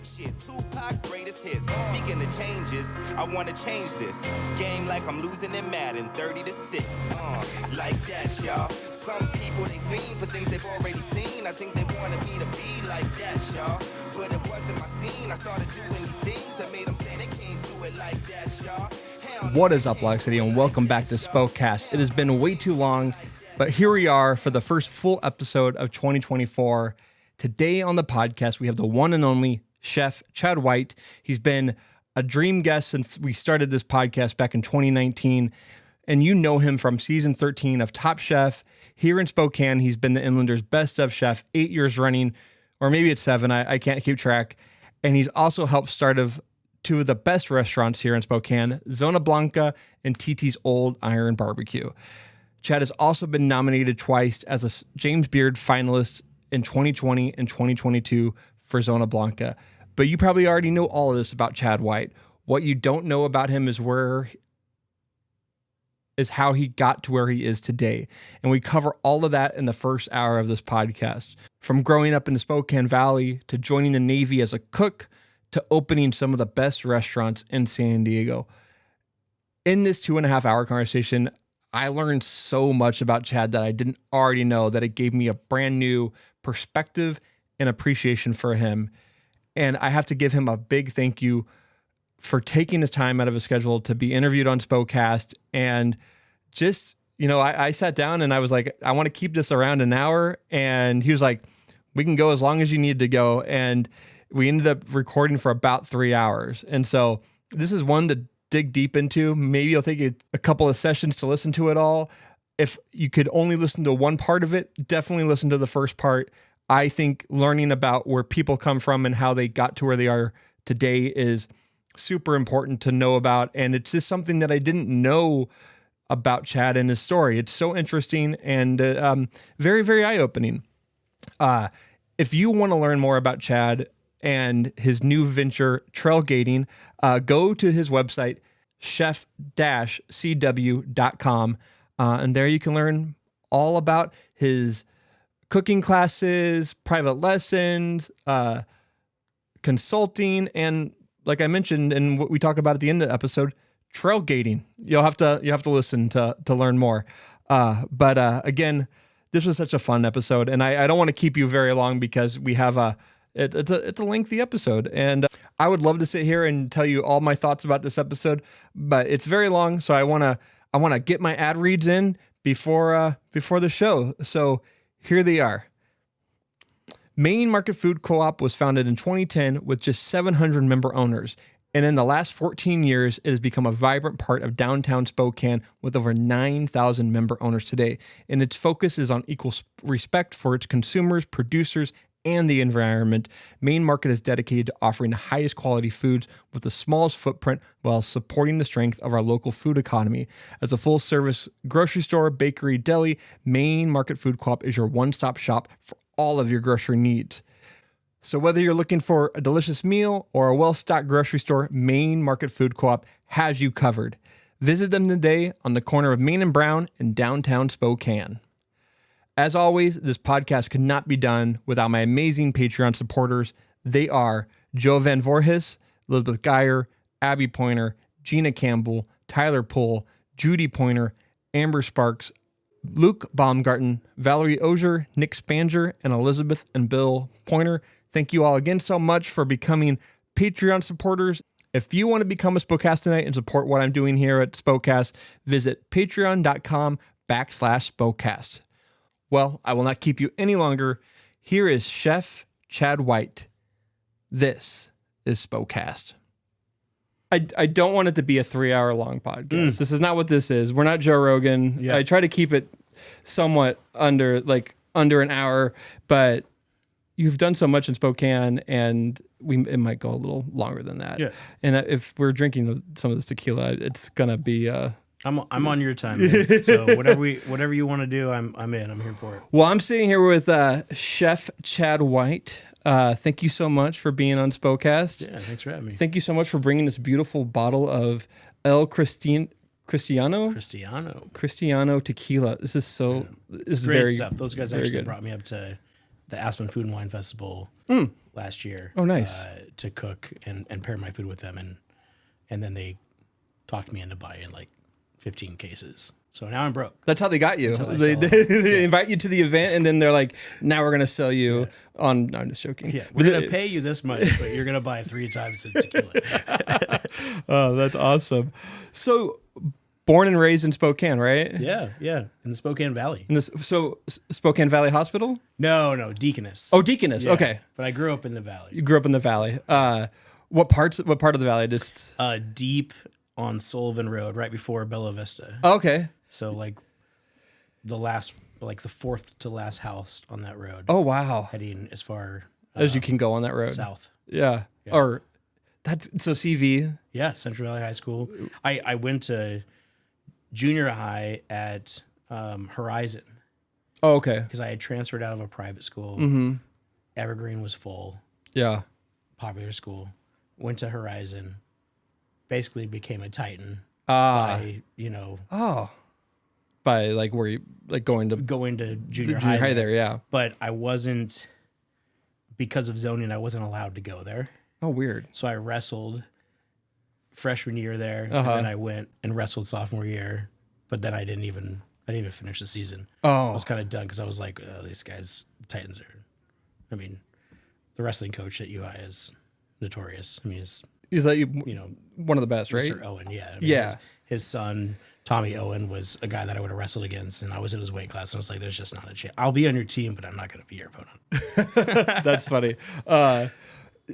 Shit, Tupac's greatest hits. Speaking of changes, I wanna change this game like I'm losing in Madden, 30-6. Like that, y'all. Some people they fiend for things they've already seen. I think they wanted me to be like that, y'all. But it wasn't my scene. I started doing these things that made them say they can't do it like that, y'all. What is up, Lock City, and welcome back to Spokast. It has been way too long, but here we are for the first full episode of 2024. Today on the podcast, we have the one and only Chef Chad White. He's been a dream guest since we started this podcast back in 2019, and you know him from season 13 of Top Chef. Here in Spokane, he's been the Inlander's Best of Chef 8 years running, or maybe it's 7, I can't keep track. And he's also helped start of two of the best restaurants here in Spokane, Zona Blanca and TT's Old Iron Barbecue. Chad has also been nominated twice as a James Beard finalist in 2020 and 2022 for Zona Blanca. But you probably already know all of this about Chad White. What you don't know about him is how he got to where he is today. And we cover all of that in the first hour of this podcast. From growing up in the Spokane Valley to joining the Navy as a cook to opening some of the best restaurants in San Diego. In this 2.5-hour conversation, I learned so much about Chad that I didn't already know, that it gave me a brand new perspective and appreciation for him. And I have to give him a big thank you for taking his time out of his schedule to be interviewed on Spokast. And just, I sat down and I was like, I want to keep this around an hour. And he was like, we can go as long as you need to go. And we ended up recording for about 3 hours. And so this is one to dig deep into. Maybe it'll take you a couple of sessions to listen to it all. If you could only listen to one part of it, definitely listen to the first part. I think learning about where people come from and how they got to where they are today is super important to know about. And it's just something that I didn't know about Chad and his story. It's so interesting and very, very eye-opening. If you want to learn more about Chad and his new venture, Trailgating, go to his website, chef-cw.com. And there you can learn all about his cooking classes, private lessons, consulting, and like I mentioned, and what we talk about at the end of the episode, trailgating. You'll have to listen to learn more. But again, this was such a fun episode, and I don't want to keep you very long because we have it's a lengthy episode, and I would love to sit here and tell you all my thoughts about this episode, but it's very long, so I wanna get my ad reads in before the show. So here they are. Main Market Food Co-op was founded in 2010 with just 700 member owners. And in the last 14 years, it has become a vibrant part of downtown Spokane with over 9,000 member owners today. And its focus is on equal respect for its consumers, producers, and the environment. Main Market is dedicated to offering the highest quality foods with the smallest footprint while supporting the strength of our local food economy. As a full-service grocery store, bakery, deli, Main Market Food Co-op is your one-stop shop for all of your grocery needs. So whether you're looking for a delicious meal or a well-stocked grocery store, Main Market Food Co-op has you covered. Visit them today on the corner of Main and Brown in downtown Spokane. As always, this podcast could not be done without my amazing Patreon supporters. They are Joe Van Voorhis, Elizabeth Geyer, Abby Pointer, Gina Campbell, Tyler Poole, Judy Pointer, Amber Sparks, Luke Baumgarten, Valerie Ozier, Nick Spanger, and Elizabeth and Bill Pointer. Thank you all again so much for becoming Patreon supporters. If you want to become a Spokastanite and support what I'm doing here at Spokast, visit patreon.com/Spokast. Well, I will not keep you any longer. Here is Chef Chad White. This is Spokast. I don't want it to be a 3-hour long podcast. This is not what this is. We're not Joe Rogan. Yeah. I try to keep it somewhat under an hour, but you've done so much in Spokane, and it might go a little longer than that. Yeah. And if we're drinking some of this tequila, it's gonna be. I'm on your time, man. So whatever you want to do, I'm in. I'm here for it. Well, I'm sitting here with Chef Chad White. Thank you so much for being on Spokast. Yeah, thanks for having me. Thank you so much for bringing this beautiful bottle of El Cristiano tequila. This is so. Yeah. This is great very stuff. Those guys very actually good. brought me up to the Aspen Food and Wine Festival last year. Oh, nice. To cook and pair my food with them, and then they talked me into buying like 15 cases. So now I'm broke. That's how they got you. Until I They, sell they invite you to the event, and then they're like, "Now we're gonna sell you on." No, I'm just joking. Yeah, we're gonna pay you this much, but you're gonna buy 3 times the tequila. Oh, that's awesome. So, born and raised in Spokane, right? Yeah, in the Spokane Valley. Spokane Valley Hospital? No, Deaconess. Oh, Deaconess. Yeah, Okay. but I grew up in the valley. You grew up in the valley. What part of the valley? Just Deep on Sullivan Road, right before Bella Vista. okay. So like the fourth to last house on that road. Oh, wow. Heading as far As you can go on that road. south. Yeah. Or that's so CV. Yeah, Central Valley High School. I went to junior high at Horizon Oh, okay. because I had transferred out of a private school. Evergreen was full, Yeah. popular school. Went to Horizon, basically became a Titan by like where you like going to junior junior high high there. Yeah. But I wasn't, because of zoning, I wasn't allowed to go there. Oh, weird. So I wrestled freshman year there, and then I went and wrestled sophomore year. But then I didn't even finish the season. I Oh, was kind of done because I was like, these guys, Titans are. I mean, the wrestling coach at UI is notorious. I mean, he's like you know, one of the best, right? Mr. Owen. Yeah, I mean, Yeah. His son Tommy Owen was a guy that I would have wrestled against, and I was in his weight class, and I was like, "There's just not a chance. I'll be on your team, but I'm not going to be your opponent." That's funny.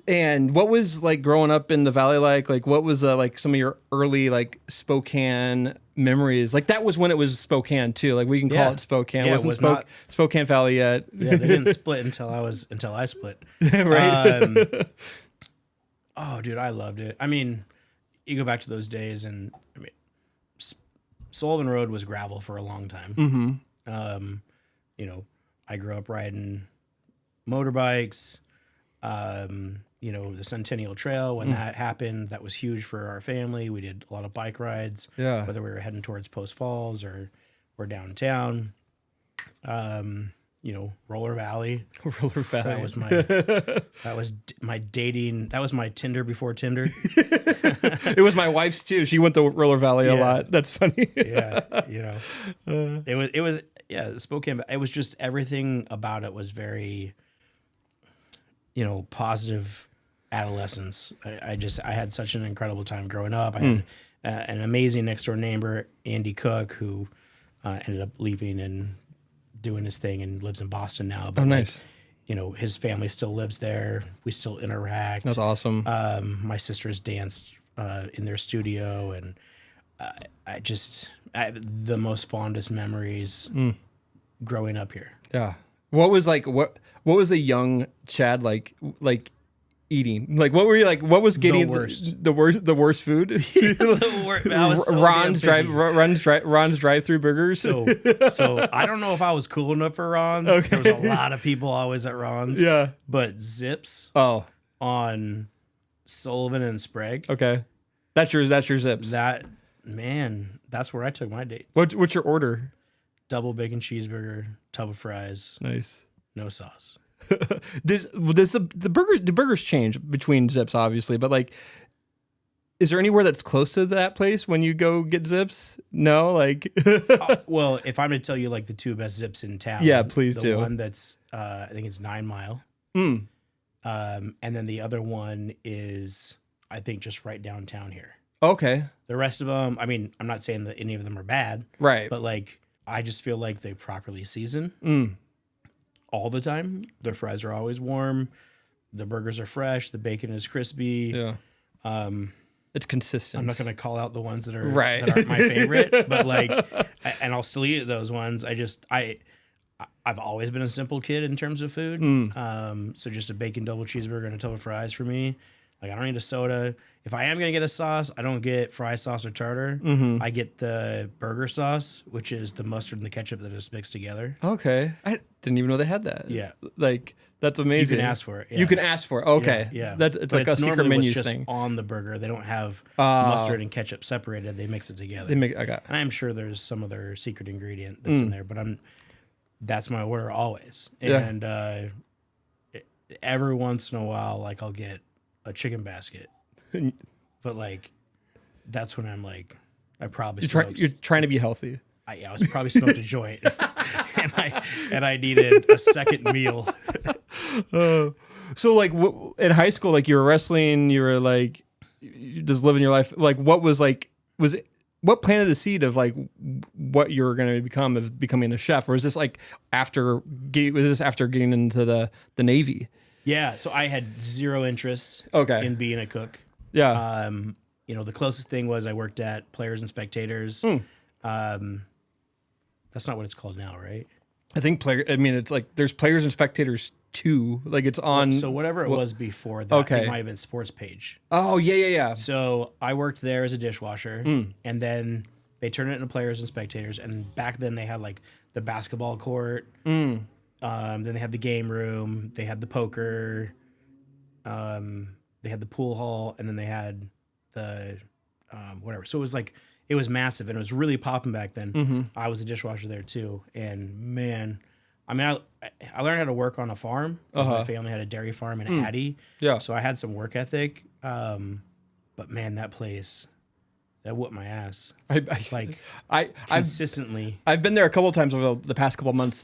And what was like growing up in the valley like? Like, what was like some of your early like Spokane memories? Like that was when it was Spokane too. Like we can call Yeah. it Spokane. Yeah, It it wasn't was not- Spokane Valley yet. Yeah, they didn't split until I split. Right. Oh, dude, I loved it. I mean, you go back to those days, and I mean, Sullivan Road was gravel for a long time. You know, I grew up riding motorbikes. You know, the Centennial Trail, when that happened, that was huge for our family. We did a lot of bike rides, Yeah. whether we were heading towards Post Falls or downtown. You know, Roller Valley. Roller Valley. That was my dating. That was my Tinder before Tinder. It was my wife's too. She went to Roller Valley a Yeah. lot. That's funny. Yeah, you know, it was Spokane. It was just everything about it was very, you know, positive adolescence. I had such an incredible time growing up. I had an amazing next door neighbor, Andy Cook, who ended up leaving and doing his thing and lives in Boston now. But Oh, nice. like, you know, his family still lives there. We still interact. That's awesome. My sisters danced in their studio, and I the most fondest memories growing up here. Yeah. What was like what was a young Chad like eating? Like what were you like what was getting worst. the worst food? I was so Ron's damn picky. Ron's drive-through burgers. So I don't know if I was cool enough for Ron's. There was a lot of people always at Ron's. Yeah. But Zips Oh, on Sullivan and Sprague. okay. That's your Zips. That's where I took my dates. What's your order? Double bacon cheeseburger, tub of fries, Nice. no sauce. Does the burgers change between Zips obviously, but like is there anywhere that's close to that place when you go get Zips? No, like Well, if I'm going to tell you like the two best Zips in town, Yeah, please the do. one that's I think it's 9 Mile, and then the other one is I think just right downtown here. Okay. The rest of them, I mean, I'm not saying that any of them are bad, Right. but like I just feel like they properly season all the time. Their fries are always warm. The burgers are fresh. The bacon is crispy. Yeah. It's consistent. I'm not going to call out the ones that are Right. that aren't my favorite, but like, and I'll still eat those ones. I've always been a simple kid in terms of food. So just a bacon double cheeseburger and a tub of fries for me. Like I don't need a soda. If I am going to get a sauce, I don't get fry sauce or tartar. I get the burger sauce, which is the mustard and the ketchup that is mixed together. Okay. I didn't even know they had that. Yeah. Like that's You amazing. can ask for it. Yeah. You can ask for it. Okay. Yeah. That's it's But like a secret normally menu what's just thing. on the burger. They don't have mustard and ketchup separated. They mix it together. I got And I'm sure there's some other secret ingredient that's in there, but that's my order always. Yeah. And every once in a while, like I'll get a chicken basket, but like that's when I'm like, I probably You're trying to be healthy. I was probably smoked a joint, and I needed a second meal. So like in high school, like you were wrestling, you were like you just living your life. Like what was what planted the seed of like what you were going to become of becoming a chef, or is this like after getting into the Navy? Yeah, so I had zero interest in being a cook. Yeah. The closest thing was I worked at Players and Spectators. That's not what it's called now, right? I think it's like there's Players and Spectators 2. Like it's on. So whatever it was before that, it might have been Sports Page. Oh, yeah. So I worked there as a dishwasher, and then they turned it into Players and Spectators. And back then they had like the basketball court. Then they had the game room. They had the poker. They had the pool hall, and then they had the whatever. So it was massive, and it was really popping back then. I was a dishwasher there too, and man, I mean, I learned how to work on a farm. My family had a dairy farm in Addie, so I had some work ethic. But man, that place, that whooped my ass. Consistently. I've been there a couple of times over the past couple of months.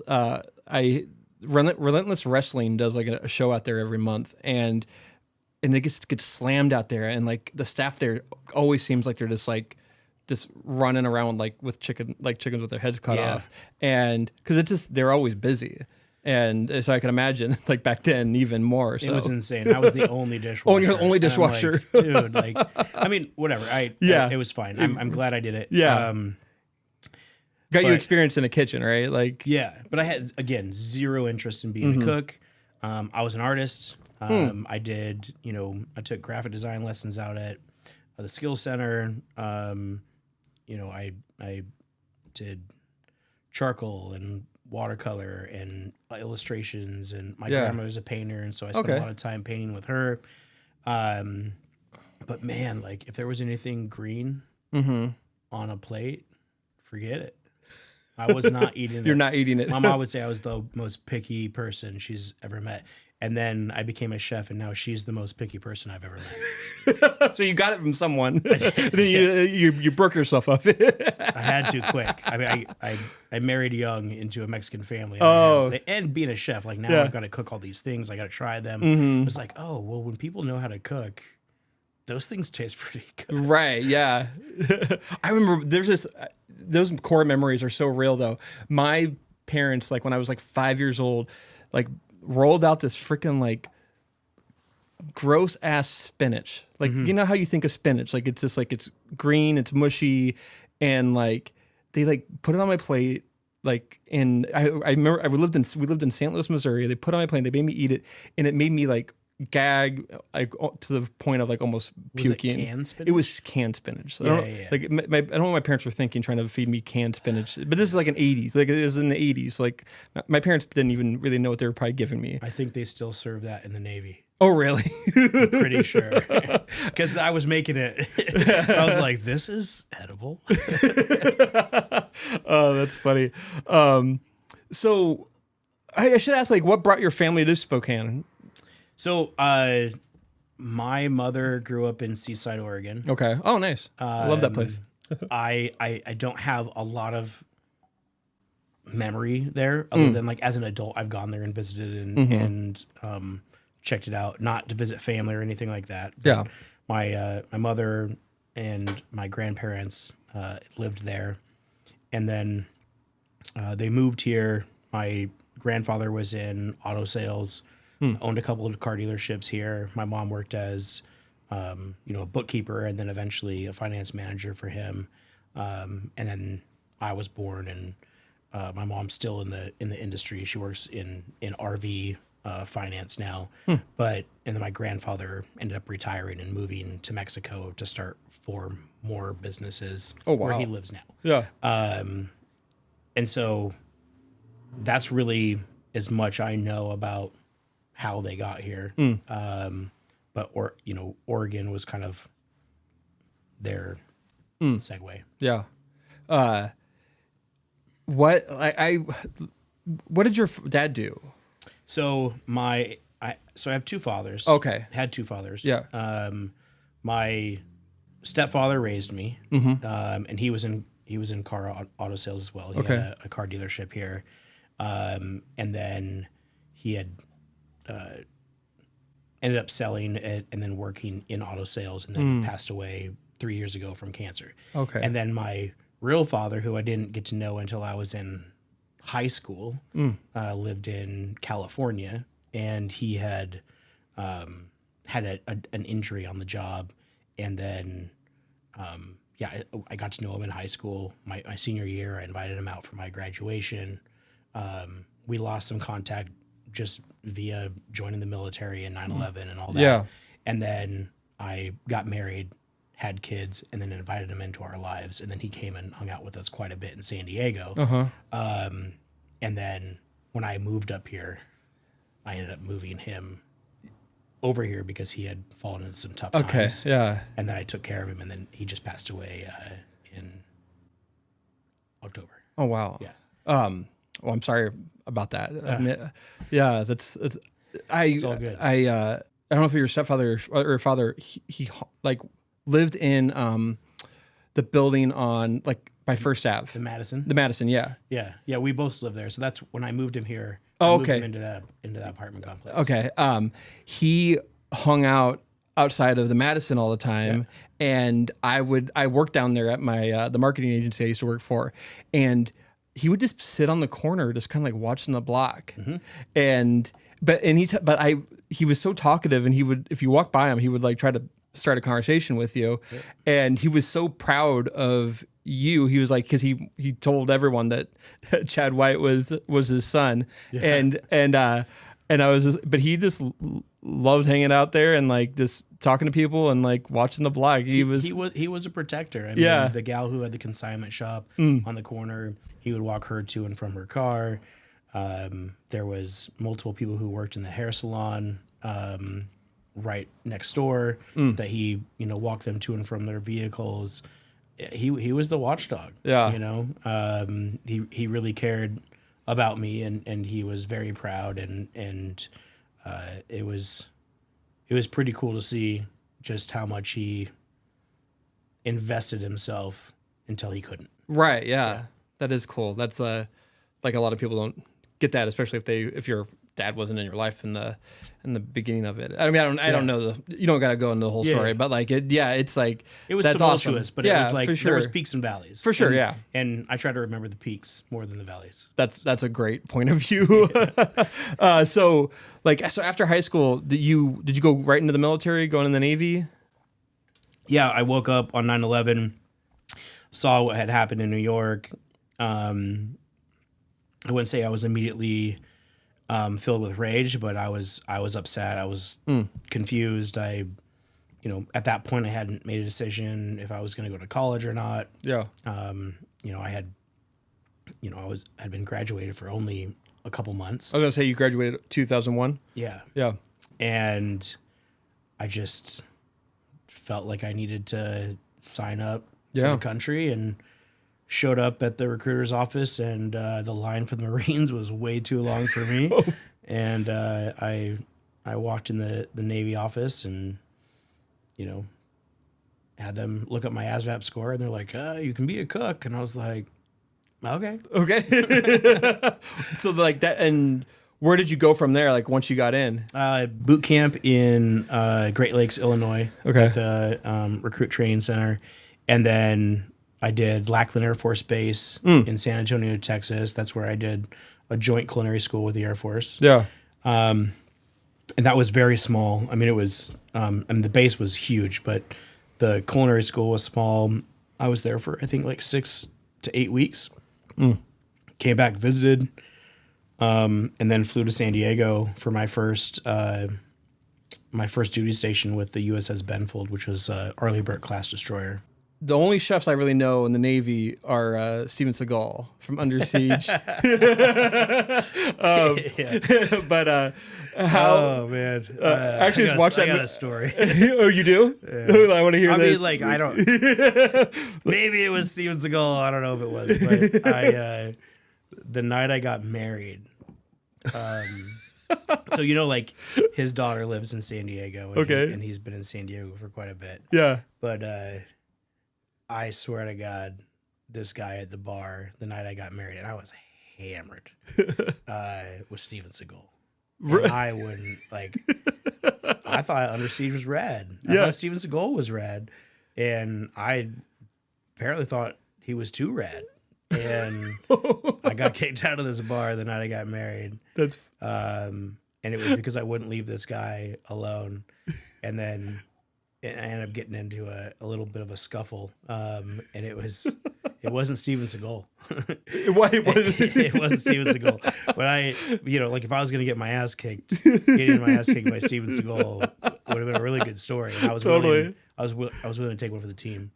Relentless Wrestling does like a show out there every month, and it gets slammed out there, and like the staff there always seems like they're just running around with chickens with their heads cut off, and because they're always busy, and so I can imagine like back then even more. So it was insane. I was the only dishwasher. Oh, you're the only dishwasher, like, dude. Like, I mean, whatever. It was fine. I'm glad I did it. Yeah. Got you experience in a kitchen, right? Like, yeah, but I had again zero interest in being a cook. I was an artist. I did, I took graphic design lessons out at the Skills Center. I did charcoal and watercolor and illustrations, and my grandma was a painter, and so I spent a lot of time painting with her. But man, like if there was anything green on a plate, forget it. I was not eating it. You're not eating it. My mom would say I was the most picky person she's ever met. And then I became a chef, and now she's the most picky person I've ever met. So you got it from someone. Then you broke yourself up. I had to quick. I mean, I married young into a Mexican family. And being a chef, like now I've got to cook all these things. I got to try them. It's like, oh, well, when people know how to cook, those things taste pretty good. Right, yeah. I remember those core memories are so real, though. My parents, like when I was like 5 years old, like rolled out this freaking like gross ass spinach. Like, you know how you think of spinach? Like it's just like it's green, it's mushy, and like they like put it on my plate. Like, and I remember we lived in St. Louis, Missouri. They put it on my plate, they made me eat it, and it made me like gag like to the point of like almost puking. Was it canned spinach? It was canned spinach. So Yeah. Like I don't know what my parents were thinking trying to feed me canned spinach. But this is like an 80s. Like it was in the 80s. Like my parents didn't even really know what they were probably giving me. I think they still serve that in the Navy. Oh, really? I'm pretty sure. Because I was making it. I was like, this is edible. Oh, that's funny. So I should ask, like, what brought your family to Spokane? So, my mother grew up in Seaside, Oregon. Okay. Oh, nice. I love that place. I don't have a lot of memory there, other than like as an adult, I've gone there and visited and checked it out. Not to visit family or anything like that. Yeah. My mother and my grandparents lived there, and then they moved here. My grandfather was in auto sales. Owned a couple of car dealerships here. My mom worked as, a bookkeeper, and then eventually a finance manager for him. And then I was born, and my mom's still in the industry. She works in RV finance now. And then my grandfather ended up retiring and moving to Mexico to start 4 more businesses. Oh, wow. Where he lives now. Yeah. And so that's really as much I know about how they got here. But Oregon was kind of their segue. Yeah. What what did your dad do? So I have two fathers. Okay. Had two fathers. Yeah. My stepfather raised me, and he was in car auto sales as well. He had a car dealership here, and then he had ended up selling it and then working in auto sales, and then passed away 3 years ago from cancer. Okay. And then my real father, who I didn't get to know until I was in high school, lived in California, and he had had an injury on the job, and then I got to know him in high school. My senior year, I invited him out for my graduation. We lost some contact just via joining the military in 9/11 and all that. Yeah. And then I got married, had kids, and then invited him into our lives. And then he came and hung out with us quite a bit in San Diego. And then when I moved up here, I ended up moving him over here because he had fallen into some tough times. Yeah. And then I took care of him, and then he just passed away in October. Oh, wow. Yeah. Well, I'm sorry about that. That's It's all good. I don't know if your stepfather or father, he like lived in the building on like by First Ave. The Madison. The Madison, yeah. Yeah. We both lived there. So that's when I moved him here. Oh, I moved okay. him into that apartment complex. Okay. He hung out outside of the Madison all the time, and I worked down there at my the marketing agency I used to work for, and he would just sit on the corner, just kind of like watching the block, he was so talkative, and he would, if you walk by him, he would like try to start a conversation with you, and he was so proud of you. He was like, because he told everyone that Chad White was his son, and I was just, but he just loved hanging out there and like just talking to people and like watching the block. He was a protector. I mean, the gal who had the consignment shop on the corner, he would walk her to and from her car. There was multiple people who worked in the hair salon right next door that he walked them to and from their vehicles. He was the watchdog. Yeah. He really cared about me, and he was very proud, and it was pretty cool to see just how much he invested himself until he couldn't. Right. Yeah. That is cool. That's like a lot of people don't get that, especially if your dad wasn't in your life in the beginning of it. I mean, I don't know you don't got to go into the whole story, but like it's like it was that's tumultuous, awesome. but it was like there was peaks and valleys for sure. And I try to remember the peaks more than the valleys. That's a great point of view. So after high school, did you go right into the military, going in the Navy? Yeah, I woke up on 9/11, saw what had happened in New York. I wouldn't say I was immediately filled with rage, but I was upset. I was confused. At that point I hadn't made a decision if I was going to go to college or not. Yeah. I had been graduated for only a couple months. I was going to say you graduated 2001. Yeah. Yeah. And I just felt like I needed to sign up for the country, and showed up at the recruiter's office, and the line for the Marines was way too long for me. And I walked in the Navy office and, had them look up my ASVAB score, and they're like, you can be a cook. And I was like, okay. So like that, and where did you go from there? Like once you got in? Boot camp in Great Lakes, Illinois. Okay. At the Recruit Training Center. And then I did Lackland Air Force Base in San Antonio, Texas. That's where I did a joint culinary school with the Air Force. Yeah. And that was very small. I mean, it was, the base was huge, but the culinary school was small. I was there for, I think, like 6 to 8 weeks. Came back, visited, and then flew to San Diego for my first duty station with the USS Benfold, which was Arleigh Burke class destroyer. The only chefs I really know in the Navy are Steven Seagal from Under Siege. But how? Oh man! Actually, just watch that. I got a story. Oh, you do? Yeah. I want to hear this. I mean, like, I don't. Maybe it was Steven Seagal. I don't know if it was, but the night I got married, so like his daughter lives in San Diego, and, and he's been in San Diego for quite a bit. Yeah. But I swear to God, this guy at the bar the night I got married, and I was hammered, was Steven Seagal. And I wouldn't I thought Under Siege was rad. I thought Steven Seagal was rad, and I apparently thought he was too rad. And I got kicked out of this bar the night I got married. And it was because I wouldn't leave this guy alone. And then I ended up getting into a little bit of a scuffle. And it wasn't Steven Seagal. It wasn't Steven Seagal. But if I was going to get my ass kicked, getting my ass kicked by Steven Seagal would have been a really good story. And I was willing to take one for the team,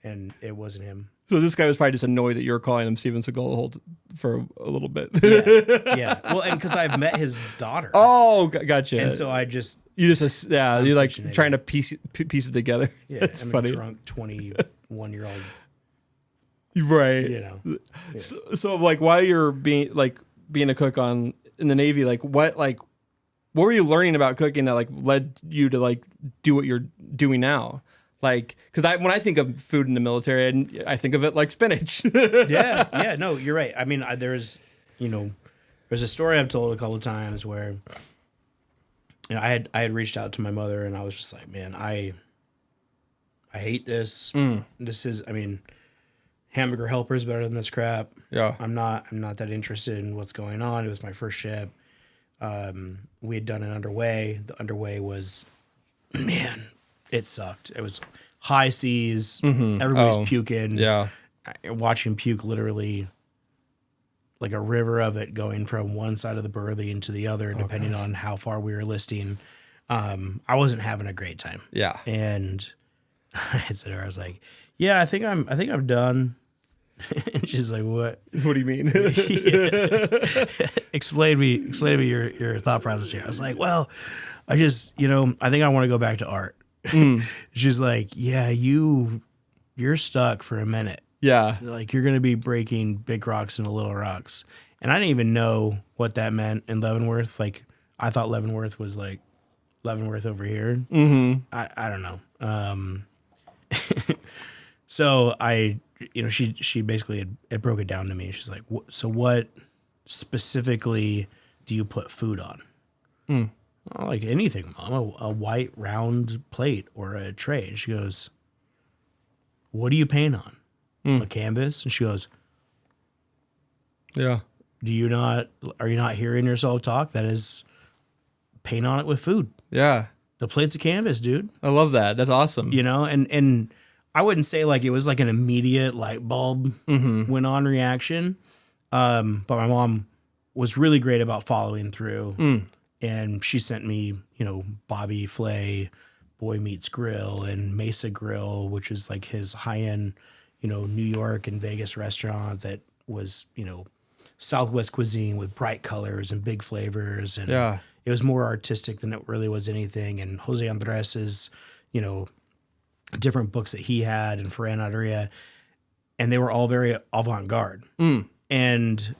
and it wasn't him. So this guy was probably just annoyed that you were calling him Steven Seagal for a little bit. Yeah. Well, and because I've met his daughter. Oh, gotcha. And so you're trying to piece it together. Yeah, it's funny. A drunk 21-year-old. Right. Yeah. So while you're being a cook in the Navy, what were you learning about cooking that led you to do what you're doing now? Because when I think of food in the military, I think of it like spinach. Yeah, no, you're right. I mean, there's a story I've told a couple of times where I had reached out to my mother, and I was just like, man, I hate this. This is, Hamburger Helper is better than this crap. Yeah, I'm not that interested in what's going on. It was my first ship. We had done an underway. The underway was, man, it sucked. It was high seas. Mm-hmm. Everybody's puking. Yeah. Watching puke literally like a river of it going from one side of the Burley into the other, depending on how far we were listing. I wasn't having a great time. Yeah. And I had said to her, I was like, yeah, I think I'm done. And she's like, what? What do you mean? Explain to me your thought process here. I was like, well, I just, I think I want to go back to art. She's like, yeah, you're stuck for a minute. Yeah. You're going to be breaking big rocks into little rocks. And I didn't even know what that meant in Leavenworth. I thought Leavenworth was Leavenworth over here. Mm-hmm. I don't know. So she basically had broke it down to me. She's like, so what specifically do you put food on? Well, like anything, Mom, a white round plate or a tray. And she goes, what do you paint on? A canvas? And she goes, yeah. Are you not hearing yourself talk? That is, paint on it with food. Yeah. The plate's a canvas, dude. I love that. That's awesome. And I wouldn't say it was an immediate light bulb went on reaction. But my mom was really great about following through. And she sent me, Bobby Flay, Boy Meets Grill, and Mesa Grill, which is his high-end, New York and Vegas restaurant that was, Southwest cuisine with bright colors and big flavors. And it was more artistic than it really was anything. And Jose Andres's, different books that he had, and Ferran Adria, and they were all very avant-garde. And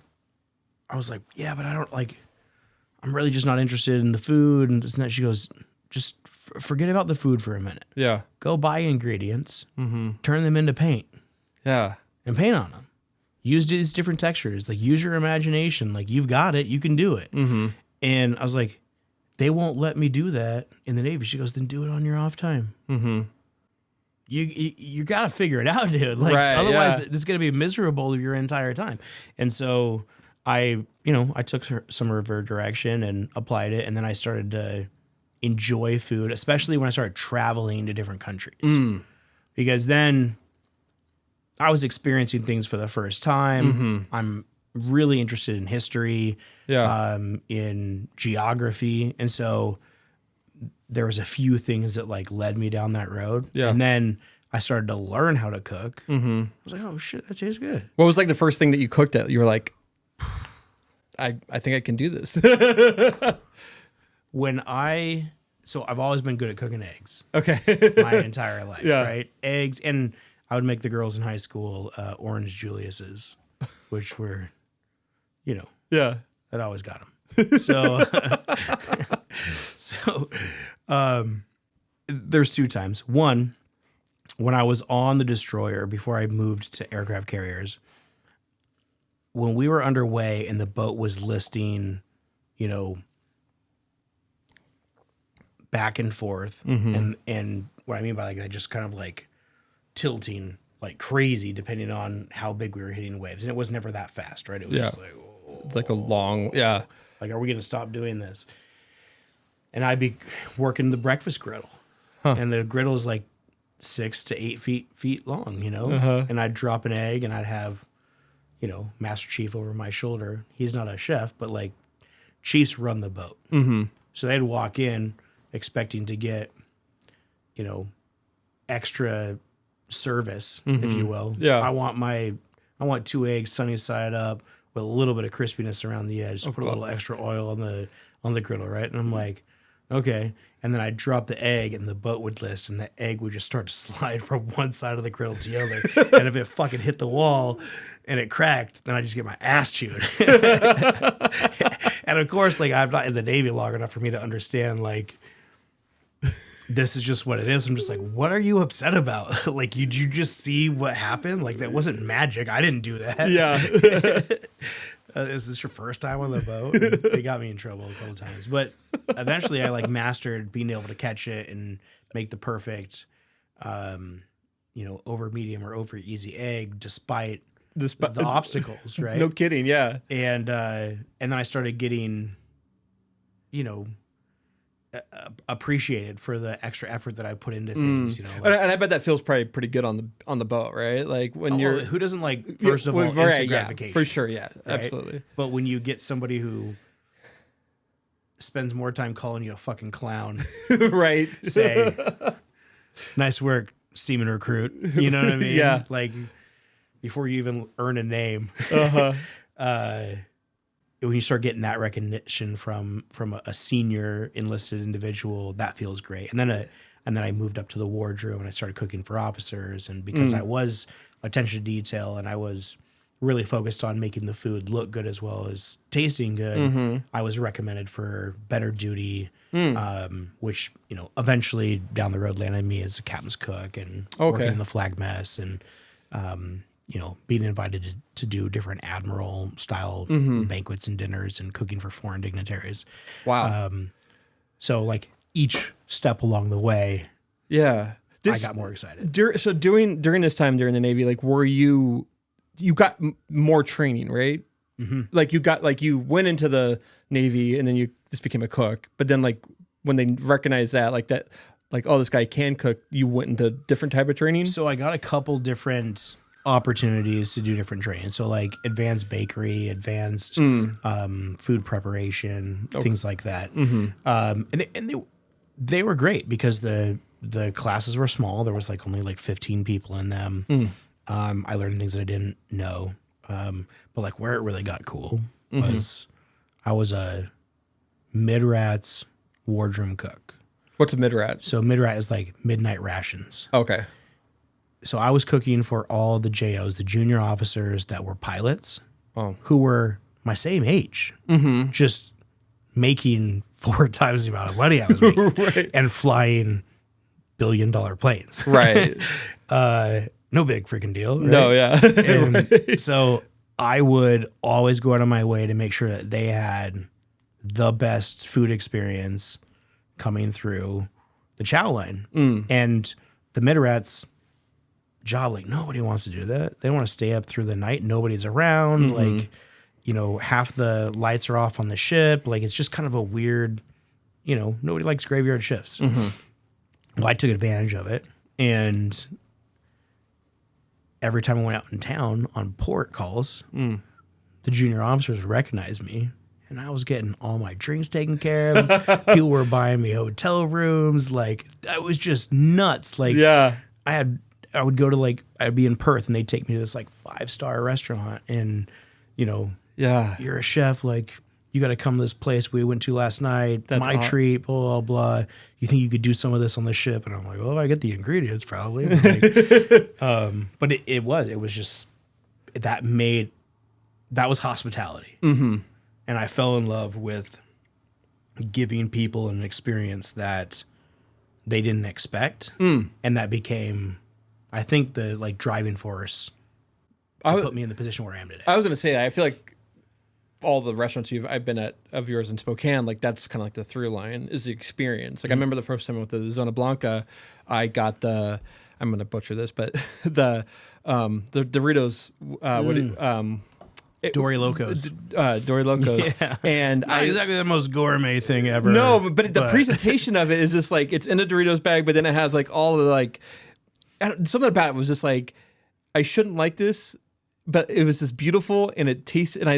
I was like, yeah, but I don't I'm really just not interested in the food. And this and that. She goes, just forget about the food for a minute. Yeah. Go buy ingredients, turn them into paint. Yeah. And paint on them. Use these different textures. Use your imagination. You've got it. You can do it. And I was like, they won't let me do that in the Navy. She goes, then do it on your off time. You got to figure it out, dude. Otherwise, this is going to be miserable your entire time. And so I took some of her direction and applied it. And then I started to enjoy food, especially when I started traveling to different countries. Because then I was experiencing things for the first time. I'm really interested in history, in geography. And so there was a few things that led me down that road. Yeah. And then I started to learn how to cook. I was like, oh shit, that tastes good. What was the first thing that you cooked at? You were like, I think I can do this. So I've always been good at cooking eggs. Okay. My entire life, right? Eggs. And I would make the girls in high school orange Julius's, which were you know, Yeah. that always got him. So, there's 2 times. One, when I was on the destroyer before I moved to aircraft carriers, when we were underway and the boat was listing, you know, back and forth, and what I mean by like that, just kind of like tilting like crazy depending on how big we were hitting waves, and it was never that fast, right? It was just like, it's like a long, like, are we going to stop doing this? And I'd be working the breakfast griddle, and the griddle is like 6 to 8 feet long, you know, and I'd drop an egg, and I'd have, you know, Master Chief over my shoulder. He's not a chef, but like chiefs run the boat. So they'd walk in expecting to get, you know, extra service, if you will. Yeah. I want 2 eggs sunny side up with a little bit of crispiness around the edge. So put a little extra oil on the griddle, right? And I'm like, okay. And then I'd drop the egg, and the boat would list, and the egg would just start to slide from one side of the griddle to the other. And if it fucking hit the wall and it cracked, then I just get my ass chewed. And of course, like, I'm not in the Navy long enough for me to understand, like, this is just what it is. I'm just like, what are you upset about? Like, did you just see what happened? Like, that wasn't magic. I didn't do that. Yeah. Is this your first time on the boat? And they got me in trouble a couple times. But eventually I like mastered being able to catch it and make the perfect, you know, over medium or over easy egg despite the obstacles, right? No kidding. Yeah. And then I started getting, you know, appreciated for the extra effort that I put into things, you know. Like, And I bet that feels probably pretty good on the boat, right? Like when you're who doesn't like, first of all, instant gratification, for sure, yeah, right? absolutely. But when you get somebody who spends more time calling you a fucking clown, Right? say, nice work, seaman recruit. You know what I mean? Yeah. Like, before you even earn a name, when you start getting that recognition from a senior enlisted individual, that feels great. And then I moved up to the wardroom, and I started cooking for officers. And because I was attention to detail, and I was really focused on making the food look good as well as tasting good, I was recommended for better duty, which, you know, eventually down the road landed me as a captain's cook and working in the flag mess, and you know, being invited to do different admiral style banquets and dinners and cooking for foreign dignitaries. Wow. So like each step along the way, I got more excited. So during this time during the Navy, like, were you got more training, right? Like you went into the Navy and then you just became a cook, but then like when they recognized that, oh, this guy can cook, you went into different type of training. So I got a couple different opportunities to do different training. So like advanced bakery, advanced food preparation, things like that. And they were great because the classes were small. There was like only like 15 people in them. I learned things that I didn't know. But like where it really got cool was I was a mid-rats wardroom cook. What's a mid-rat? So mid-rat is like midnight rations. Okay. So I was cooking for all the JOs, the junior officers that were pilots, who were my same age, just making 4 times the amount of money I was making Right. and flying billion-dollar planes. Right. No big freaking deal. Right? No, yeah. And so I would always go out of my way to make sure that they had the best food experience coming through the chow line. And the mid-rats job, like nobody wants to do that. They don't want to stay up through the night. Nobody's around. Like, you know, half the lights are off on the ship. Like, it's just kind of a weird, you know, nobody likes graveyard shifts. Well, I took advantage of it. And every time I went out in town on port calls, the junior officers recognized me. And I was getting all my drinks taken care of. People were buying me hotel rooms. Like, I was just nuts. Like, Yeah. I would go to like, I'd be in Perth and they'd take me to this like 5-star restaurant and, you know, Yeah. you're a chef, like you got to come to this place we went to last night. That's my treat, blah, blah, blah. You think you could do some of this on the ship? And I'm like, well, I get the ingredients probably. But, like, but it was just, that made that was hospitality. Mm-hmm. And I fell in love with giving people an experience that they didn't expect. And that became, I think, the like driving force to put me in the position where I am today. I was going to say, I feel like all the restaurants I've been at of yours in Spokane, like that's kind of like the through line is the experience. Like I remember the first time with the Zona Blanca, I got I'm going to butcher this, but the Doritos, Dory Locos. Dory Locos. Yeah. And Not exactly the most gourmet thing ever. No, but the presentation of it is just like, it's in a Doritos bag, but then it has like all the like, something about it was just like, I shouldn't like this, but it was just beautiful and it tasted, and I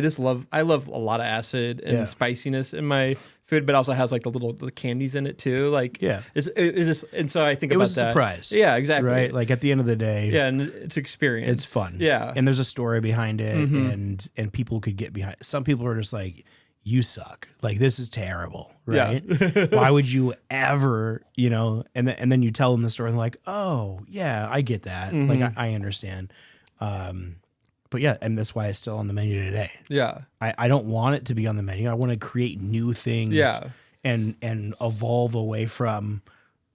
love a lot of acid and spiciness in my food, but also has like the candies in it too. Like, it's just, and so I think it about was a that. surprise. Yeah, exactly. Right. Like at the end of the day. Yeah. And it's experience. It's fun. Yeah. And there's a story behind it and people could get behind it. Some people are just like, you suck. Like, this is terrible. Right. Yeah. Why would you ever, and then you tell them the story and they're like, oh yeah, I get that. Like I understand. But yeah, and that's why it's still on the menu today. Yeah. I don't want it to be on the menu. I want to create new things and evolve away from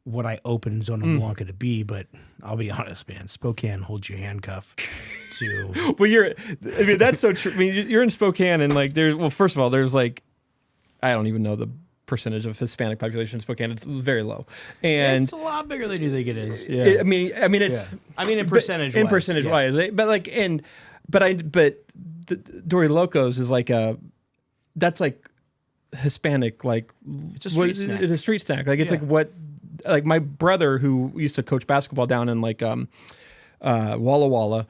what I opened Zona Blanca to be. But I'll be honest, man, Spokane holds you handcuffed to. Well, that's so true. I mean, you're in Spokane and like first of all, there's like, I don't even know the percentage of Hispanic population in Spokane. It's very low. And it's a lot bigger than you think it is. Yeah. I mean, it's, in percentage wise, right? But like, but the Dory Locos is like that's like Hispanic, like it's a street snack. It's a street snack. Like it's like my brother who used to coach basketball down in like Walla Walla,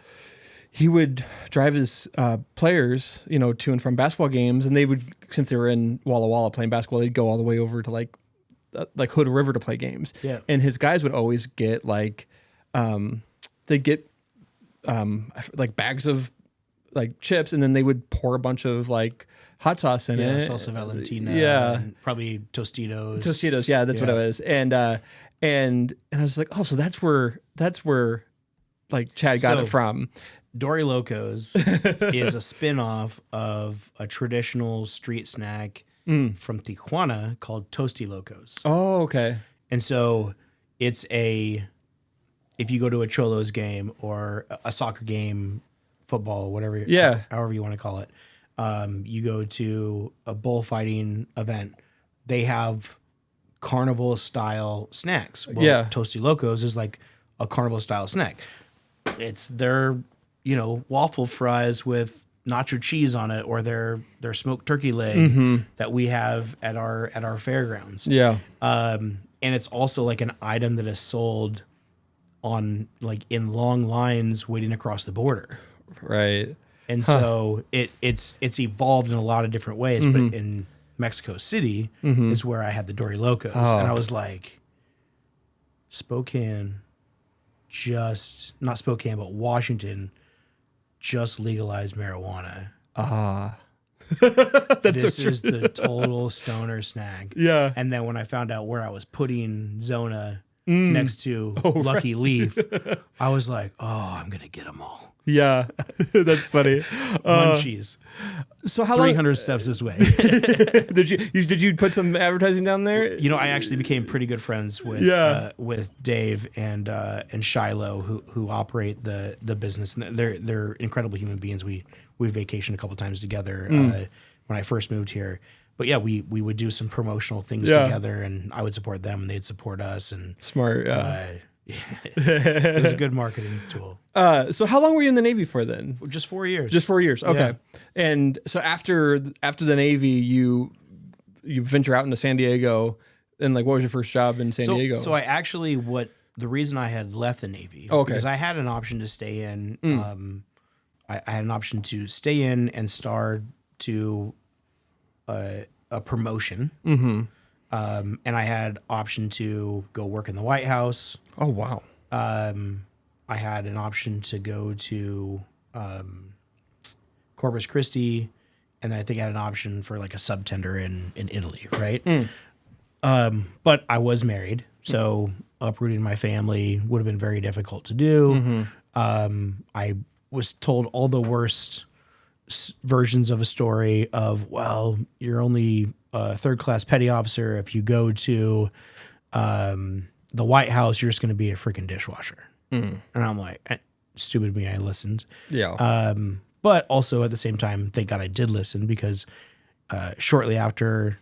he would drive his players, to and from basketball games, and they would, since they were in Walla Walla playing basketball, they'd go all the way over to like Hood River to play games. Yeah. And his guys would always get like they'd get like bags of like chips, and then they would pour a bunch of like hot sauce in it. Salsa Valentina. Yeah. And probably Tostitos. Tostitos. Yeah, that's what it was. And I was like, oh, so that's where like Chad got it from. Dory Locos is a spin-off of a traditional street snack from Tijuana called Tosti Locos. Oh, okay. And so it's if you go to a Cholos game or a soccer game, football, whatever, however you want to call it, you go to a bullfighting event, they have carnival style snacks. Well, Tosti Locos is like a carnival style snack. It's their, waffle fries with nacho cheese on it, or their smoked turkey leg that we have at our fairgrounds. Yeah. And it's also like an item that is sold on like in long lines waiting across the border. Right. And so it's evolved in a lot of different ways, but in Mexico City is where I had the Dory Locos. And I was like, Washington just legalized marijuana. This is the total stoner snack. Yeah. And then when I found out where I was putting Zona next to Lucky Leaf, I was like, oh, I'm going to get them all. Yeah. That's funny. Munchies. So how 300 long, steps this way. did you put some advertising down there? I actually became pretty good friends with Dave and Shiloh who operate the business. And they're incredible human beings. We vacationed a couple times together when I first moved here. But yeah, we would do some promotional things together, and I would support them and they'd support us. And smart. It was a good marketing tool. So how long were you in the Navy for then? Just 4 years. Just 4 years. Okay. Yeah. And so after the Navy, you venture out into San Diego, and like, what was your first job in San Diego? So I actually, the reason I had left the Navy, because I had an option to stay in. I had an option to stay in and star to a promotion. And I had option to go work in the White House. Oh, wow. I had an option to go to Corpus Christi, and then I think I had an option for like a subtender in Italy, right? But I was married, so uprooting my family would have been very difficult to do. I was told all the worst versions of a story of, well, you're only a third-class petty officer. If you go to the White House, you're just going to be a freaking dishwasher. And I'm like, stupid me, I listened. Yeah. But also at the same time, thank God I did listen, because shortly after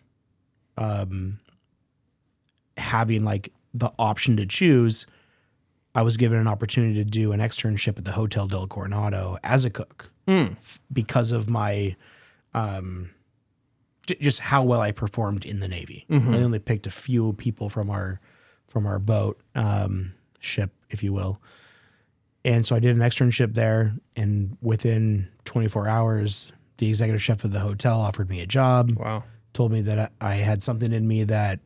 having like the option to choose, I was given an opportunity to do an externship at the Hotel del Coronado as a cook because of my just how well I performed in the Navy. I only picked a few people from our boat ship, if you will. And so I did an externship there, and within 24 hours, the executive chef of the hotel offered me a job. Wow. Told me that I had something in me that,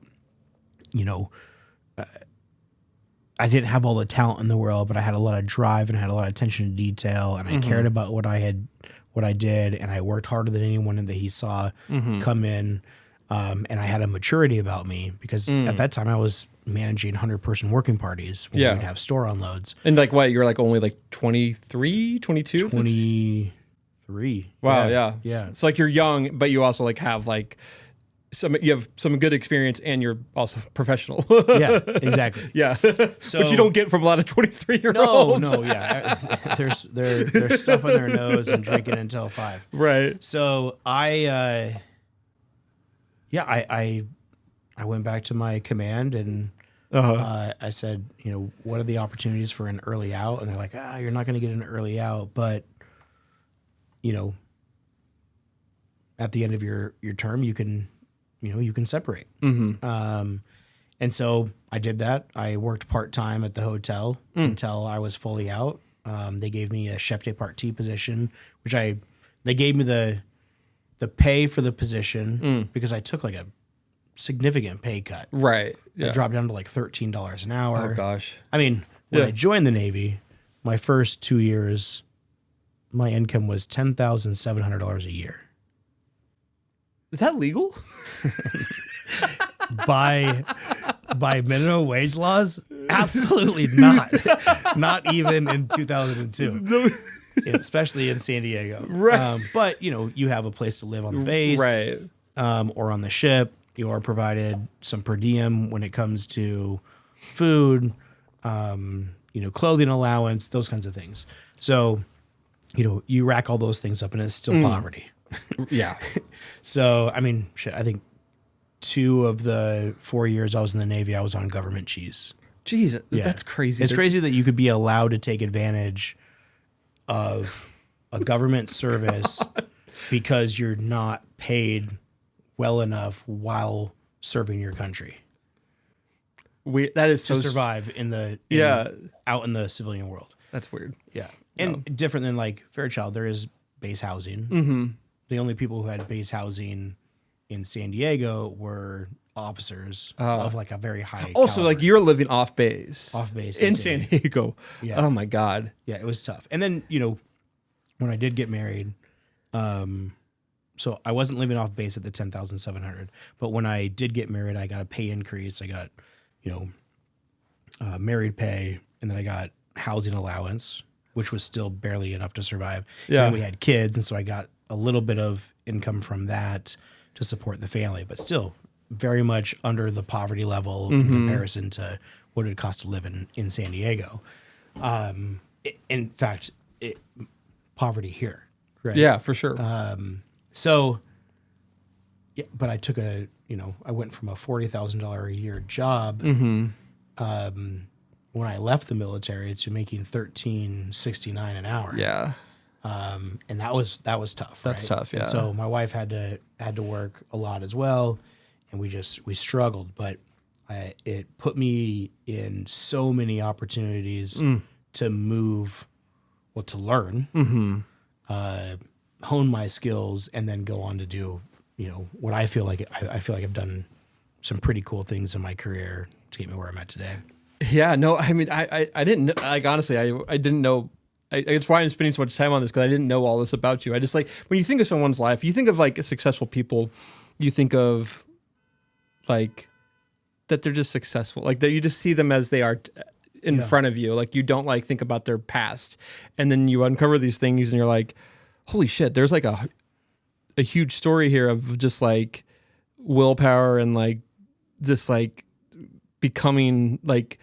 I didn't have all the talent in the world, but I had a lot of drive and I had a lot of attention to detail, and I cared about what I did, and I worked harder than anyone that he saw come in. And I had a maturity about me, because at that time I was managing 100-person working parties when we'd have store unloads. And like what, you're like only like 23, 22? 23. Wow, yeah. Yeah. It's like you're young, but you also like have like you have some good experience, and you're also professional. Yeah, exactly. Yeah. So, which you don't get from a lot of 23-year-olds. No, yeah. There's stuff on their nose and drinking until 5. Right. So I went back to my command, and I said, what are the opportunities for an early out? And they're like, you're not going to get an early out, but at the end of your term, you can separate. And so I did that. I worked part-time at the hotel until I was fully out. They gave me a chef de partie position, which they gave me the pay for the position because I took like a significant pay cut. Right. Yeah. I dropped down to like $13 an hour. Oh gosh. I mean, when I joined the Navy, my first 2 years, my income was $10,700 a year. Is that legal? By minimum wage laws? Absolutely not. Not even in 2002. Especially in San Diego. Right. But, you have a place to live on the base. Right. Or on the ship. You are provided some per diem when it comes to food, clothing allowance, those kinds of things. So, you rack all those things up, and it's still poverty. Yeah. So, I mean, I think 2 of the 4 years I was in the Navy, I was on government cheese. Jeez, that's crazy. It's crazy that you could be allowed to take advantage of a government service because you're not paid well enough while serving your country. That is to so survive out in the civilian world. That's weird. Yeah. And different than like Fairchild, there is base housing. The only people who had base housing in San Diego were officers of like a very high also caliber. like you're living off base in San San Diego. Yeah. Oh my God. Yeah, it was tough. And then, when I did get married, so I wasn't living off base at the 10,700, but when I did get married, I got a pay increase. I got, married pay, and then I got housing allowance, which was still barely enough to survive. Yeah. And we had kids, and so I got a little bit of income from that to support the family, but still very much under the poverty level in comparison to what it would cost to live in San Diego. In fact, poverty here, right? Yeah, for sure. So, yeah, but I took I went from a $40,000 a year job when I left the military to making $13.69 an hour. Yeah. And that was tough. That's right? tough. Yeah. And so my wife had to work a lot as well, and we struggled. But it put me in so many opportunities to move, to learn, hone my skills, and then go on to do what I feel like I've done some pretty cool things in my career to get me where I'm at today. Yeah. No, I mean, I didn't know, like, honestly, I didn't know. It's why I'm spending so much time on this, because I didn't know all this about you. I just, like, when you think of someone's life, you think of like successful people, you think of like that they're just successful, like that you just see them as they are in front of you. Like, you don't like think about their past, and then you uncover these things and you're like, holy shit, there's like a huge story here of just like willpower and like just like becoming like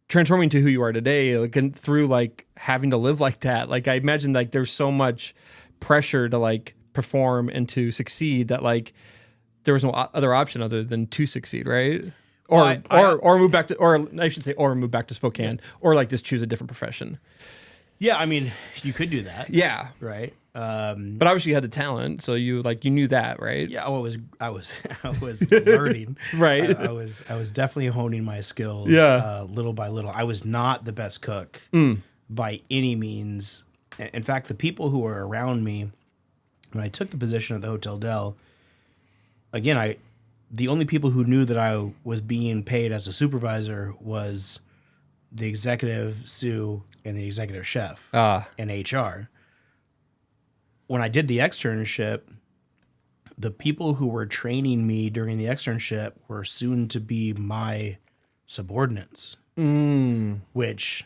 transforming to who you are today, like and through like having to live like that. Like I imagine like there's so much pressure to like perform and to succeed that like there was no other option other than to succeed, right? Or move back to, or I should say, or move back to Spokane, or like just choose a different profession. Yeah, I mean, you could do that. Yeah, Right. but obviously you had the talent, so you knew that, right? Yeah, I was learning. Right. I was definitely honing my skills. Yeah. Little by little. I was not the best cook by any means. In fact, the people who were around me when I took the position at the Hotel Del, again, the only people who knew that I was being paid as a supervisor was the executive, Sue, and the executive chef and HR. When I did the externship, the people who were training me during the externship were soon to be my subordinates, which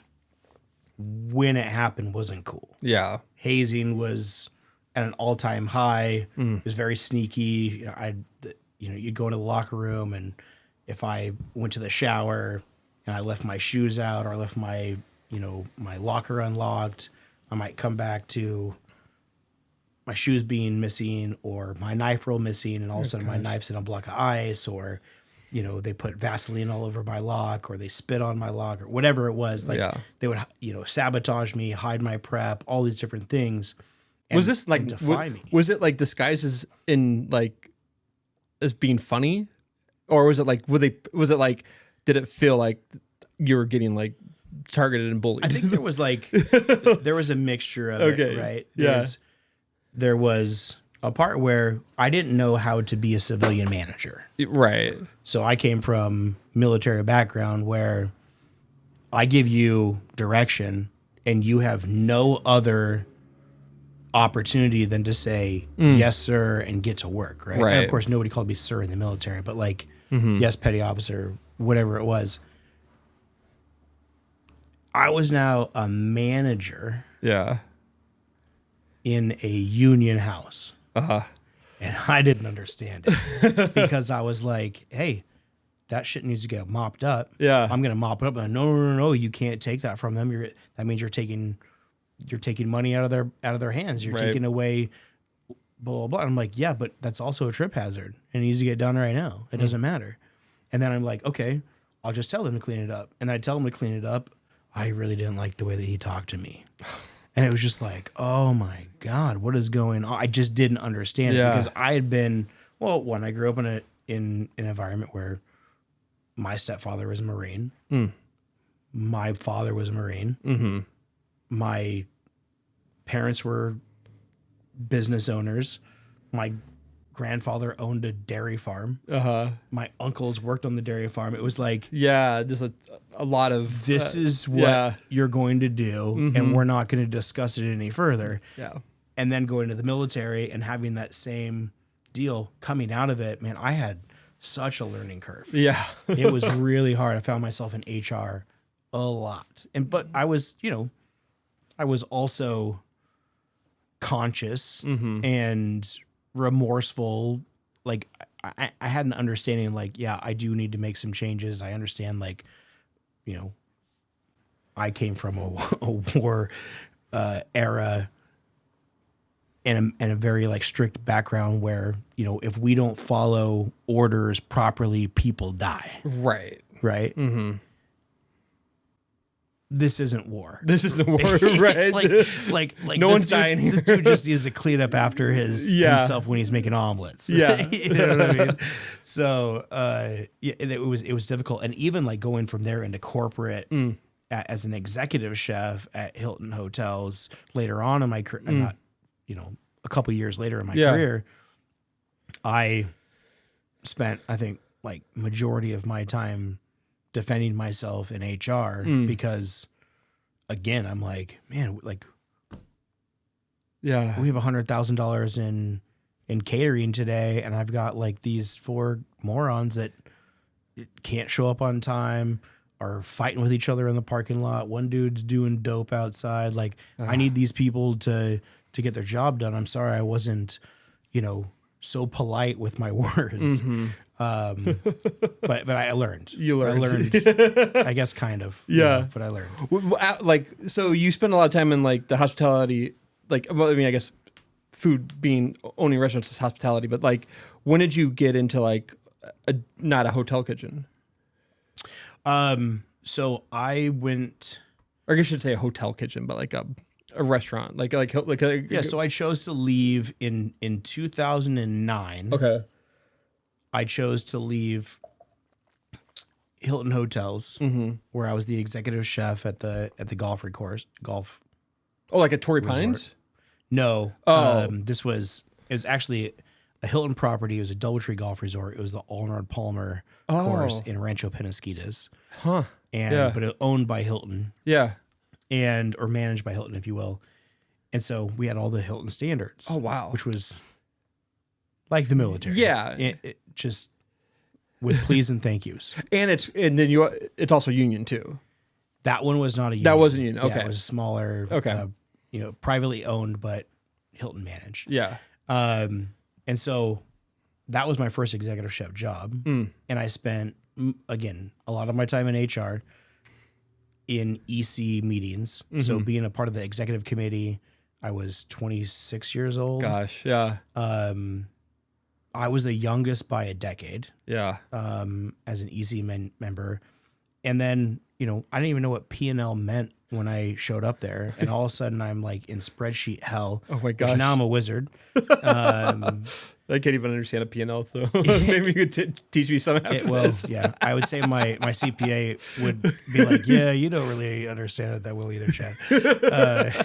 when it happened wasn't cool. Yeah. Hazing was at an all-time high. It was very sneaky. You'd go into the locker room, and if I went to the shower and I left my shoes out or I left my locker unlocked, I might come back to my shoes being missing or my knife roll missing, and all of a sudden my knife's in a block of ice, or they put Vaseline all over my lock, or they spit on my lock, or whatever it was. Like they would sabotage me, hide my prep, all these different things. Was this like defy me? Was it like disguised as in like as being funny, or was it like did it feel like you were getting like targeted and bullied? I think there was there was a mixture of it, right? There was a part where I didn't know how to be a civilian manager. Right. So I came from military background where I give you direction and you have no other opportunity than to say, yes, sir, and get to work, right? And of course, nobody called me sir in the military, but like, yes, petty officer, whatever it was. I was now a manager. Yeah. In a union house. And I didn't understand it because I was like, hey, that shit needs to get mopped up. Yeah. I'm going to mop it up. And no, you can't take that from them. That means you're taking money out of their hands. You're taking away blah, blah, blah. And I'm like, yeah, but that's also a trip hazard. And it needs to get done right now. It doesn't matter. And then I'm like, okay, I'll just tell them to clean it up. And I tell them to clean it up. I really didn't like the way that he talked to me. And it was just like, oh my God, what is going on? I just didn't understand it because I had been, when I grew up in an environment where my stepfather was a Marine, my father was a Marine, my parents were business owners, my grandfather owned a dairy farm, my uncles worked on the dairy farm. It was like, just a lot of this is what you're going to do, and we're not going to discuss it any further. Yeah. And then going to the military and having that same deal coming out of it, man, I had such a learning curve. Yeah. It was really hard. I found myself in HR a lot. But I was also conscious and remorseful. Like I had an understanding like, I do need to make some changes. I understand I came from a war era and a very like strict background where, if we don't follow orders properly, people die. Right. Right. Mm-hmm. This isn't war. This isn't war, right? like no one's dying here. This dude just needs to clean up after himself when he's making omelets. Yeah. You know what I mean? So, it was difficult. And even like going from there into corporate as an executive chef at Hilton Hotels later on in my career, not, a couple years later in my career, I spent, I think, like majority of my time defending myself in HR because, again, I'm like, man, like, we have $100,000 in catering today, and I've got like these 4 morons that can't show up on time, are fighting with each other in the parking lot. One dude's doing dope outside. Like, I need these people to get their job done. I'm sorry I wasn't, so polite with my words. But I learned. You learned. I learned, I guess, kind of. Yeah. But I learned. Like, so you spend a lot of time in like the hospitality, like, well, I mean, I guess food owning restaurants is hospitality, but like, when did you get into like not a hotel kitchen? So I went, or I guess I should say a hotel kitchen, but like a restaurant, yeah. So I chose to leave in 2009. Okay. I chose to leave Hilton Hotels, where I was the executive chef at the golf course. Golf. Oh, like at Torrey resort. Pines? No. Oh. It was actually a Hilton property. It was a DoubleTree Golf Resort. It was the Arnold Palmer course in Rancho Penasquitas. Huh. But it owned by Hilton. Yeah. Or managed by Hilton, if you will. And so we had all the Hilton standards. Oh, wow. Which was like the military. Yeah. It just with please and thank yous. And it's also union too. That one was not a union. That wasn't union. Okay. Yeah, it was smaller. Okay. Privately owned, but Hilton managed. Yeah. And so that was my first executive chef job. And I spent, again, a lot of my time in HR, in EC meetings. So being a part of the executive committee, I was 26 years old. Gosh. Yeah. I was the youngest by a decade. Yeah. As an EC member. And then, I didn't even know what P&L meant when I showed up there. And all of a sudden I'm like in spreadsheet hell. Oh my gosh. Now I'm a wizard. I can't even understand a P&L, so maybe you could teach me some after this. Yeah. I would say my CPA would be like, yeah, you don't really understand it that well either, Chad.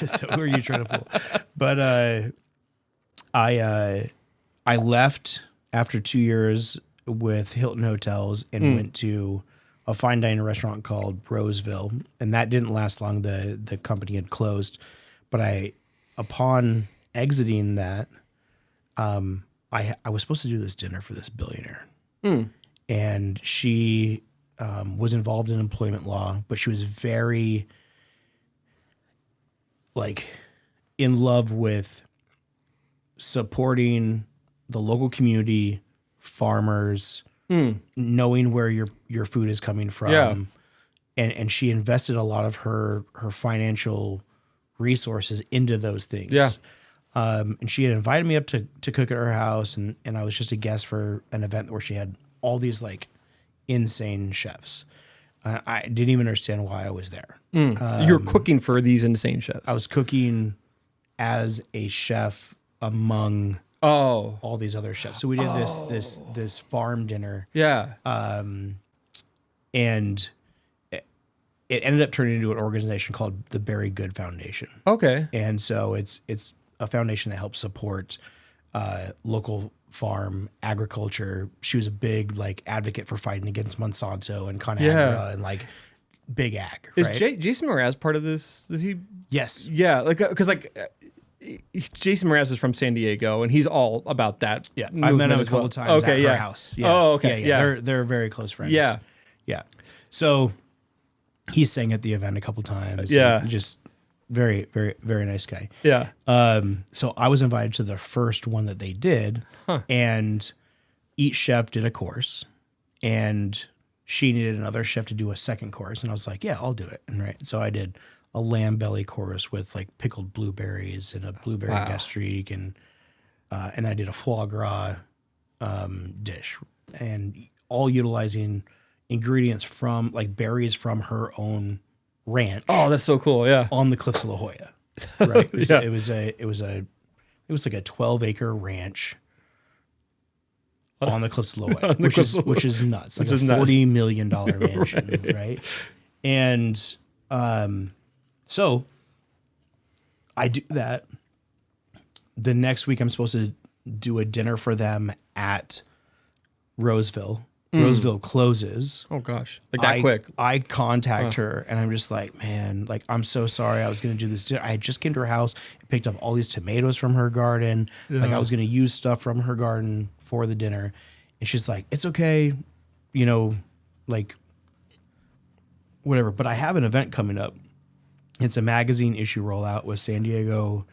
So who are you trying to fool? But I left after 2 years with Hilton Hotels and went to a fine dining restaurant called Roseville, and that didn't last long. The company had closed, but upon exiting that, I was supposed to do this dinner for this billionaire, and she was involved in employment law, but she was very in love with supporting the local community, farmers, knowing where your food is coming from. Yeah. And she invested a lot of her financial resources into those things. Yeah. And she had invited me up to cook at her house, and I was just a guest for an event where she had all these insane chefs. I didn't even understand why I was there. You're cooking for these insane chefs. I was cooking as a chef among all these other chefs. So we did this farm dinner. Yeah. And it ended up turning into an organization called the Berry Good Foundation. Okay. And so it's a foundation that helps support local farm agriculture. She was a big advocate for fighting against Monsanto and ConAgra and big ag. Is right? Jason Mraz part of this? Is he? Yes. Yeah, because Jason Mraz is from San Diego, and he's all about that. Yeah, I met him a couple times at her house. Yeah. Oh, okay. Yeah. They're very close friends. Yeah. Yeah. So he sang at the event a couple times. Yeah. Just very, very, very nice guy. Yeah. So I was invited to the first one that they did, and each chef did a course, and she needed another chef to do a second course, and I was like, yeah, I'll do it. And so I did a lamb belly course with pickled blueberries and a blueberry gastrique, and then I did a foie gras dish, and all utilizing ingredients from berries from her own ranch. Oh, that's so cool. Yeah. On the cliffs of La Jolla. Right. Yeah. It was like a 12-acre ranch on the cliffs of La Jolla, which is nuts. Like a $40 million mansion. Right. And so I do that. The next week I'm supposed to do a dinner for them at Roseville. Roseville closes. Oh gosh, that quick. I contact her and I'm just like, man, I'm so sorry. I was going to do this dinner. I just came to her house and picked up all these tomatoes from her garden. Yeah. I was going to use stuff from her garden for the dinner. And she's like, it's okay. whatever. But I have an event coming up. It's a magazine issue rollout with San Diego.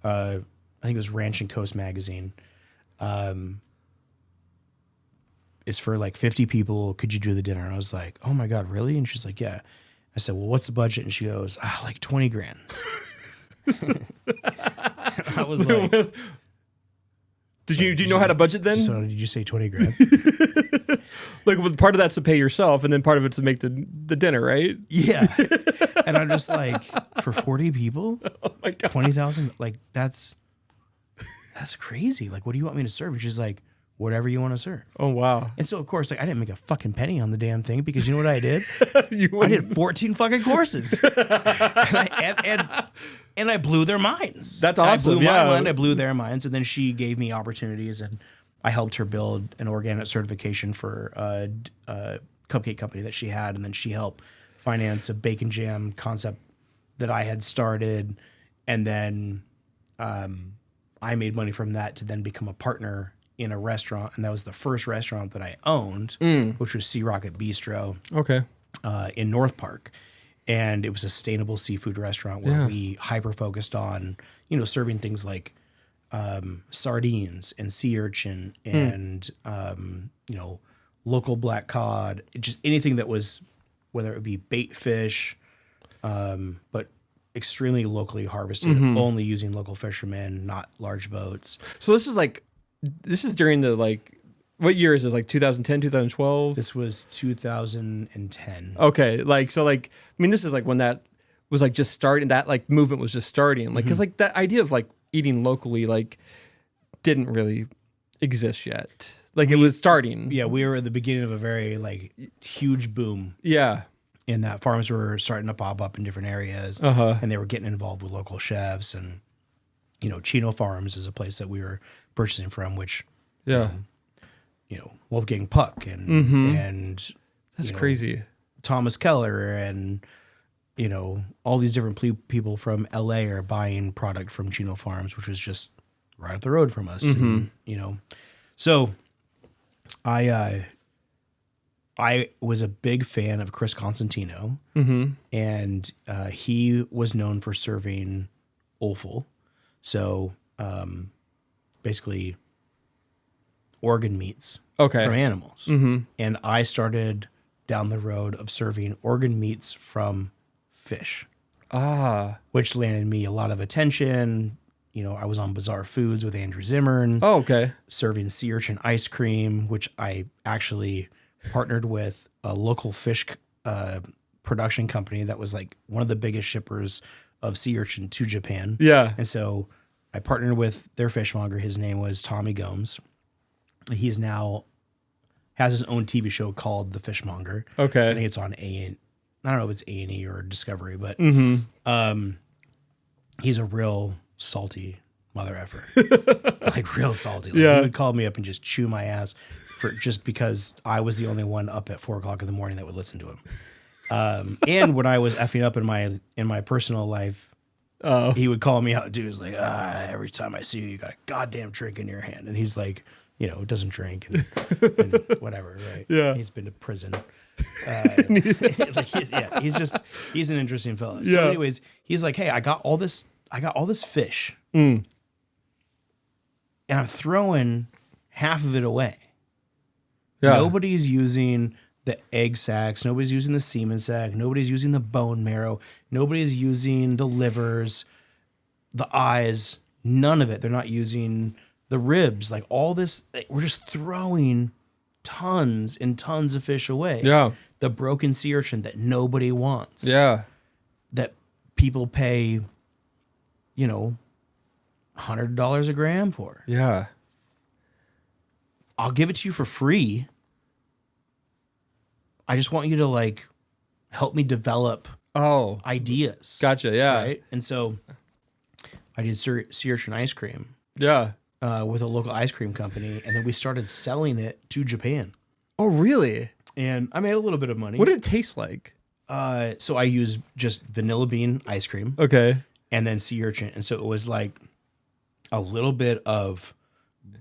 I think it was Ranch and Coast magazine. It's for like 50 people. Could you do the dinner? And I was like, oh my God, really? And she's like, yeah. I said, well, what's the budget? And she goes, like 20 grand. I was like, do you know how to budget then? So did you say 20 grand? Like, well, part of that's to pay yourself, and then part of it's to make the dinner, right? Yeah. And I'm just like, for 40 people, Oh my God. 20,000, like that's crazy. Like, what do you want me to serve? And she's like, whatever you want to serve. Oh wow. And so of course, like I didn't make a fucking penny on the damn thing because you know what I did? You I did 14 fucking courses. and I blew their minds. That's awesome. I blew my Yeah. mind, I blew their minds, and then she gave me opportunities, and I helped her build an organic certification for a cupcake company that she had, and then she helped finance a bacon jam concept that I had started, and then I made money from that to then become a partner in a restaurant, and that was the first restaurant that I owned, which was Sea Rocket Bistro Okay. in North Park. And it was a sustainable seafood restaurant where we hyper focused on, serving things like sardines and sea urchin and, local black cod, just anything that was, whether it would be bait fish, but extremely locally harvested, only using local fishermen, not large boats. So this is during the what year is this? Like 2010, 2012? This was 2010. Okay. This is when that was just starting, that movement was just starting. Cause that idea of eating locally, didn't really exist yet. It was starting. Yeah. We were at the beginning of a very huge boom. Yeah. In that farms were starting to pop up in different areas, and they were getting involved with local chefs, and Chino Farms is a place that we were purchasing from, which Wolfgang Puck and That's crazy. Thomas Keller and all these different people from LA are buying product from Chino Farms, which was just right up the road from us. And, so I was a big fan of Chris Constantino, and he was known for serving offal. So basically organ meats from animals. And I started down the road of serving organ meats from fish, which landed me a lot of attention. I was on Bizarre Foods with Andrew Zimmern. Oh, okay. Serving sea urchin ice cream, which I actually partnered with a local fish production company that was one of the biggest shippers of sea urchin to Japan. Yeah. And so I partnered with their fishmonger. His name was Tommy Gomes. He's now has his own TV show called The Fishmonger. Okay. I think it's on I don't know if it's A&E or Discovery, but he's a real salty mother effer. Real salty. He would call me up and just chew my ass just because I was the only one up at 4:00 in the morning that would listen to him. And when I was effing up in my personal life, he would call me out. Dude was like, every time I see you, you got a goddamn drink in your hand. And he's like, doesn't drink and whatever, right? Yeah. He's been to prison. He's an interesting fellow. So anyways, he's like, hey, I got all this fish. And I'm throwing half of it away. Yeah. Nobody's using the egg sacs. Nobody's using the semen sac. Nobody's using the bone marrow. Nobody's using the livers, the eyes, none of it. They're not using the ribs, all this. We're just throwing tons and tons of fish away. Yeah. The broken sea urchin that nobody wants. Yeah. That people pay, $100 a gram for. Yeah. I'll give it to you for free. I just want you to help me develop ideas. Gotcha. Yeah. Right. And so I did sea urchin ice cream. Yeah. With a local ice cream company, and then we started selling it to Japan. Oh, really? And I made a little bit of money. What did it taste like? So I used just vanilla bean ice cream. Okay. And then sea urchin. And so it was a little bit of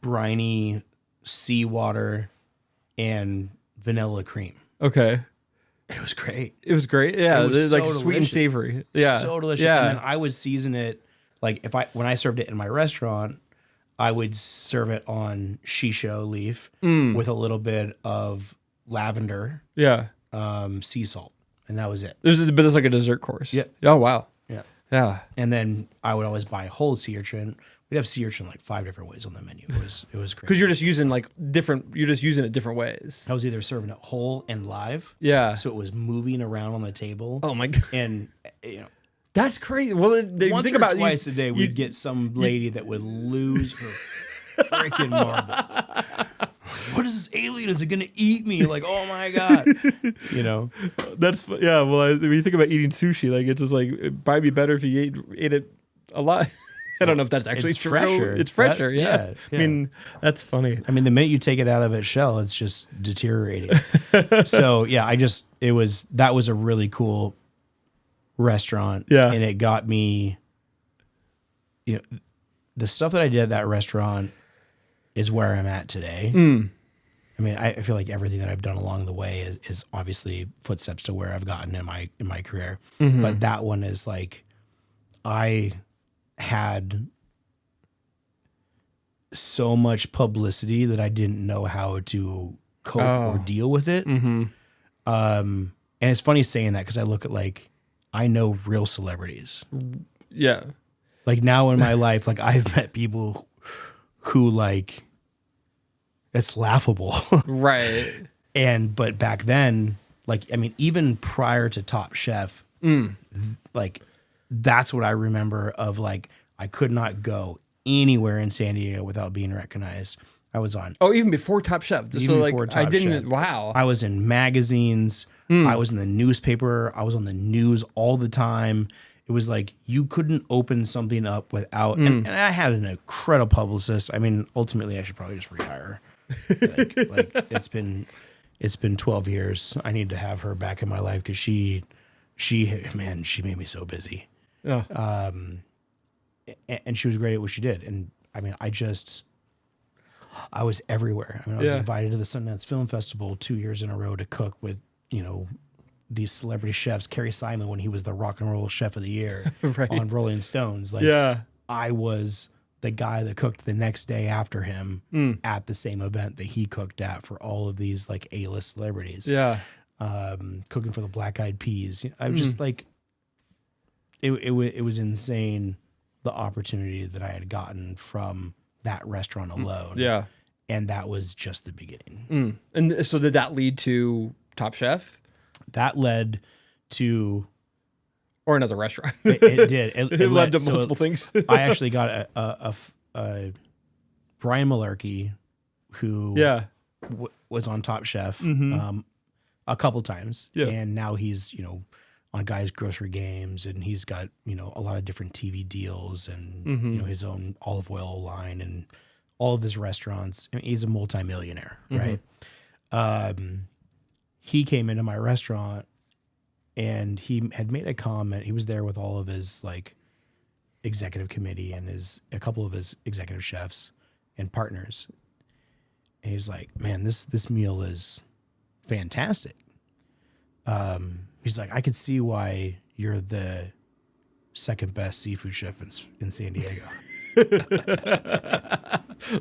briny seawater and vanilla cream. Okay. It was great. It was great. Yeah, It was like so sweet and delicious. savory. Yeah, So delicious. Yeah, And then I would season it like when I served it in my restaurant, I would serve it on shisho leaf with a little bit of lavender, yeah. sea salt, and that was it. But it's like a dessert course. Yeah. Oh wow. Yeah. Yeah. And then I would always buy whole sea urchin. We'd have sea urchin like 5 different ways on the menu. It was crazy. Because you're just using You're just using it different ways. I was either serving it whole and live. Yeah. So it was moving around on the table. Oh my god. And you know, That's crazy. Well, if you once think or about it, twice a day, we'd get some lady that would lose her freaking marbles. What is this alien? Is it going to eat me? Like, oh my god, you know. Yeah. Well, when you think about eating sushi, like it's just like it'd probably be better if you ate it a lot. I don't know if that's actually It's true. fresher. It's fresher. Yeah. I mean, that's funny. I mean, the minute you take it out of its shell, it's just deteriorating. So yeah, that was a really cool restaurant. Yeah. And it got me, you know, the stuff that I did at that restaurant is where I'm at today. I mean, I feel like everything that I've done along the way is obviously footsteps to where I've gotten in my career. But that one is like, I had so much publicity that I didn't know how to cope or deal with it. And it's funny saying that because I look at I know real celebrities. Yeah. Like now in my life, I've met people who it's laughable. Right. But back then, I mean, even prior to Top Chef, that's what I remember of I could not go anywhere in San Diego without being recognized. I was on. Oh, even before Top Chef. Even before Top I didn't. Chef. Wow. I was in magazines. I was in the newspaper. I was on the news all the time. It was you couldn't open something up without. And I had an incredible publicist. I mean, ultimately, I should probably just retire. It's been 12 years. I need to have her back in my life because she made me so busy. Yeah. And she was great at what she did. And I mean, I was everywhere. I mean, I was invited to the Sundance Film Festival 2 years in a row to cook with, these celebrity chefs, Kerry Simon, when he was the rock and roll chef of the year on Rolling Stones. I was the guy that cooked the next day after him at the same event that he cooked at for all of these A-list celebrities. Yeah. Cooking for the Black Eyed Peas. I was just it was insane, the opportunity that I had gotten from that restaurant alone. Yeah. And that was just the beginning. And so did that lead to Top Chef That led to... or another restaurant? It did. It led to multiple things. I actually got a Brian Malarkey, who was on Top Chef a couple times. Yeah. And now he's, on Guy's Grocery Games, and he's got, a lot of different TV deals and, his own olive oil line and all of his restaurants. I mean, he's a multimillionaire, right? He came into my restaurant and he had made a comment. He was there with all of his executive committee and a couple of his executive chefs and partners. And he's like, man, this meal is fantastic. He's like, I could see why you're the second best seafood chef in San Diego.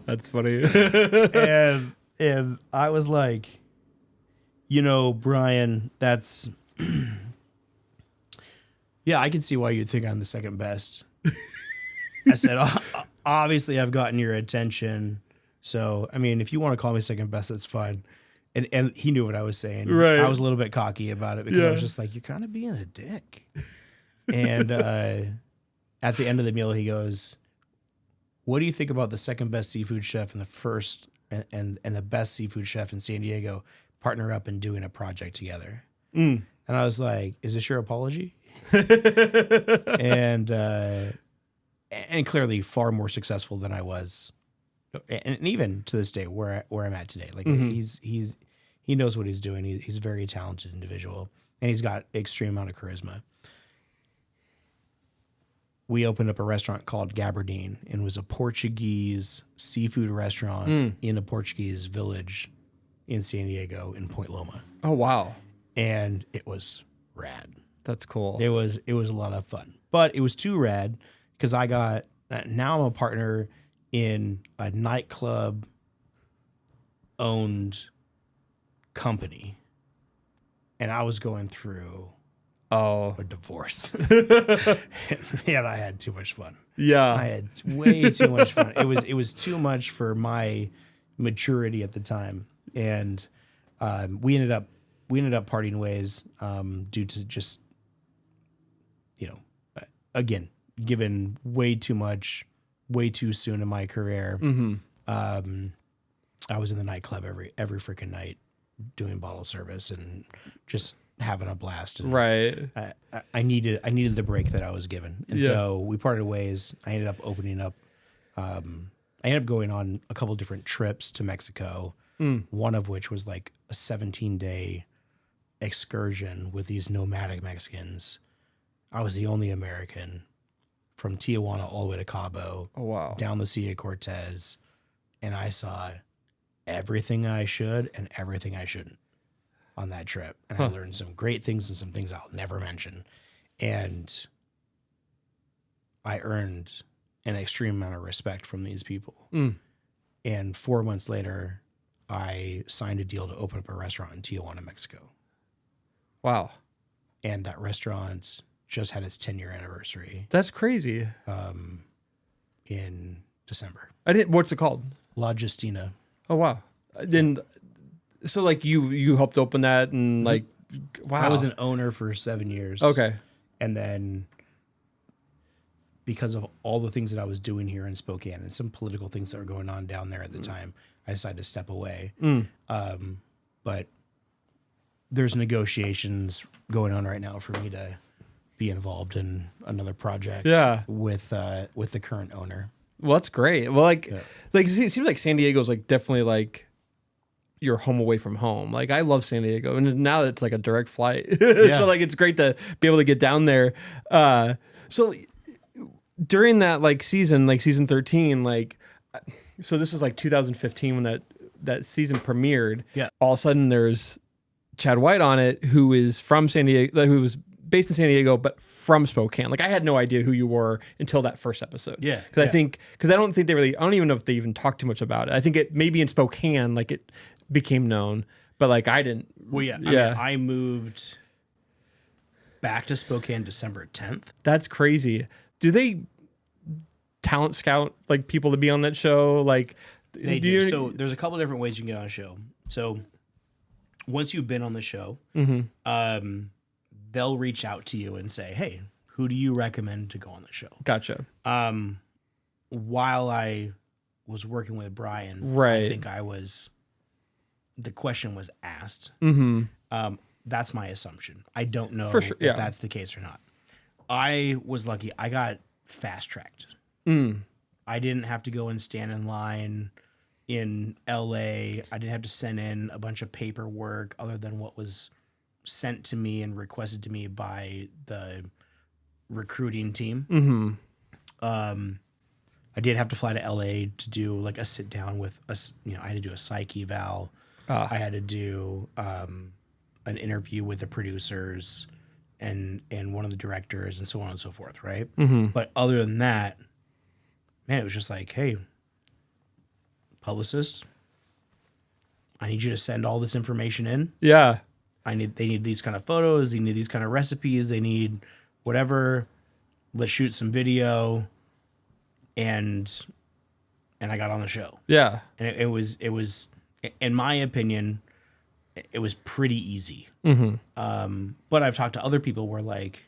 That's funny. and I was like, Brian, that's yeah, I can see why you'd think I'm the second best. I said, obviously I've gotten your attention. So, I mean, if you want to call me second best, that's fine. And he knew what I was saying. Right. I was a little bit cocky about it because I was just like, you're kind of being a dick. And at the end of the meal, he goes, what do you think about the second best seafood chef and the first and the best seafood chef in San Diego partner up and doing a project together? And I was like, is this your apology? and clearly far more successful than I was. And even to this day, where I'm at today, he knows what he's doing. He's a very talented individual, and he's got extreme amount of charisma. We opened up a restaurant called Gabardine, and it was a Portuguese seafood restaurant in a Portuguese village in San Diego in Point Loma. Oh, wow. and it was rad. That's cool. It was a lot of fun, but it was too rad because now I'm a partner in a nightclub owned company, and I was going through a divorce. And I had too much fun. Yeah. I had way too much fun. It was too much for my maturity at the time, and we ended up parting ways due to just, again, given way too much, way too soon in my career. I was in the nightclub every freaking night doing bottle service and just having a blast. And right. I needed the break that I was given. And so we parted ways. I ended up opening up. I ended up going on a couple different trips to Mexico. One of which was like a 17-day excursion with these nomadic Mexicans. I was the only American from Tijuana all the way to Cabo. Oh, wow. Down the Sea of Cortez. And I saw everything I should and everything I shouldn't on that trip. And I learned some great things and some things I'll never mention. And I earned an extreme amount of respect from these people. And 4 months later, I signed a deal to open up a restaurant in Tijuana, Mexico. Wow. And that restaurant just had its 10-year anniversary. That's crazy. In December. What's it called? La Justina. Oh, wow. Then, so like you helped open that and like, wow. I was an owner for 7 years. Okay. And then because of all the things that I was doing here in Spokane and some political things that were going on down there at the time, I decided to step away. But there's negotiations going on right now for me to be involved in another project with the current owner. Well, that's great. Well, like it seems like San Diego's like definitely like your home away from home. Like I love San Diego, and now it's like a direct flight. So like it's great to be able to get down there. So during that like season 13, like so this was like 2015 when that season premiered. Yeah. All of a sudden there's Chad White on it, who is from San Diego, who was based in San Diego, but from Spokane. Like I had no idea who you were until that first episode. Yeah. Because I don't even know if they even talked too much about it. I think it maybe in Spokane, like it became known, but like I didn't. Well, yeah. I mean, I moved back to Spokane December 10th. That's crazy. Do they talent scout like people to be on that show? Like they do. So there's a couple different ways you can get on a show. So once you've been on the show, they'll reach out to you and say, hey, who do you recommend to go on the show? Gotcha. While I was working with Brian, right. I think the question was asked. That's my assumption. I don't know if that's the case or not. I was lucky. I got fast tracked. I didn't have to go and stand in line in LA. I didn't have to send in a bunch of paperwork other than what was sent to me and requested to me by the recruiting team. I did have to fly to LA to do like a sit down with us. I had to do a psych eval. I had to do an interview with the producers and one of the directors and so on and so forth. Right. But other than that, man, it was just like, hey, publicists, I need you to send all this information in. Yeah. They need these kind of photos. They need these kind of recipes. They need whatever. Let's shoot some video. And I got on the show. Yeah. And it was, in my opinion, it was pretty easy. But I've talked to other people where like,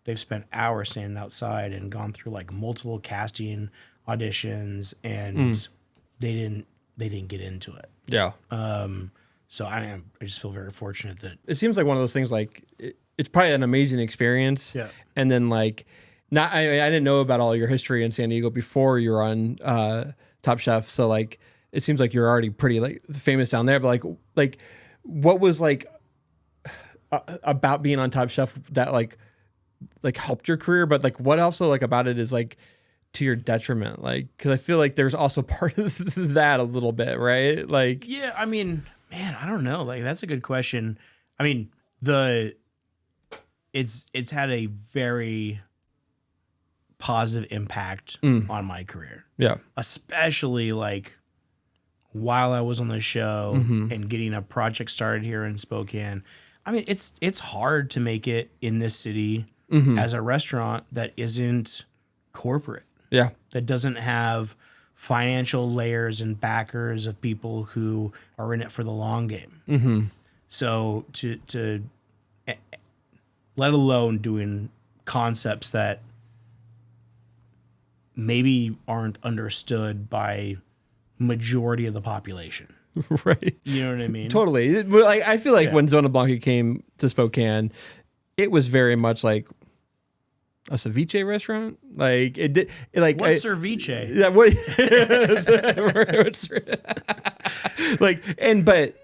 they've spent hours standing outside and gone through like multiple casting auditions and they didn't get into it. Yeah. So I just feel very fortunate that it seems like one of those things. Like it's probably an amazing experience. Yeah. And then like, I didn't know about all your history in San Diego before you were on Top Chef. So like, it seems like you're already pretty like famous down there. But like, what was like about being on Top Chef that like helped your career? But like, what also like about it is like to your detriment? Like, because I feel like there's also part of that a little bit, right? Like, yeah, I mean, man, I don't know. Like, that's a good question. I mean, it's had a very positive impact on my career. Yeah. Especially like while I was on the show and getting a project started here in Spokane. I mean, it's hard to make it in this city as a restaurant that isn't corporate. Yeah. That doesn't have financial layers and backers of people who are in it for the long game. So to let alone doing concepts that maybe aren't understood by majority of the population. Right. You know what I mean? Totally. Like, I feel like when Zona Blanca came to Spokane, it was very much like a ceviche restaurant. Like it did. What's ceviche? Yeah. What? But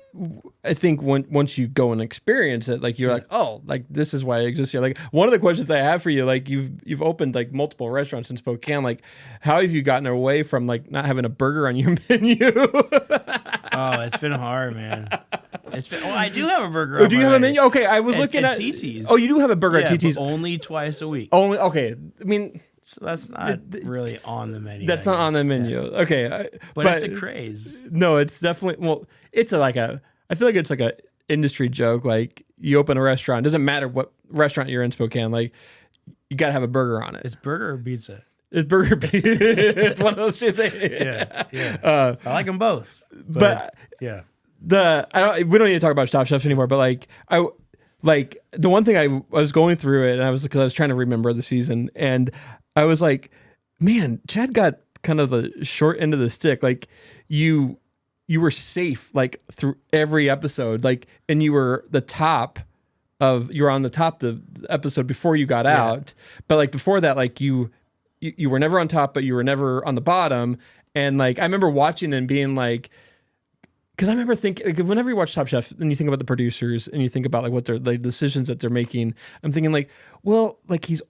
I think once you go and experience it, like you're like, oh, like this is why I exist here. Like one of the questions I have for you, like you've opened like multiple restaurants in Spokane. Like, how have you gotten away from like not having a burger on your menu? Oh, it's been hard, man. I do have a burger. Oh, do you have a menu? Okay, I was looking at TT's. Oh, you do have a burger at TT's. But only twice a week. Only okay. I mean, so that's not really on the menu. That's not on the menu. Yeah. Okay, but it's a craze. No, it's definitely it's I feel like it's like a industry joke. Like you open a restaurant, doesn't matter what restaurant you're in Spokane, like you gotta have a burger on it. It's burger or pizza. It's burger pizza. It's one of those two things. Yeah. I like them both. But yeah. We don't need to talk about Top Chefs anymore, but the one thing I was going through it, and because I was trying to remember the season, and I was like, man, Chad got kind of the short end of the stick. Like you were safe like through every episode, like, and you were on the top of the episode before you got out, but like before that, like you were never on top, but you were never on the bottom. And like I remember watching and being like, because I remember thinking, like, whenever you watch Top Chef and you think about the producers and you think about like what they're like decisions that they're making, I'm thinking like, well, like he's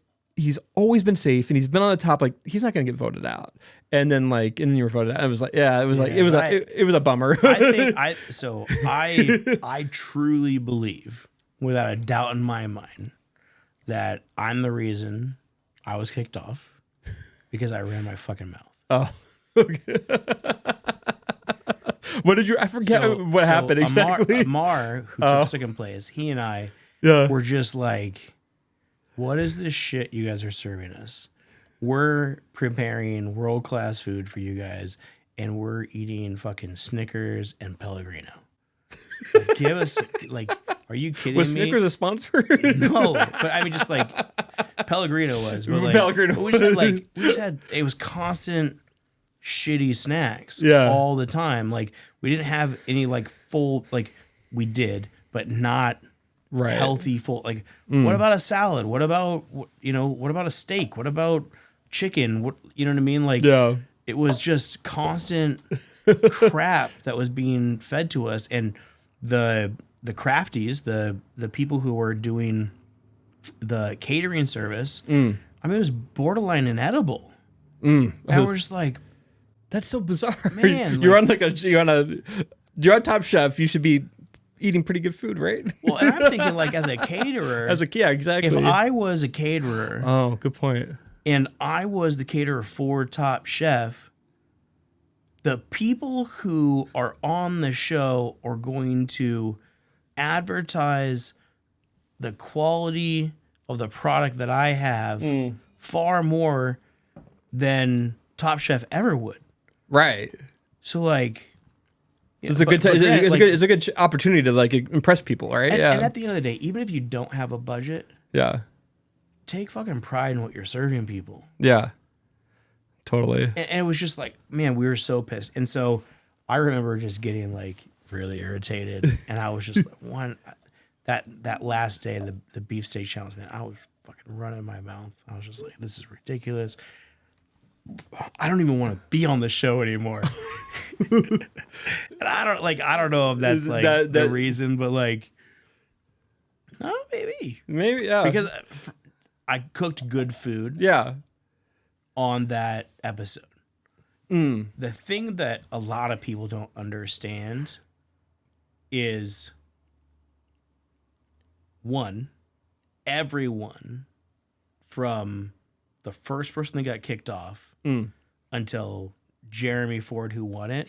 always been safe and he's been on the top. Like he's not going to get voted out. And then you were voted out. I was like, it was a bummer. I truly believe, without a doubt in my mind, that I'm the reason I was kicked off because I ran my fucking mouth. Oh. Okay. What did you? I forget what happened exactly. Amar, who took second place, he and I were just like, "What is this shit you guys are serving us? We're preparing world-class food for you guys, and we're eating fucking Snickers and Pellegrino. Like, give us are you kidding me? Was Snickers a sponsor? No, but I mean, just like Pellegrino was. But Pellegrino. We just had it was constant shitty snacks all the time. Like we didn't have any like full, like we did, but not healthy full. Like what about a salad? What about what about a steak? What about chicken? What, you know what I mean? Like it was just constant crap that was being fed to us. And the crafties, the people who were doing the catering service, I mean, it was borderline inedible. And we're just like, that's so bizarre. Man, you're on Top Chef. You should be eating pretty good food, right? Well, and I'm thinking like as a caterer. Exactly. If I was a caterer. Oh, good point. And I was the caterer for Top Chef, the people who are on the show are going to advertise the quality of the product that I have far more than Top Chef ever would. Right. So like, it's a good opportunity to like impress people, right? And at the end of the day, even if you don't have a budget, take fucking pride in what you're serving people. Yeah. Totally. And it was just like, man, we were so pissed. And so I remember just getting like really irritated, and I was just like, that last day, the beefsteak challenge, man, I was fucking running my mouth. I was just like, this is ridiculous. I don't even want to be on the show anymore. And I don't know if that's like the reason, but like, no, maybe, yeah, because I cooked good food, on that episode. The thing that a lot of people don't understand is everyone from the first person that got kicked off until Jeremy Ford, who won it,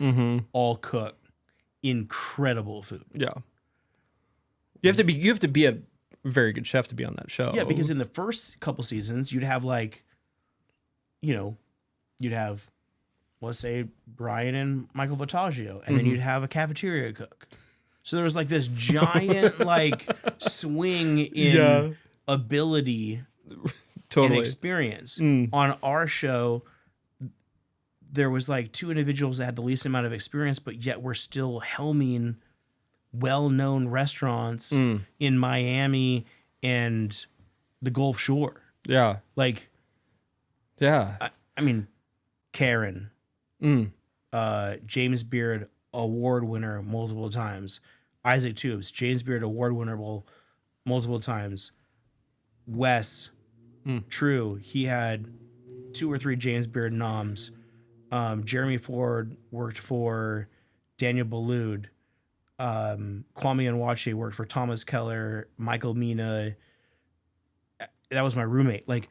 all cook incredible food. Yeah. You have to be a very good chef to be on that show. Yeah, because in the first couple seasons, you'd have like, you'd have, let's say, Brian and Michael Vitaggio, and then you'd have a cafeteria cook. So there was like this giant like swing in ability and experience. On our show, there was like 2 individuals that had the least amount of experience, but yet we're still helming well-known restaurants in Miami and the Gulf Shore. Yeah. Like, yeah. I mean, Karen, James Beard award winner multiple times. Isaac Tubes, James Beard award winner multiple times. Wes, True, he had 2 or 3 James Beard noms. Jeremy Ford worked for Daniel Boulud. Kwame Onwuachi worked for Thomas Keller, Michael Mina. That was my roommate. Like,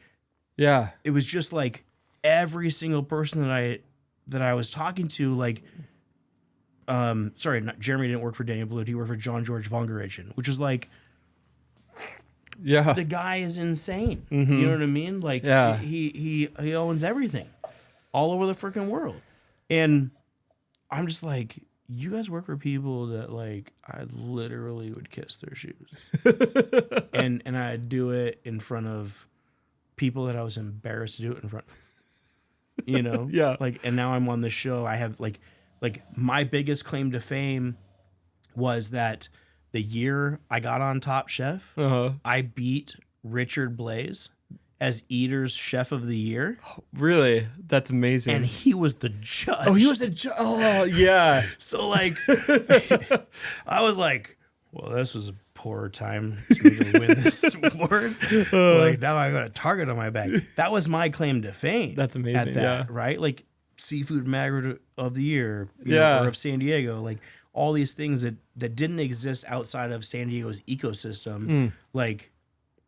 yeah, it was just like every single person that I was talking to, like, Jeremy didn't work for Daniel Boulud. He worked for John George Vongerichin, which is like, yeah, the guy is insane. You know what I mean? Like, he owns everything all over the freaking world. And I'm just like, you guys work for people that, like, I literally would kiss their shoes. and I'd do it in front of people that I was embarrassed to do it in front of. You know? Yeah. Like, and now I'm on the show. I have like my biggest claim to fame was that the year I got on Top Chef, I beat Richard Blaze as Eater's Chef of the Year. Really? That's amazing. And he was the judge. Oh, he was the judge. Oh, yeah. So, like, I was like, well, this was a poor time for me to win this award. Like, now I got a target on my back. That was my claim to fame. That's amazing. At that, right? Like, Seafood Magnet of the Year, or of San Diego. Like, all these things that didn't exist outside of San Diego's ecosystem. Like,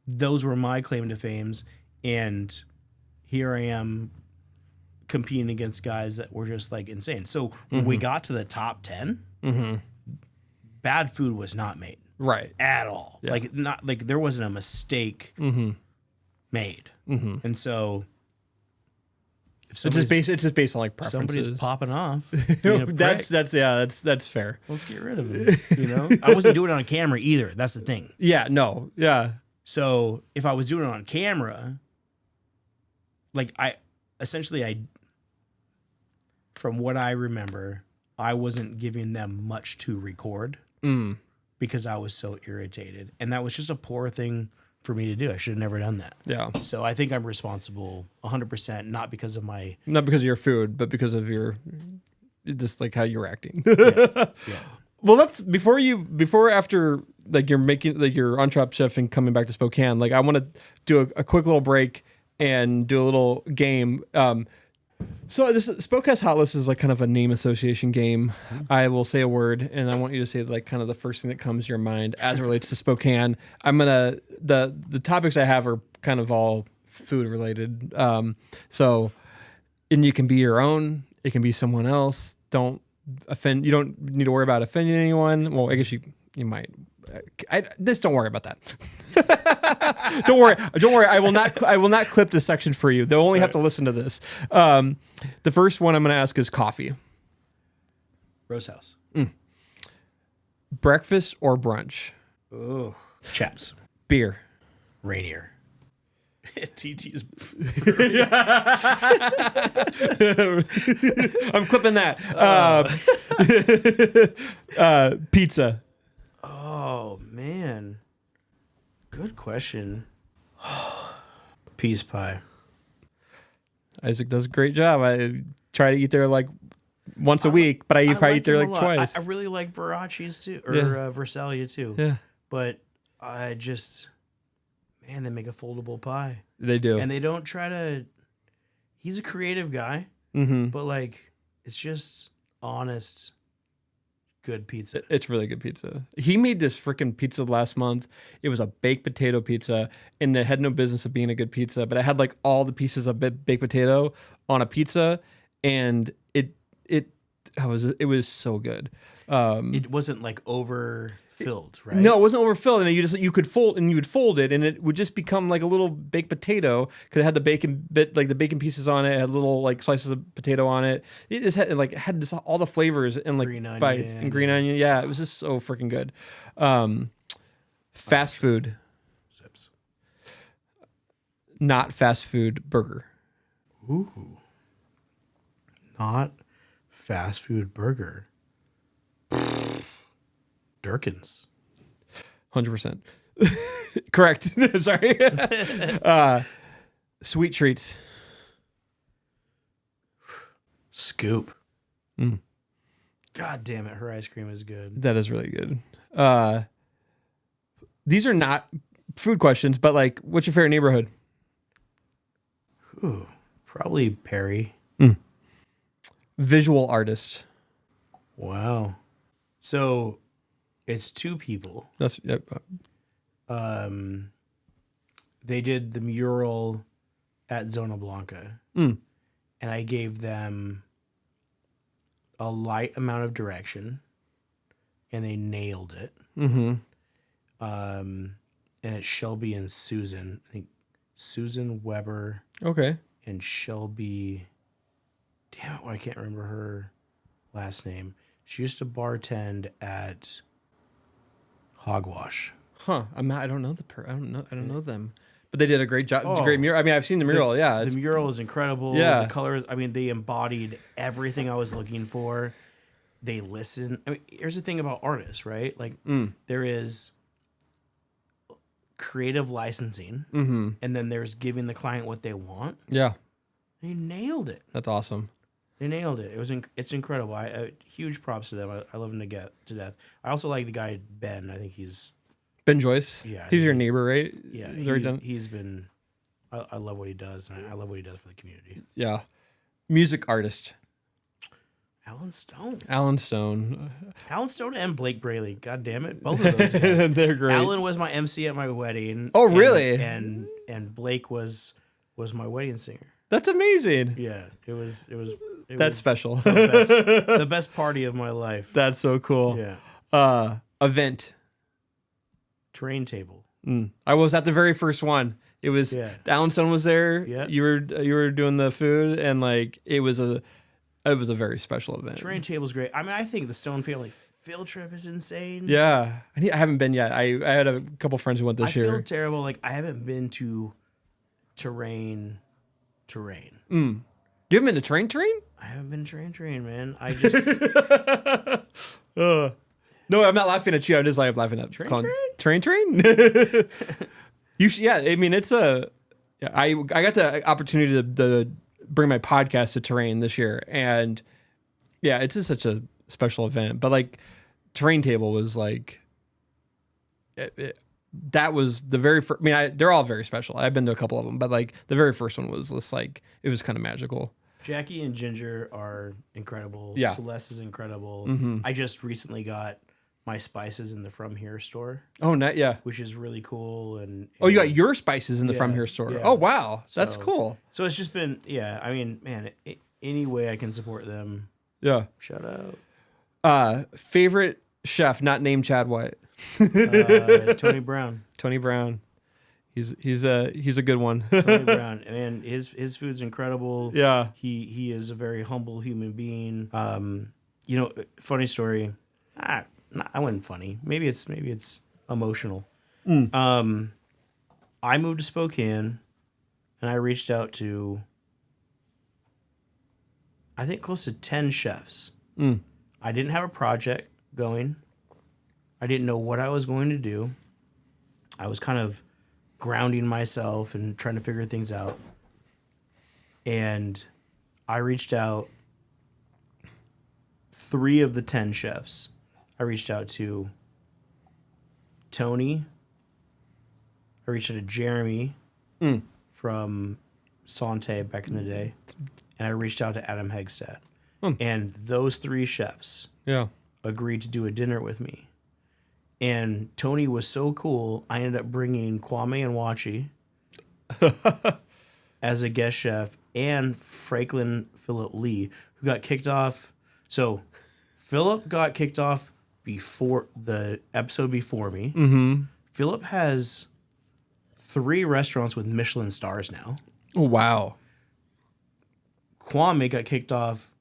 those were my claim to fames. And here I am competing against guys that were just like insane. So when we got to the top 10, bad food was not made. Right. At all. Yeah. Like, not like there wasn't a mistake made. And so if it's just based on like preferences. somebody's popping off. That's fair. Let's get rid of him. You know? I wasn't doing it on camera either. That's the thing. Yeah, no. Yeah. So if I was doing it on camera, like from what I remember, I wasn't giving them much to record because I was so irritated. And that was just a poor thing for me to do. I should have never done that. Yeah. So I think I'm responsible 100%, not because of your food, but because of just like how you're acting. Yeah. Well, that's after like you're making like you're on Top Chef and coming back to Spokane. Like I want to do a quick little break and do a little game. So this Spokast Hot List is like kind of a name association game. I will say a word, and I want you to say like kind of the first thing that comes to your mind as it relates to Spokane. The topics I have are kind of all food related. So, and you can be your own. It can be someone else. Don't offend. You don't need to worry about offending anyone. Well, I guess you might. Don't worry about that. Don't worry. I will not clip this section for you. They'll only have to listen to this. The first one I'm going to ask is coffee. Rose House. Breakfast or brunch? Oh, Chaps. Beer. Rainier. TT is. I'm clipping that. Pizza. Oh man, good question. Peas pie. Isaac does a great job. I try to eat there like once a week, but I probably eat there like twice. I really like Veracci's too, or Versalia too. Yeah, but I just, man, they make a foldable pie. They do, and they don't try to. He's a creative guy, but like it's just honest, good pizza. It's really good pizza. He made this freaking pizza last month. It was a baked potato pizza, and it had no business of being a good pizza, but it had like all the pieces of baked potato on a pizza, and it was so good. It wasn't like overfilled, right? No, it wasn't overfilled, and you would fold it, and it would just become like a little baked potato because it had the bacon bit, like the bacon pieces on it. It had little like slices of potato on it. It just had this, all the flavors and like Green onion. green onion. Yeah, it was just so freaking good. Fast food, Zips. not fast food burger. Ooh. Not fast food burger. Durkins. 100%. Correct. Sorry. Sweet treats. Scoop. God damn it, her ice cream is good. That is really good. These are not food questions, but like, what's your favorite neighborhood? Ooh, probably Perry. Visual artist. Wow. So it's two people. That's yep. They did the mural at Zona Blanca. And I gave them a light amount of direction and they nailed it. And it's Shelby and Susan. I think Susan Weber Okay. and Shelby. Damn it, I can't remember her last name. She used to bartend at Hogwash. Huh. I don't know I don't know them. But they did a great job. It's a great mural. I mean, I've seen the mural. Yeah. The mural is incredible. Yeah. The colors, I mean, they embodied everything I was looking for. They listen. I mean, here's the thing about artists, right? Like, there is creative licensing, and then there's giving the client what they want. Yeah. They nailed it. That's awesome. They nailed it. It's incredible. Huge props to them. I love them to death. I also like the guy Ben. I think he's Ben Joyce. Yeah, He's your neighbor, right? yeah. He's been. I love what he does, and I love what he does for the community. Yeah. Music artist. Alan Stone. Alan Stone. Alan Stone and Blake Braley. God damn it, both of those guys. They're great. Alan was my MC at my wedding. Oh, really? And Blake was my wedding singer. That's amazing. Yeah, it was. That's special. The best party of my life. That's so cool. Yeah. Event. Train table. I was at the very first one. It was Alan Stone was there. Yeah. You were doing the food, and like it was a very special event. Train table's great. I mean, I think the Stone family field trip is insane. Yeah. I haven't been yet. I had a couple friends who went this year. I feel terrible. Like I haven't been to terrain. You haven't been to Train? I haven't been train, man. I just No, I'm not laughing at you. I'm just like laughing at Train. You should, yeah. I mean, it's a. Yeah, I got the opportunity to bring my podcast to Terrain this year, and yeah, it's just such a special event. But like, Terrain Table was like, that was the very first. I mean, they're all very special. I've been to a couple of them, but like the very first one was just like it was kind of magical. Jackie and Ginger are incredible. Yeah. Celeste is incredible. I just recently got my spices in the From Here store. Oh, yeah. Which is really cool. And you got your spices in the From Here store. Yeah. Oh, wow. That's cool. So it's just been, I mean, man, any way I can support them. Yeah. Shout out. Favorite chef, not named Chad White. Tony Brown. Tony Brown. He's a good one. Tony Brown. And his food's incredible. Yeah. He is a very humble human being. Funny story. I wasn't funny. Maybe it's emotional. I moved to Spokane, and I reached out to, I think, close to 10 chefs. I didn't have a project going. I didn't know what I was going to do. I was kind of grounding myself and trying to figure things out. And I reached out 3 of the 10 chefs. I reached out to Tony. I reached out to Jeremy from Sante back in the day. And I reached out to Adam Hegstad. And those 3 chefs agreed to do a dinner with me. And Tony was so cool, I ended up bringing Kwame and Wachi as a guest chef, and Franklin Philip Lee, who got kicked off. So Philip got kicked off before the episode before me. Mm-hmm. Philip has 3 restaurants with Michelin stars now. Oh, wow. Kwame got kicked off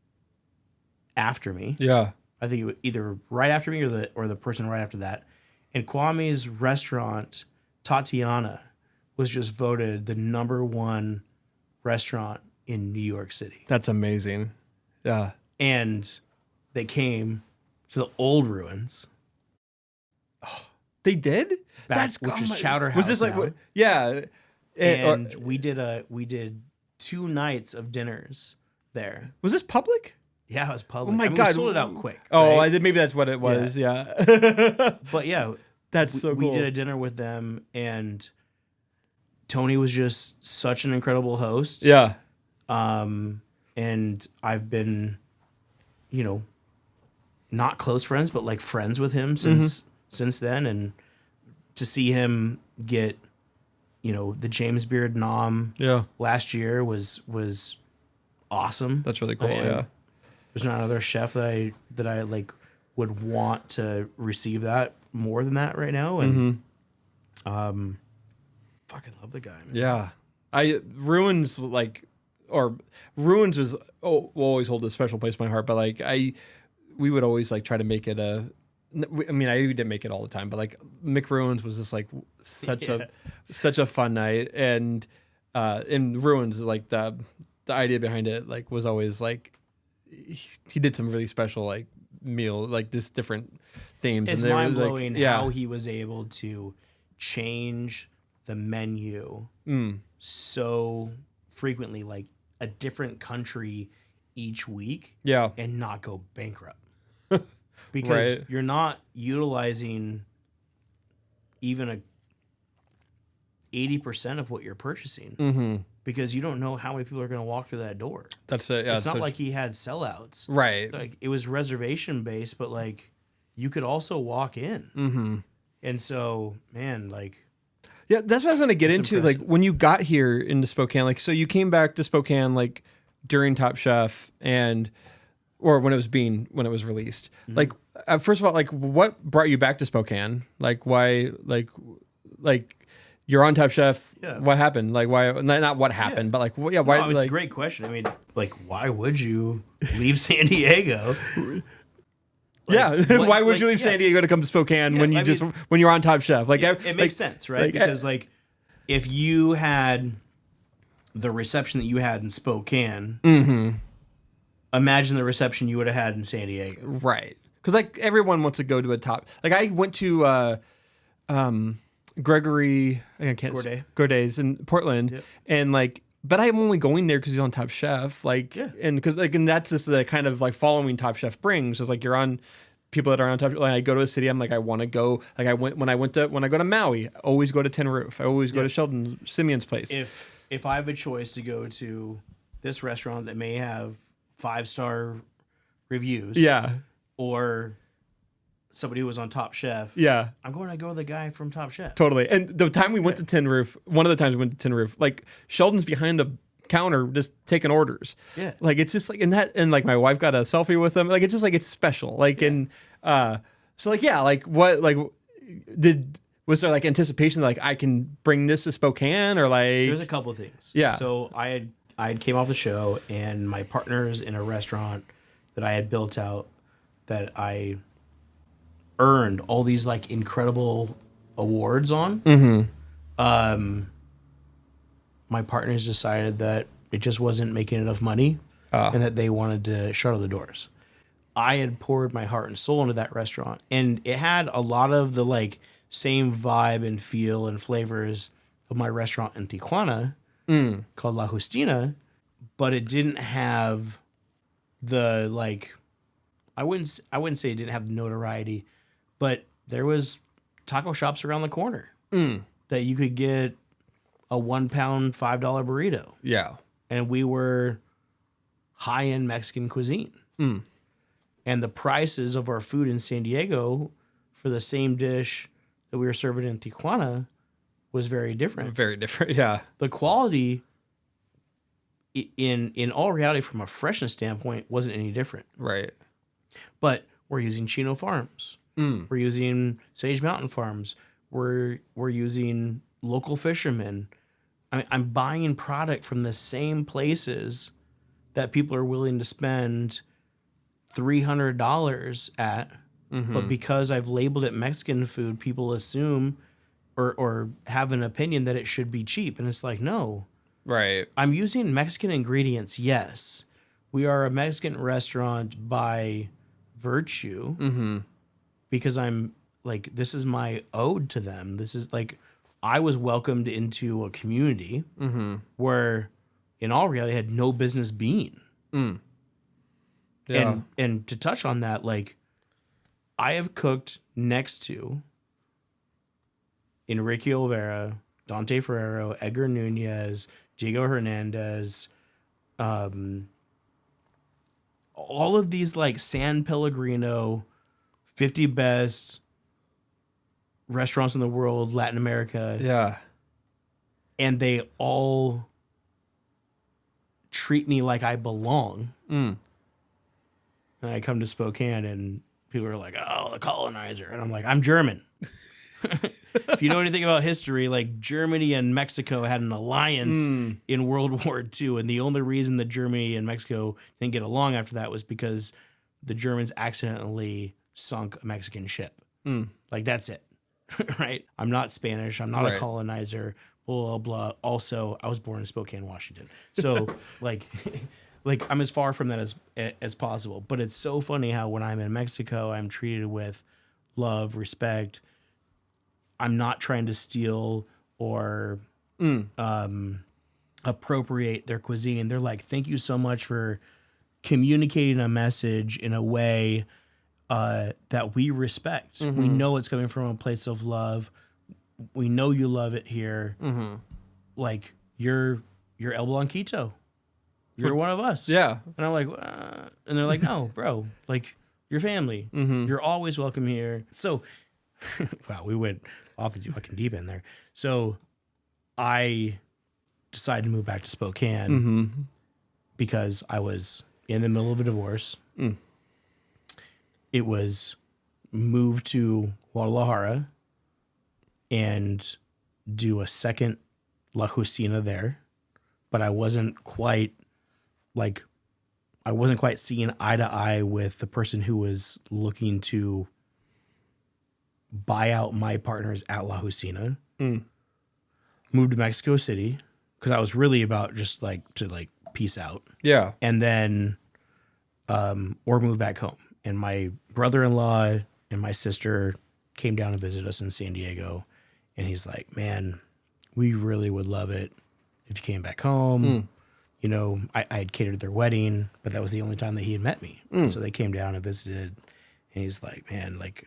after me. Yeah. I think it was either right after me or the person right after that. And Kwame's restaurant, Tatiana, was just voted the #1 restaurant in New York City. That's amazing. Yeah. And they came to the old ruins. They did? Which is Chowder House. Was this like now. what? Yeah. And we did 2 nights of dinners there. Was this public? Yeah, it was public. Oh my God, God. we sold it out quick. Oh, right? maybe that's what it was. Yeah. But yeah, That's so cool. We did a dinner with them, and Tony was just such an incredible host. Yeah. And I've been, not close friends, but like friends with him since then. And to see him get, the James Beard nom last year was awesome. That's really cool. Yeah. There's not another chef that I like would want to receive that more than that right now. And fucking love the guy, man. Yeah. Ruins was will always hold a special place in my heart, but like we would always like try to make it I didn't make it all the time, but like McRuins was just like such a fun night. And in Ruins, like the idea behind it like was always like he did some really special like meal, like this different themes. It's and mind blowing like, how he was able to change the menu so frequently, like a different country each week, and not go bankrupt. Because you're not utilizing even a 80% of what you're purchasing, because you don't know how many people are going to walk through that door. That's it. Yeah, it's not like he had sellouts, right? Like it was reservation based, but like you could also walk in, and so man, like. Yeah, that's what I was going to get into. Impressive. Like when you got here into Spokane, like so you came back to Spokane like during Top Chef or when it was released. Like first of all, like what brought you back to Spokane? Like why? Like you're on Top Chef. Yeah. What happened? Like why? Not what happened, but like why? No, it's a great question. I mean, like why would you leave San Diego? Why would you leave San Diego to come to Spokane when when you're on Top Chef? Like it makes sense, right? Because like if you had the reception that you had in Spokane, imagine the reception you would have had in San Diego, right? Because like everyone wants to go to a top. Like I went to Gregory, Gorday's in Portland, and like. But I'm only going there because he's on Top Chef, and that's just the kind of like following Top Chef brings. Is like you're on people that are on Top Chef. Like I go to a city, I'm like I want to go. Like when I go to Maui, I always go to Tin Roof. I always go to Sheldon Simeon's place. If I have a choice to go to this restaurant that may have 5-star reviews, or somebody who was on Top Chef, I'm going to go with the guy from Top Chef. Totally. And the time we went to Tin Roof, one of the times we went to Tin Roof, like Sheldon's behind a counter just taking orders. Yeah. Like it's just like and like my wife got a selfie with him. Like it's just like it's special. Like and so like like what like was there like anticipation like I can bring this to Spokane or like there's a couple of things. Yeah. So I came off the show and my partners in a restaurant that I had built out that I earned all these like incredible awards on. My partners decided that it just wasn't making enough money and that they wanted to shutter the doors. I had poured my heart and soul into that restaurant, and it had a lot of the like same vibe and feel and flavors of my restaurant in Tijuana called La Justina, but it didn't have the like I wouldn't say it didn't have the notoriety, but there was taco shops around the corner that you could get a 1 pound $5 burrito. Yeah. And we were high-end Mexican cuisine. And the prices of our food in San Diego for the same dish that we were serving in Tijuana was very different. Very different, yeah. The quality, in all reality, from a freshness standpoint, wasn't any different. Right. But we're using Chino Farms. We're using Sage Mountain Farms. We're using local fishermen. I'm buying product from the same places that people are willing to spend $300 at. But because I've labeled it Mexican food, people assume or have an opinion that it should be cheap. And it's like, no. Right. I'm using Mexican ingredients, yes. We are a Mexican restaurant by virtue because I'm like, this is my ode to them. This is like, I was welcomed into a community where, in all reality, I had no business being. Yeah. And to touch on that, like, I have cooked next to Enrique Olvera, Dante Ferrero, Edgar Nunez, Diego Hernandez, all of these like San Pellegrino, 50 best restaurants in the world, Latin America. Yeah. And they all treat me like I belong. And I come to Spokane and people are like, oh, the colonizer. And I'm like, I'm German. If you know anything about history, like Germany and Mexico had an alliance in World War II. And the only reason that Germany and Mexico didn't get along after that was because the Germans accidentally sunk a Mexican ship. Like, that's it. Right? I'm not Spanish. I'm not a colonizer. Blah, blah, blah. Also, I was born in Spokane, Washington. So, like I'm as far from that as possible. But it's so funny how when I'm in Mexico, I'm treated with love, respect. I'm not trying to steal or appropriate their cuisine. They're like, thank you so much for communicating a message in a way that we respect. We know it's coming from a place of love. We know you love it here. Like, you're El Blanquito. You're one of us. Yeah. And I'm like, and they're like, no, bro, like, your family. You're always welcome here. So, wow, we went off the fucking deep end there. So I decided to move back to Spokane because I was in the middle of a divorce. It was move to Guadalajara and do a second La Justina there. But I wasn't quite seeing eye to eye with the person who was looking to buy out my partners at La Justina. Moved to Mexico City because I was really about just to peace out. Yeah. And then, or move back home. And my brother-in-law and my sister came down to visit us in San Diego. And he's like, man, we really would love it if you came back home. You know, I had catered their wedding, but that was the only time that he had met me. So they came down and visited. And he's like, man, like,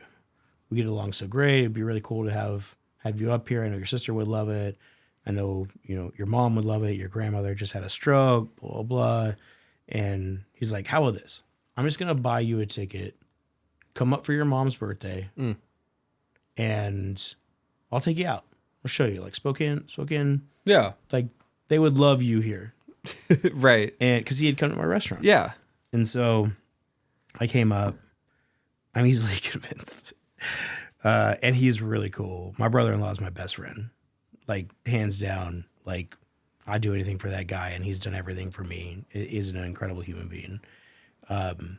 we get along so great. It'd be really cool to have you up here. I know your sister would love it. I know, your mom would love it. Your grandmother just had a stroke, blah, blah, blah. And he's like, how about this? I'm just going to buy you a ticket. Come up for your mom's birthday. And I'll take you out. I'll show you. Like, Spokane. Yeah. Like, they would love you here. Right. And because he had come to my restaurant. Yeah. And so I came up. I'm easily convinced. And he's really cool. My brother-in-law is my best friend. Like, hands down. Like, I'd do anything for that guy, and he's done everything for me. He's an incredible human being. And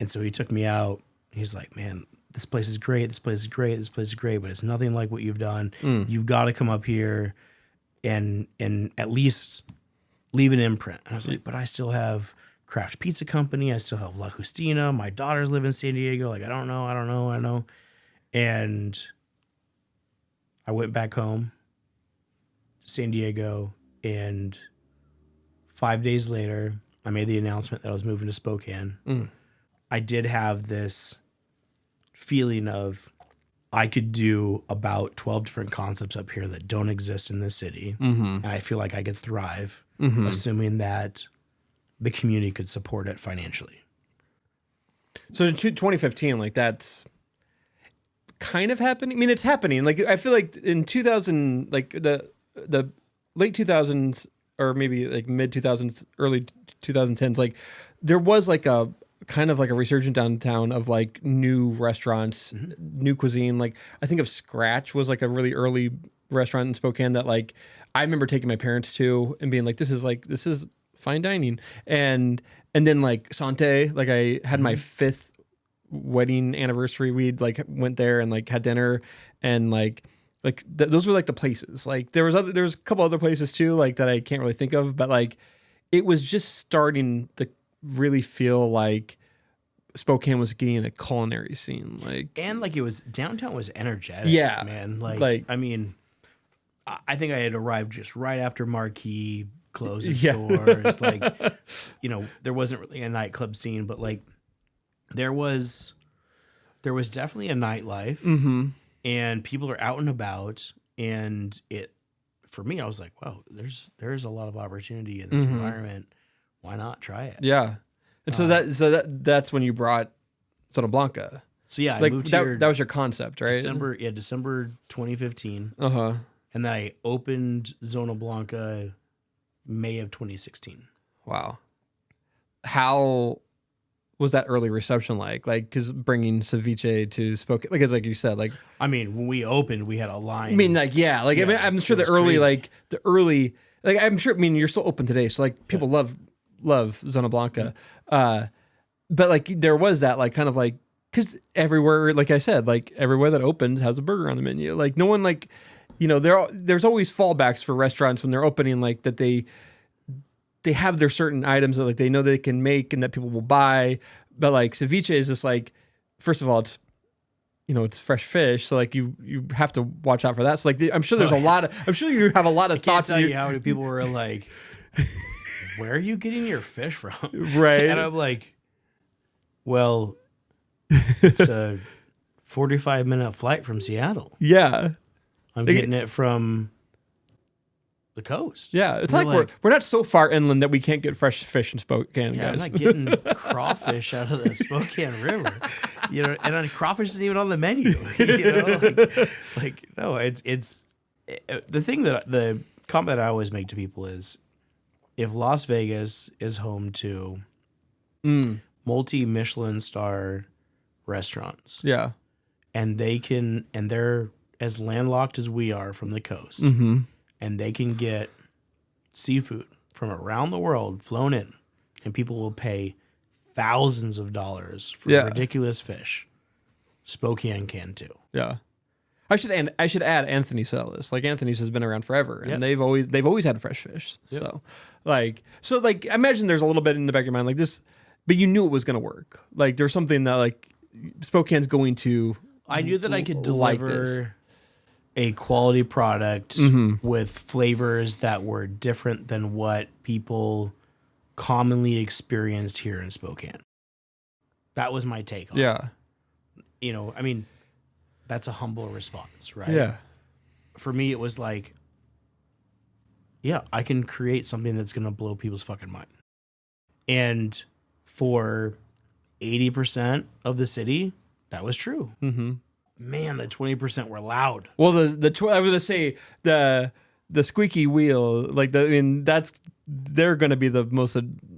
so he took me out. He's like, man, this place is great. This place is great. This place is great, but it's nothing like what you've done. You've got to come up here and at least leave an imprint. And I was like, but I still have Craft Pizza Company. I still have La Justina. My daughters live in San Diego. Like, I don't know. And I went back home to San Diego, and 5 days later, I made the announcement that I was moving to Spokane. I did have this feeling of I could do about 12 different concepts up here that don't exist in this city. And I feel like I could thrive, assuming that the community could support it financially. So in 2015, like that's kind of happening. I mean, it's happening. Like I feel like in 2000, like the late 2000s or maybe like mid 2000s, early 2010s, like there was like a kind of like a resurgence downtown of like new restaurants, new cuisine. Like I think of Scratch was like a really early restaurant in Spokane that like I remember taking my parents to and being like, this is fine dining. And then like Sante, like I had my 5th wedding anniversary. We'd like went there and like had dinner and those were like the places. Like there was a couple other places too, like that I can't really think of, but like it was just starting to really feel like Spokane was getting a culinary scene. Like it was downtown was energetic. Yeah, man. Like I mean, I think I had arrived just right after Marquee closed its doors. Like, there wasn't really a nightclub scene, but like there was definitely a nightlife, and people are out and about. And for me, I was like, wow, there's a lot of opportunity in this environment. Why not try it? Yeah. And so that's when you brought Zona Blanca. So yeah, like I moved here. That was your concept, right? December 2015. Uh-huh. And then I opened Zona Blanca May of 2016. Wow. How was that early reception like? Like, because bringing ceviche to Spokane, like you said, like. I mean, when we opened, we had a line. I mean, like, yeah. Like, I mean, I'm sure the early, like, I'm sure, I mean, you're still open today. So, like, people love Zona Blanca. But, like, there was that, like, kind of like, because everywhere, like I said, like, everywhere that opens has a burger on the menu. Like, no one, like, there's always fallbacks for restaurants when they're opening, like, that they have their certain items that like they know they can make and that people will buy. But like ceviche is just like, first of all, it's it's fresh fish, so like you have to watch out for that. So like I'm sure there's I'm sure you have a lot of thoughts. I can't tell you how many people were like, where are you getting your fish from? Right. And I'm like, well, it's a 45-minute flight from Seattle. Yeah. I'm getting it from the coast. Yeah, it's like we're not so far inland that we can't get fresh fish in Spokane, yeah, guys. I'm not getting crawfish out of the Spokane River, and crawfish isn't even on the menu. No, it's the thing that the comment I always make to people is, if Las Vegas is home to multi-Michelin star restaurants, yeah, and they're as landlocked as we are from the coast. And they can get seafood from around the world flown in, and people will pay thousands of dollars for ridiculous fish. Spokane can too. Yeah, I should add Anthony's to that list. Like Anthony's has been around forever, and they've always had fresh fish. Yep. So I imagine there's a little bit in the back of your mind like this, but you knew it was going to work. Like there's something that like Spokane's going to. I knew that I could deliver a quality product with flavors that were different than what people commonly experienced here in Spokane. That was my take on it. I mean, that's a humble response, right? Yeah. For me, it was like, yeah, I can create something that's going to blow people's fucking mind. And for 80% of the city, that was true. Man, the 20% were loud. Well, I was gonna say the squeaky wheel, like they're gonna be the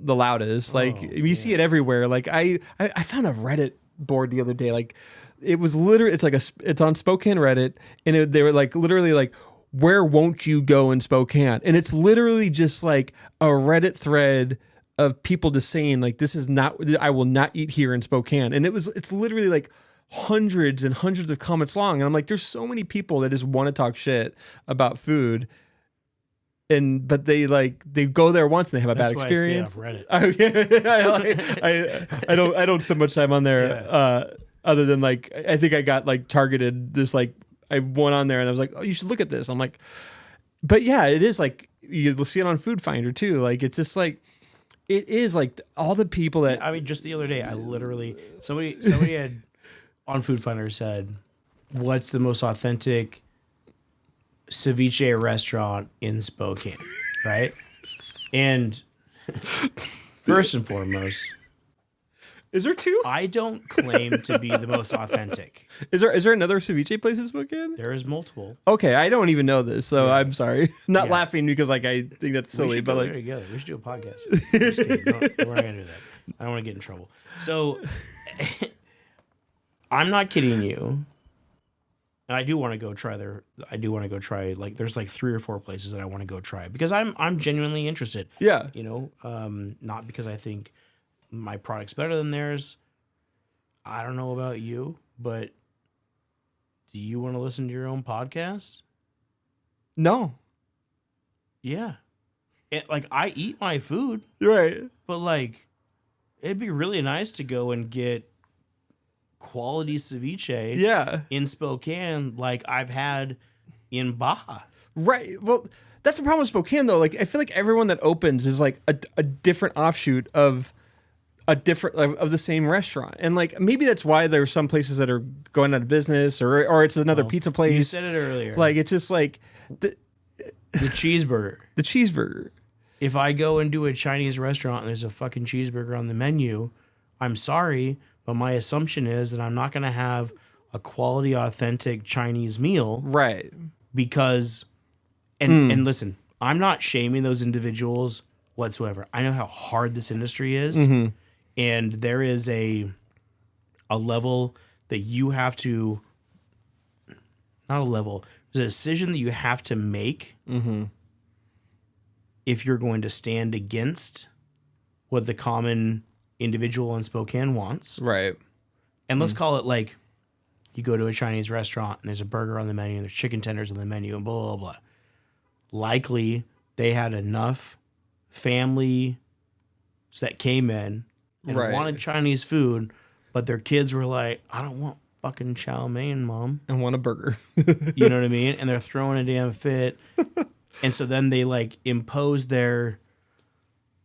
loudest. Like you see it everywhere. Like I found a Reddit board the other day. Like it was literally it's on Spokane Reddit, and they were like literally like, where won't you go in Spokane? And it's literally just like a Reddit thread of people just saying like, this is not, I will not eat here in Spokane. And it's literally like hundreds and hundreds of comments long, and I'm like, there's so many people that just want to talk shit about food, but they go there once and they have a bad experience. I stay off Reddit. I don't spend much time on there, other than like I think I got like targeted. This like I went on there and I was like, oh, you should look at this. I'm like, but yeah, it is like you'll see it on Food Finder too. Like it's just like. It is like all the people that I mean, just the other day, I literally somebody had on Food Finder said, "What's the most authentic ceviche restaurant in Spokane?" Right? And first and foremost, Is there two? I don't claim to be the most authentic. Is there another ceviche place in Spokane? There is multiple. Okay, I don't even know this, so Yeah. I'm sorry. Not Yeah. laughing because like I think that's We silly, should but go like there together. We should do a podcast. I'm just kidding. We're not gonna do that. I don't want to get in trouble. So I'm not kidding you. And I do want to go try like there's like 3 or 4 places that I want to go try because I'm genuinely interested. yeah. You know, not because I think my product's better than theirs. I don't know about you, but do you want to listen to your own podcast? No. Yeah. Like I eat my food, Right. but like it'd be really nice to go and get quality ceviche Yeah. in Spokane like I've had in Baja. Right. Well, that's the problem with Spokane though. Like I feel like everyone that opens is like a different offshoot of a different of the same restaurant. And like maybe that's why there's some places that are going out of business or it's another pizza place. You said it earlier. Like it's just like the cheeseburger. the cheeseburger. If I go and do a Chinese restaurant and there's a fucking cheeseburger on the menu, I'm sorry, but my assumption is that I'm not going to have a quality, authentic Chinese meal Right. because, and listen, I'm not shaming those individuals whatsoever. I know how hard this industry is, and there is a level that you have to, not a level, there's a decision that you have to make if you're going to stand against what the common individual in Spokane wants. Right. And let's call it like you go to a Chinese restaurant and there's a burger on the menu and there's chicken tenders on the menu and blah, blah, blah. Likely they had enough families that came in and Right. wanted Chinese food, but their kids were like, I don't want fucking chow mein, Mom. And want a burger. You know what I mean? And they're throwing a damn fit. And so then they like impose their,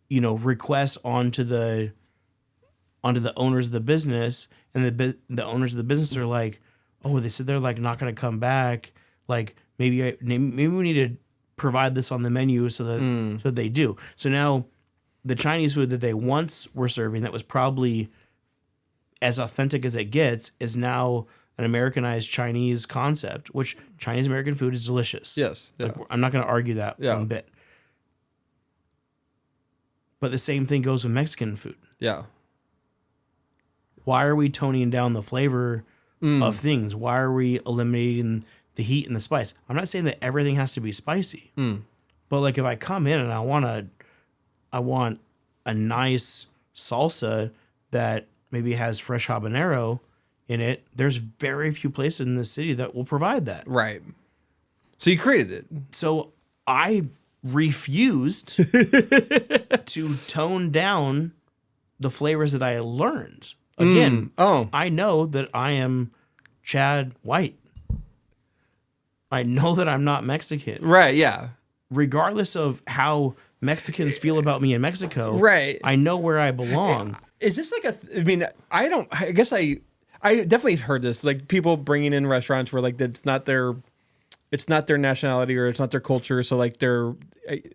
you know, requests onto the owners of the business, and the owners of the business are like, oh, they said they're like not going to come back. Like maybe we need to provide this on the menu so that they do. So now the Chinese food that they once were serving that was probably as authentic as it gets is now an Americanized Chinese concept, which Chinese American food is delicious. Yes. Yeah. Like, I'm not going to argue that one bit. But the same thing goes with Mexican food. Yeah. Why are we toning down the flavor of things? Why are we eliminating the heat and the spice? I'm not saying that everything has to be spicy. But like if I come in and I want a nice salsa that maybe has fresh habanero in it, there's very few places in the city that will provide that. Right. So you created it. So I refused to tone down the flavors that I learned. Again, I know that I am Chad White. I know that I'm not Mexican. Right. Yeah. Regardless of how Mexicans feel about me in Mexico, Right. I know where I belong. Is this like I guess I definitely heard this, like people bringing in restaurants where like it's not their nationality or it's not their culture. So like they're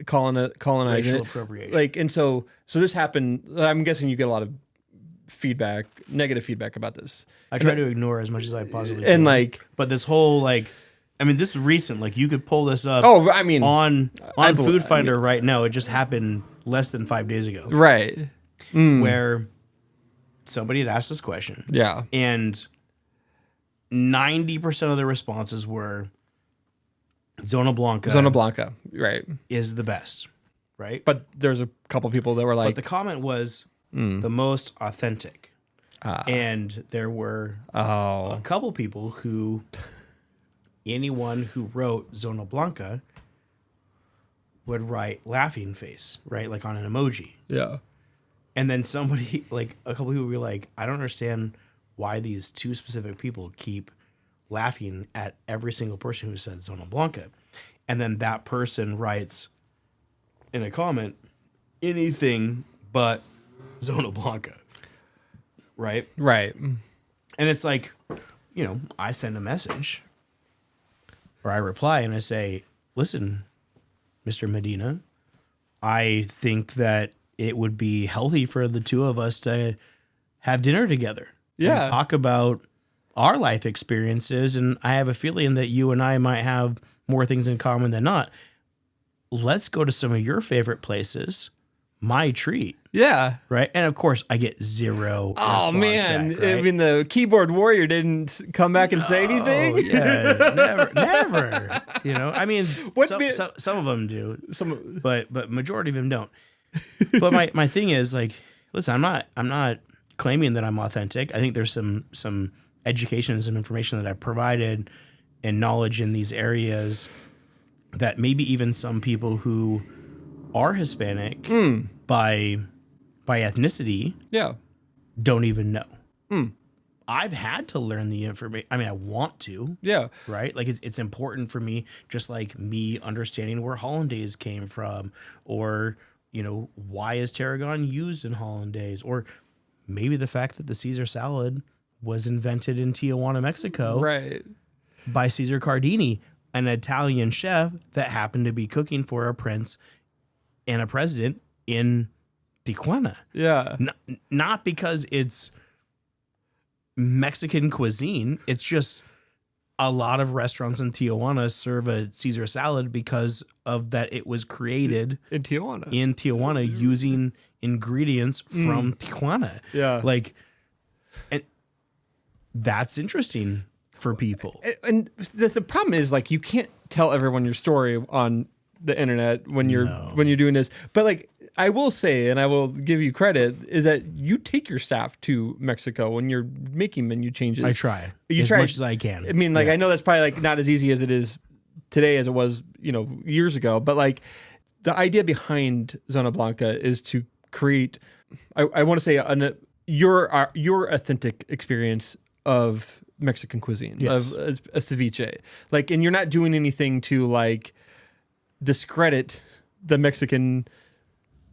colonizing Racial it. appropriation. Like, and so this happened. I'm guessing you get a lot of negative feedback about this. I try to ignore as much as I possibly can. And like, but this whole like, I mean, this is recent. Like you could pull this up. oh, I mean, on Food Finder right now. It just happened less than 5 days ago. right. Where somebody had asked this question. Yeah. And 90% of the responses were Zona Blanca Right. is the best, right? But there's a couple people that were like, But the comment was the most authentic. And there were a couple people who, anyone who wrote Zona Blanca would write laughing face, right? Like on an emoji. yeah. And then somebody, like a couple people, were like, I don't understand why these two specific people keep laughing at every single person who says Zona Blanca. And then that person writes in a comment, anything but Zona Blanca. Right? Right. And it's like, you know, I send a message or I reply and I say, listen, Mr. Medina, I think that it would be healthy for the two of us to have dinner together. Yeah. And talk about our life experiences. And I have a feeling that you and I might have more things in common than not. Let's go to some of your favorite places. My treat. Yeah. Right. And of course, I get zero. Oh, man. Back, right? I mean, the keyboard warrior didn't come back and say anything. Oh, yeah. Never. You know, I mean, some of them do, but majority of them don't. But my thing is like, listen, I'm not claiming that I'm authentic. I think there's some education and some information that I've provided and knowledge in these areas that maybe even some people who are Hispanic by ethnicity don't even know. I've had to learn the information. I mean, I want to. Yeah. Right? Like it's important for me, just like me understanding where hollandaise came from, or, you know, why is tarragon used in hollandaise, or maybe the fact that the Caesar salad was invented in Tijuana, Mexico. Right. By Caesar Cardini, an Italian chef that happened to be cooking for a prince and a president in Tijuana. Yeah. Not because it's Mexican cuisine. It's just a lot of restaurants in Tijuana serve a Caesar salad because of that. It was created in Tijuana using ingredients from Tijuana. Yeah. Like, and that's interesting for people. And the problem is, like, you can't tell everyone your story on the internet when you're doing this. But like, I will say, and I will give you credit, is that you take your staff to Mexico when you're making menu changes. I try as much as I can. I mean, like, I know that's probably like not as easy as it is today as it was, you know, years ago. But like, the idea behind Zona Blanca is to create, I want to say, your authentic experience of Mexican cuisine, of a ceviche. Like, and you're not doing anything to like discredit the Mexican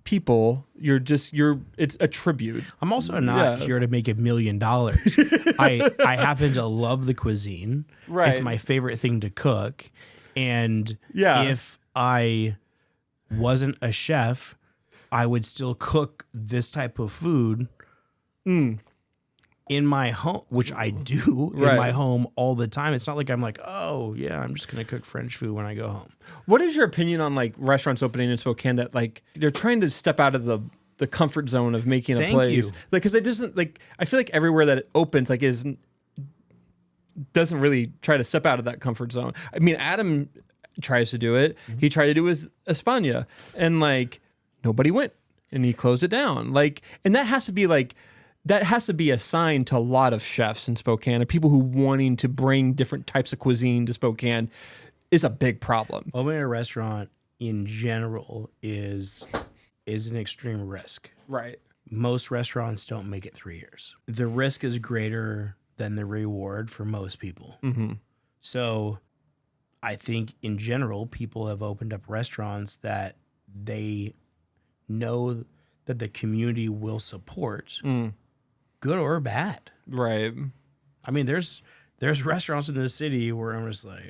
people. It's a tribute. I'm also not here to make $1 million. I happen to love the cuisine. Right. It's my favorite thing to cook. And if I wasn't a chef, I would still cook this type of food in my home, which I do in my home all the time. It's not like I'm like, oh yeah, I'm just going to cook French food when I go home. What is your opinion on like restaurants opening in Spokane that like they're trying to step out of the comfort zone of making a place? Like, because it doesn't, like, I feel like everywhere that it opens like doesn't really try to step out of that comfort zone. I mean, Adam tries to do it. He tried to do it with España, and like nobody went, and he closed it down. Like, and that has to be like, that has to be a sign to a lot of chefs in Spokane, and people who wanting to bring different types of cuisine to Spokane is a big problem. Opening a restaurant in general is an extreme risk. Right. Most restaurants don't make it 3 years. The risk is greater than the reward for most people. Mm-hmm. So I think in general, people have opened up restaurants that they know that the community will support. Good or bad. Right. I mean, there's restaurants in the city where I'm just like,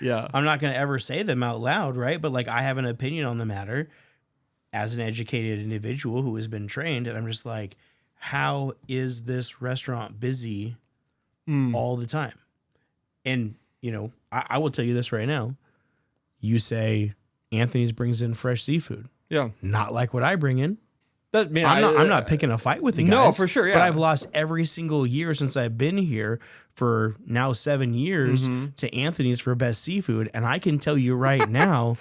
yeah. I'm not going to ever say them out loud, right? But like, I have an opinion on the matter as an educated individual who has been trained, and I'm just like, how is this restaurant busy all the time? And, you know, I will tell you this right now. You say Anthony's brings in fresh seafood. Yeah. Not like what I bring in. Man, I'm not picking a fight with the guys. No, for sure, yeah. But I've lost every single year since I've been here for now 7 years to Anthony's for best seafood. And I can tell you right now,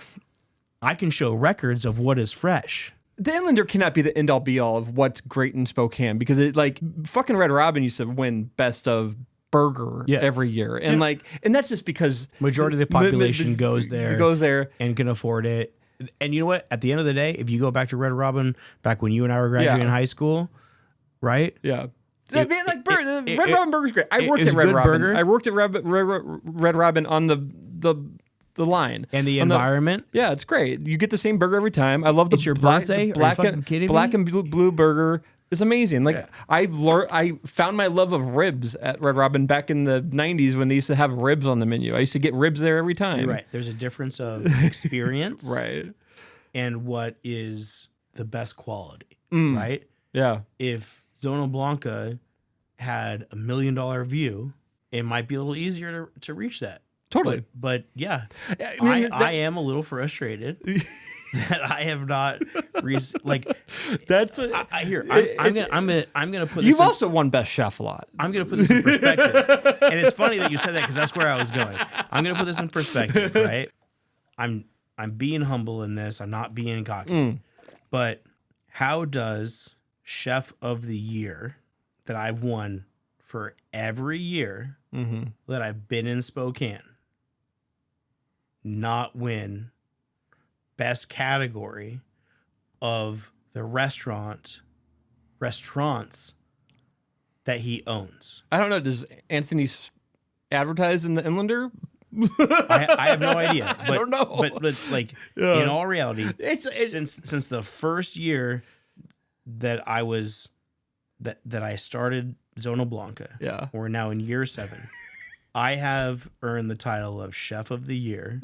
I can show records of what is fresh. The Inlander cannot be the end all be all of what's great in Spokane, because it, like, fucking Red Robin used to win best of burger every year. And like, and that's just because majority of the population goes there and can afford it. And you know what? At the end of the day, if you go back to Red Robin, back when you and I were graduating high school, right? Yeah. Red Robin Burger's great. I worked at Red Robin. Burger. I worked at Red Robin on the line. And the environment? Yeah, it's great. You get the same burger every time. I love the birthday? Black and blue burger. It's amazing. Like, I found my love of ribs at Red Robin back in the 90s when they used to have ribs on the menu. I used to get ribs there every time. You're right. There's a difference of experience. Right. And what is the best quality. right? Yeah. If Zona Blanca had $1 million view, it might be a little easier to reach that. Totally. But yeah, I am a little frustrated that I have not that's I'm gonna put this you've also won Best Chef a lot. I'm gonna put this in perspective. And it's funny that you said that because that's where I was going. I'm gonna put this in perspective, right? I'm being humble in this. I'm not being cocky. But how does Chef of the Year that I've won for every year that I've been in Spokane not win best category of the restaurants that he owns? I don't know. Does Anthony advertise in the Inlander? I have no idea. But, I don't know. But like in all reality, since the first year that I was that I started Zona Blanca, we're now in year 7. I have earned the title of Chef of the Year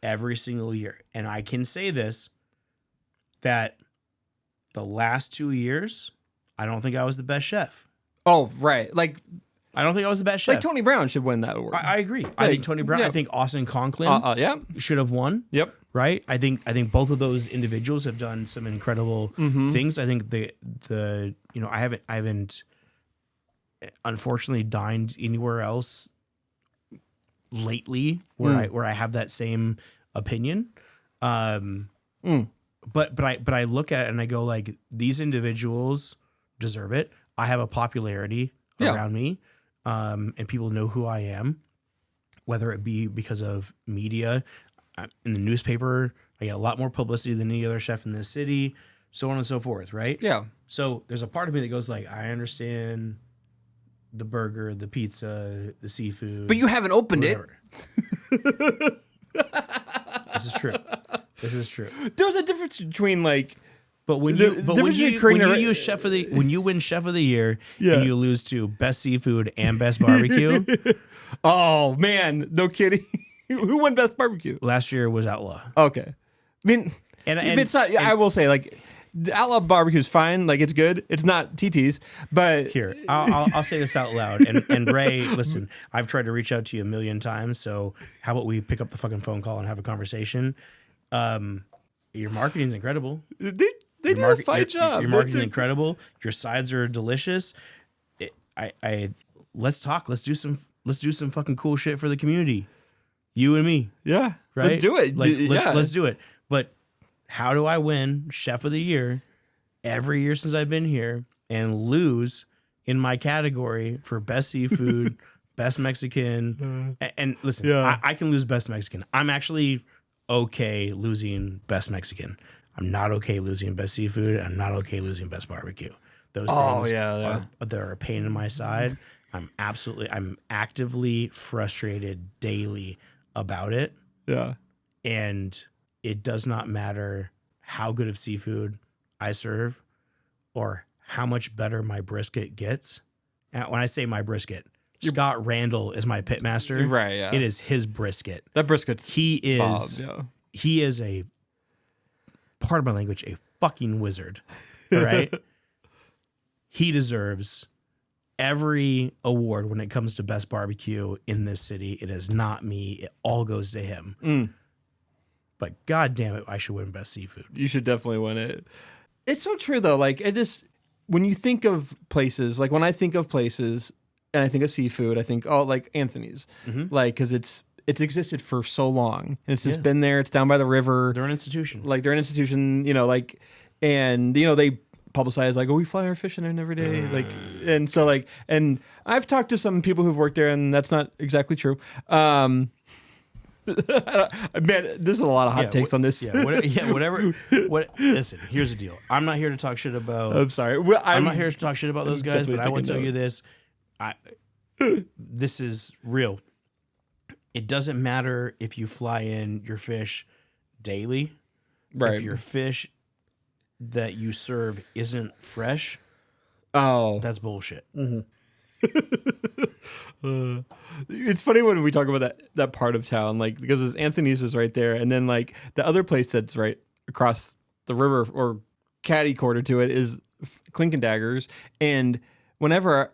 every single year. And I can say this, that the last 2 years, I don't think I was the best chef. Oh, right. Like, I don't think I was the best chef. like Tony Brown should win that award. I agree. I think Tony Brown, I think Austin Conklin should have won. Yep. Right? I think both of those individuals have done some incredible things. I think the I haven't unfortunately dined anywhere else lately where I have that same opinion. But I look at it and I go, like, these individuals deserve it. I have a popularity around me, and people know who I am, whether it be because of media. In the newspaper, I get a lot more publicity than any other chef in this city, so on and so forth, right? Yeah. So there's a part of me that goes, like, I understand the burger, the pizza, the seafood. But you haven't opened whatever. This is true. There's a difference between, like, but when you use chef of the when you win Chef of the Year and you lose to best seafood and best barbecue. Oh man, no kidding. Who won best barbecue? Last year was Outlaw. Okay. I mean, and it's not. I will say, like, the Outlaw barbecue is fine. Like, it's good. It's not TT's, but here I'll say this out loud. And Ray, listen, I've tried to reach out to you 1 million times. So how about we pick up the fucking phone call and have a conversation? Your marketing's incredible. They do a fine job. Your marketing's incredible. Your sides are delicious. Let's talk. Let's do some fucking cool shit for the community. You and me. Yeah. Right? Let's do it. Let's do it. But how do I win Chef of the Year every year since I've been here and lose in my category for best seafood, best Mexican? And listen, I can lose best Mexican. I'm actually okay losing best Mexican. I'm not okay losing best seafood. I'm not okay losing best barbecue. Those things are a pain in my side. I'm actively frustrated daily about it. Yeah. And it does not matter how good of seafood I serve or how much better my brisket gets. And when I say my brisket, Scott Randall is my pitmaster. Right, yeah. It is his brisket. That brisket's he is Bob, he is a, part of my language, a fucking wizard. All right? He deserves every award when it comes to best barbecue in this city. It is not me. It all goes to him. But God damn it, I should win best seafood. You should definitely win it. It's so true though. Like, when you think of places, like when I think of places and I think of seafood, I think, oh, like Anthony's, like, cause it's existed for so long and it's just been there. It's down by the river. They're an institution. Like, they're an institution, like, and they publicize, like, oh, we fly our fish in there every day. Like, and so, like, and I've talked to some people who've worked there and that's not exactly true. Man, there's a lot of hot takes on this. Whatever. Listen, here's the deal. I'm not here to talk shit about. I'm sorry. I'm not here to talk shit about those guys, but I will tell you this. This is real. It doesn't matter if you fly in your fish daily. Right. If your fish that you serve isn't fresh, that's bullshit. It's funny when we talk about that part of town, like, because Anthony's is right there, and then like the other place that's right across the river or catty quarter to it is Clink and Daggers. And whenever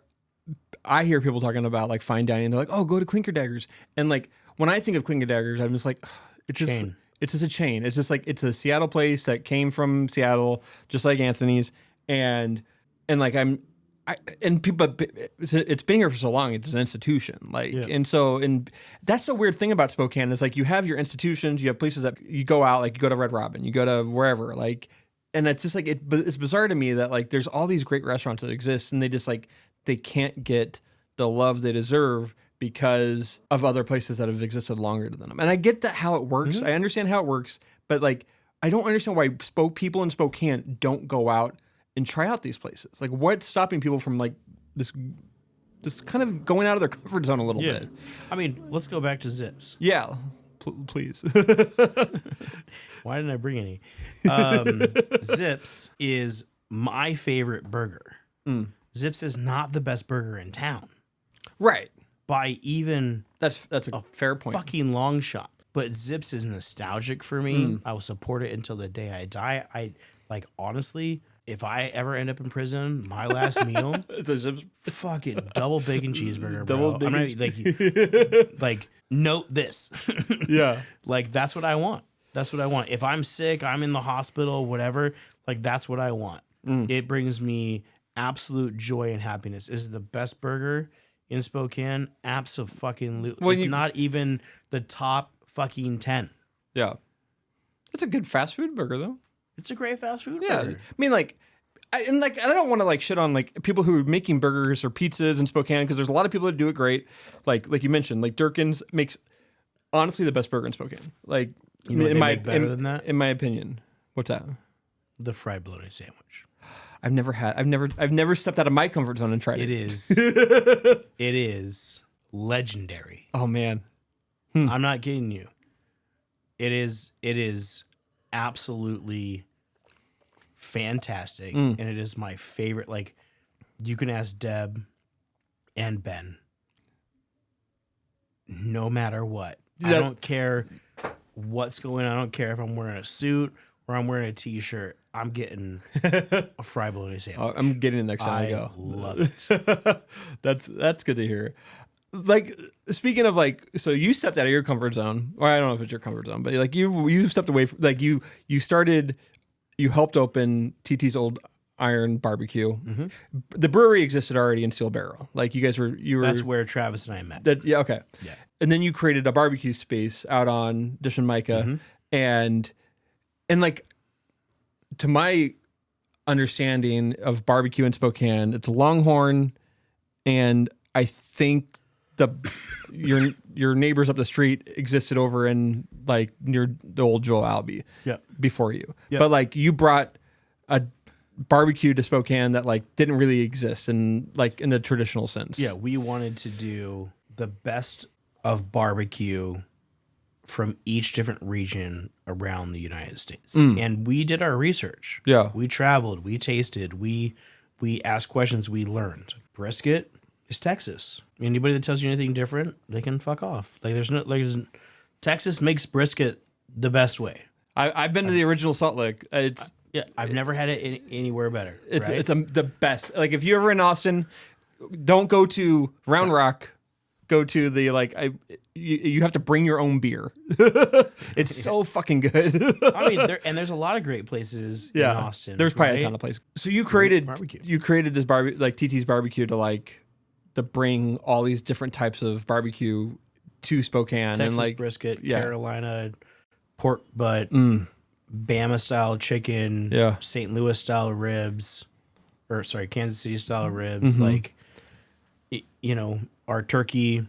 I hear people talking about like fine dining, they're like, "Oh, go to Clinker Daggers." And like when I think of Clinker Daggers, I'm just like, it's just a chain. It's just like it's a Seattle place that came from Seattle, just like Anthony's, and like and people, it's been here for so long. It's an institution, and that's the weird thing about Spokane is like you have your institutions, you have places that you go out, like you go to Red Robin, you go to wherever, like, and it's just like it's bizarre to me that like there's all these great restaurants that exist, and they just like they can't get the love they deserve because of other places that have existed longer than them. And I get that how it works. I understand how it works, but like I don't understand why people in Spokane don't go out and try out these places. Like what's stopping people from like this kind of going out of their comfort zone a little bit? I mean, let's go back to Zips. Yeah, please. Why didn't I bring any? Zips is my favorite burger. Zips is not the best burger in town. Right. By even that's a fair point. Fucking long shot. But Zips is nostalgic for me. I will support it until the day I die. I like honestly, if I ever end up in prison, my last meal it's a Zips fucking double bacon cheeseburger, double bro. bacon. Like note this. Yeah. Like that's what I want. That's what I want. If I'm sick, I'm in the hospital, whatever, like that's what I want. It brings me absolute joy and happiness. This is the best burger in Spokane. Absolutely. Well, it's not even the top fucking 10. Yeah. It's a good fast food burger though. It's a great fast food burger. burger. I mean like I don't want to like shit on like people who are making burgers or pizzas in Spokane because there's a lot of people that do it great. Like you mentioned, like Durkin's makes honestly the best burger in Spokane. Like you know better than that? In my opinion. What's that? The fried bologna sandwich. I've never stepped out of my comfort zone and tried it. It is legendary. Oh man. I'm not kidding you. It is absolutely fantastic. And it is my favorite. Like you can ask Deb and Ben no matter what. I don't care what's going on. I don't care if I'm wearing a suit or I'm wearing a t-shirt. I'm getting a fried bologna sandwich. I'm getting it next time I go. Love it. That's good to hear. Like speaking of like, so you stepped out of your comfort zone, or I don't know if it's your comfort zone, but like you stepped away from, like you helped open TT's Old Iron Barbecue. The brewery existed already in Steel Barrel. Like you were. That's where Travis and I met. Yeah. Okay. Yeah. And then you created a barbecue space out on Dish and Micah, and like. To my understanding of barbecue in Spokane, it's Longhorn, and I think your neighbors up the street existed over in like near the old Joel Albee before you. Yep. But like you brought a barbecue to Spokane that like didn't really exist in the traditional sense. Yeah, we wanted to do the best of barbecue from each different region around the United States. And we did our research. Yeah. We traveled, we tasted, we asked questions, we learned. Brisket is Texas. Anybody that tells you anything different, they can fuck off. Like Texas makes brisket the best way. I've been to the original Salt Lick. I've never had it anywhere better. It's the best. Like if you're ever in Austin, don't go to Round Rock. Go to the you have to bring your own beer. It's so fucking good. I mean, there's a lot of great places in Austin. There's probably a ton of places. So you created this TT's Barbecue to bring all these different types of barbecue to Spokane. Texas and brisket, Carolina pork butt, Bama style chicken, St. Louis style ribs, Kansas City style ribs. Like, our turkey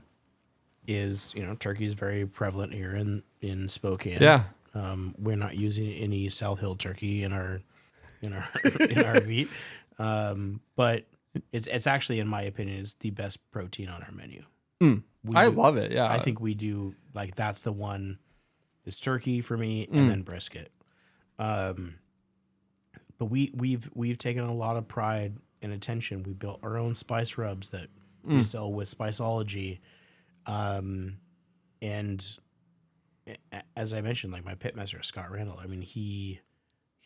is, turkey is very prevalent here in Spokane. Yeah. We're not using any South Hill turkey in our meat. But it's actually, in my opinion, is the best protein on our menu. I love it. Yeah. I think we do that's the one. It's turkey for me and then brisket. But we've taken a lot of pride and attention. We built our own spice rubs that we sell with Spiceology. And as I mentioned, like my pitmaster, Scott Randall, I mean, he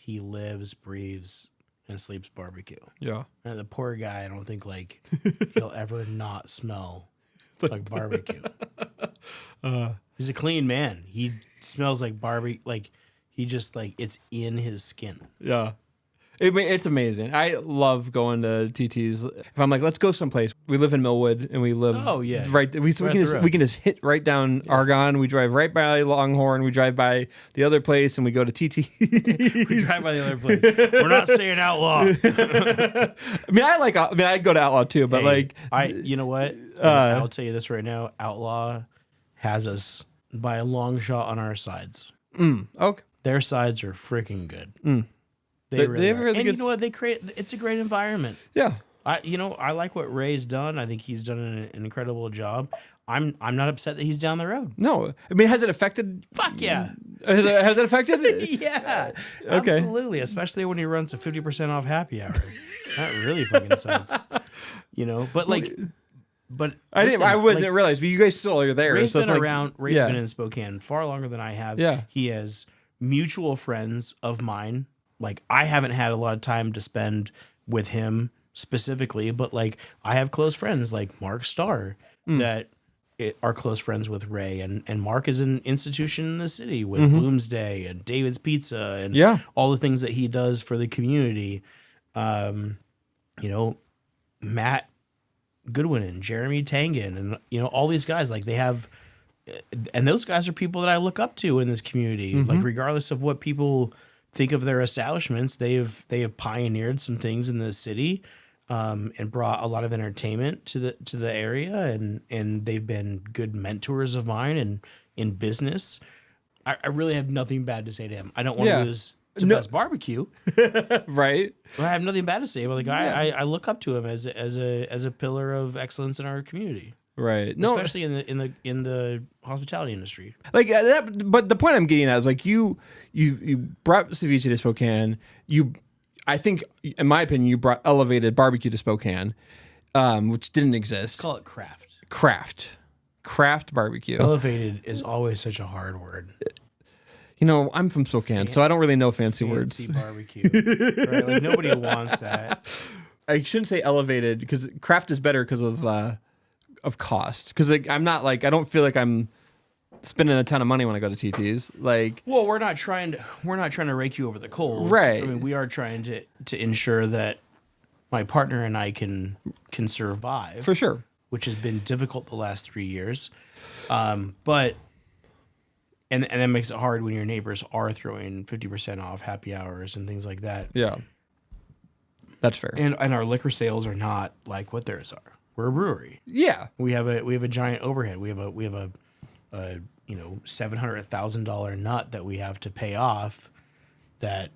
he lives, breathes, and sleeps barbecue. Yeah. And the poor guy, I don't think like he'll ever not smell like barbecue. He's a clean man. He smells like barbecue. Like he just like it's in his skin. Yeah. It's amazing. I love going to TT's. If I'm like, let's go someplace. We live in Millwood, and we live right. We can just hit right down Argonne. We drive right by Longhorn. We drive by the other place, and we go to TT. We drive by the other place. We're not saying Outlaw. I go to Outlaw too, but you know what? I'll tell you this right now. Outlaw has us by a long shot on our sides. Okay. Their sides are freaking good. They really have are. really and good. You know what? It's a great environment. Yeah. I like what Ray's done. I think he's done an incredible job. I'm not upset that he's down the road. No, I mean, has it affected? Fuck yeah. Has it affected? Yeah. Okay. Absolutely. Especially when he runs a 50% off happy hour. That really fucking sucks. But I wouldn't realize, but you guys still are there. Ray's so been around. Ray's been in Spokane far longer than I have. Yeah. He has mutual friends of mine. Like I haven't had a lot of time to spend with him specifically, but like I have close friends like Mark Starr that are close friends with Ray, and Mark is an institution in the city with Bloomsday and David's Pizza and all the things that he does for the community. Matt Goodwin and Jeremy Tangen and all these guys, like they have, and those guys are people that I look up to in this community. Like regardless of what people think of their establishments, they have pioneered some things in the city, and brought a lot of entertainment to the area, and they've been good mentors of mine and in business. I really have nothing bad to say to him. I don't want to lose to Best Barbecue, right? I have nothing bad to say about the guy. I look up to him as a pillar of excellence in our community. Right. No, especially in the hospitality industry. Like that, but the point I'm getting at is like you brought Ceviche to Spokane. I think, in my opinion, you brought elevated barbecue to Spokane, which didn't exist. Let's call it craft barbecue. Elevated is always such a hard word. I'm from Spokane, so I don't really know fancy words. Fancy barbecue, right? Like nobody wants that. I shouldn't say elevated because craft is better because of cost. Because I'm not like, I don't feel like I'm spending a ton of money when I go to TT's. Like, well, we're not trying to rake you over the coals, right? I mean, we are trying to ensure that my partner and I can survive, for sure, which has been difficult the last 3 years. But that makes it hard when your neighbors are throwing 50% off happy hours and things like that. Yeah, that's fair. And our liquor sales are not like what theirs are. We're a brewery. Yeah, we have a giant overhead. We have a $700,000 nut that we have to pay off. That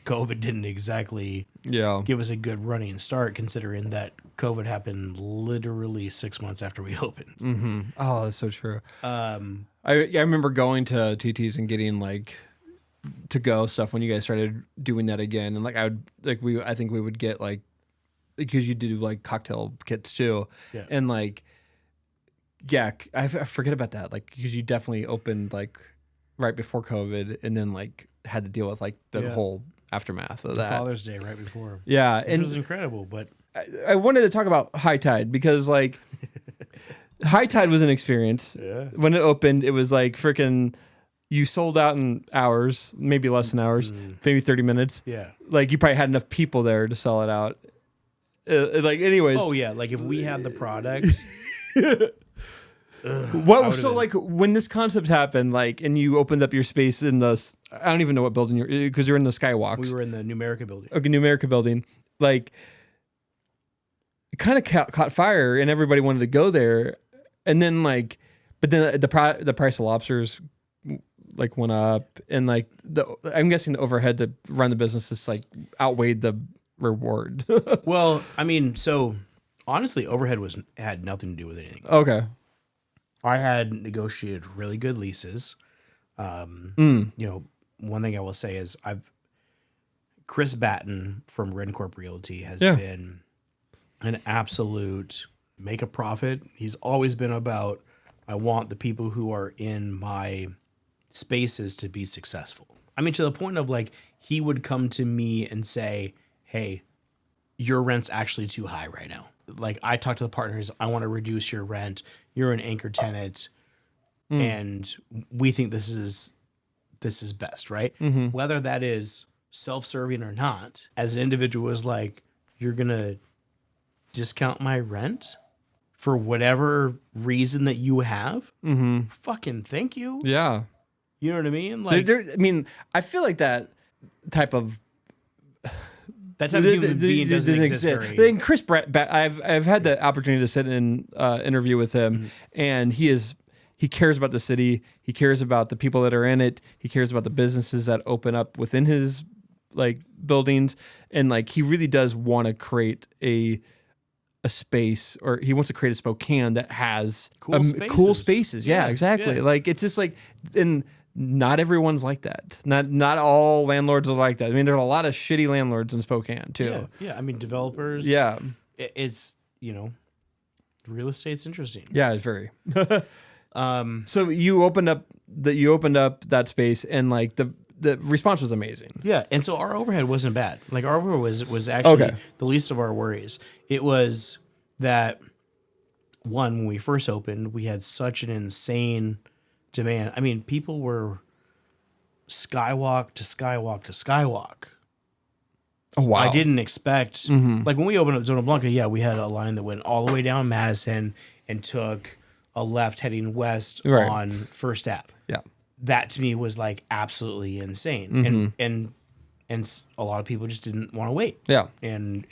COVID didn't exactly give us a good running start, considering that COVID happened literally 6 months after we opened. Mm-hmm. Oh, that's so true. I remember going to TT's and getting like to go stuff when you guys started doing that again, and like I think we would get like, because you do like cocktail kits too, and like I forget about that, like because you definitely opened like right before COVID, and then like had to deal with like the whole aftermath of that. Father's Day right before. Yeah, which was incredible. But I wanted to talk about High Tide because like High Tide was an experience. Yeah. When it opened, it was like freaking. You sold out in hours, maybe less than hours, maybe 30 minutes. Yeah. Like you probably had enough people there to sell it out. Like anyways. Oh yeah, like if we had the product. Like when this concept happened, like, and you opened up your space in the, I don't even know what building because you're in the Skywalks. We were in the Numerica building. Okay, Numerica building. Like, it kind of caught fire, and everybody wanted to go there, and then like, but then the price of lobsters like went up, and like I'm guessing the overhead to run the business is like outweighed the reward. Well, I mean, so honestly, overhead had nothing to do with anything. Okay. I had negotiated really good leases. One thing I will say is Chris Batten from Rencorp Realty has been an absolute make a profit. He's always been about, I want the people who are in my spaces to be successful. I mean, to the point of like, he would come to me and say, hey, your rent's actually too high right now. Like, I talked to the partners, I want to reduce your rent. You're an anchor tenant, and we think this is best, right? Whether that is self-serving or not, as an individual is like, you're going to discount my rent for whatever reason that you have? Fucking thank you. Yeah. You know what I mean? Like, I mean, I feel like that type of that type of human being doesn't exist. Then Chris Brett, I've had the opportunity to sit in interview with him, and he cares about the city. He cares about the people that are in it. He cares about the businesses that open up within his like buildings, and like he really does want to create a space, or he wants to create a Spokane that has cool spaces. Yeah, exactly. Yeah. Like it's just like, and not everyone's like that. Not all landlords are like that. I mean, there are a lot of shitty landlords in Spokane too. Yeah. I mean, developers. Yeah. It's, real estate's interesting. Yeah, it's very. So you opened up that space, and like the response was amazing. Yeah, and so our overhead wasn't bad. Like, our overhead was actually the least of our worries. It was that, one, when we first opened, we had such an insane demand. I mean, people were skywalk to skywalk to skywalk. Oh, wow. I didn't expect, like when we opened up Zona Blanca, we had a line that went all the way down Madison and took a left heading west on First Ave. Yeah. That to me was like absolutely insane. And a lot of people just didn't want to wait. Yeah. And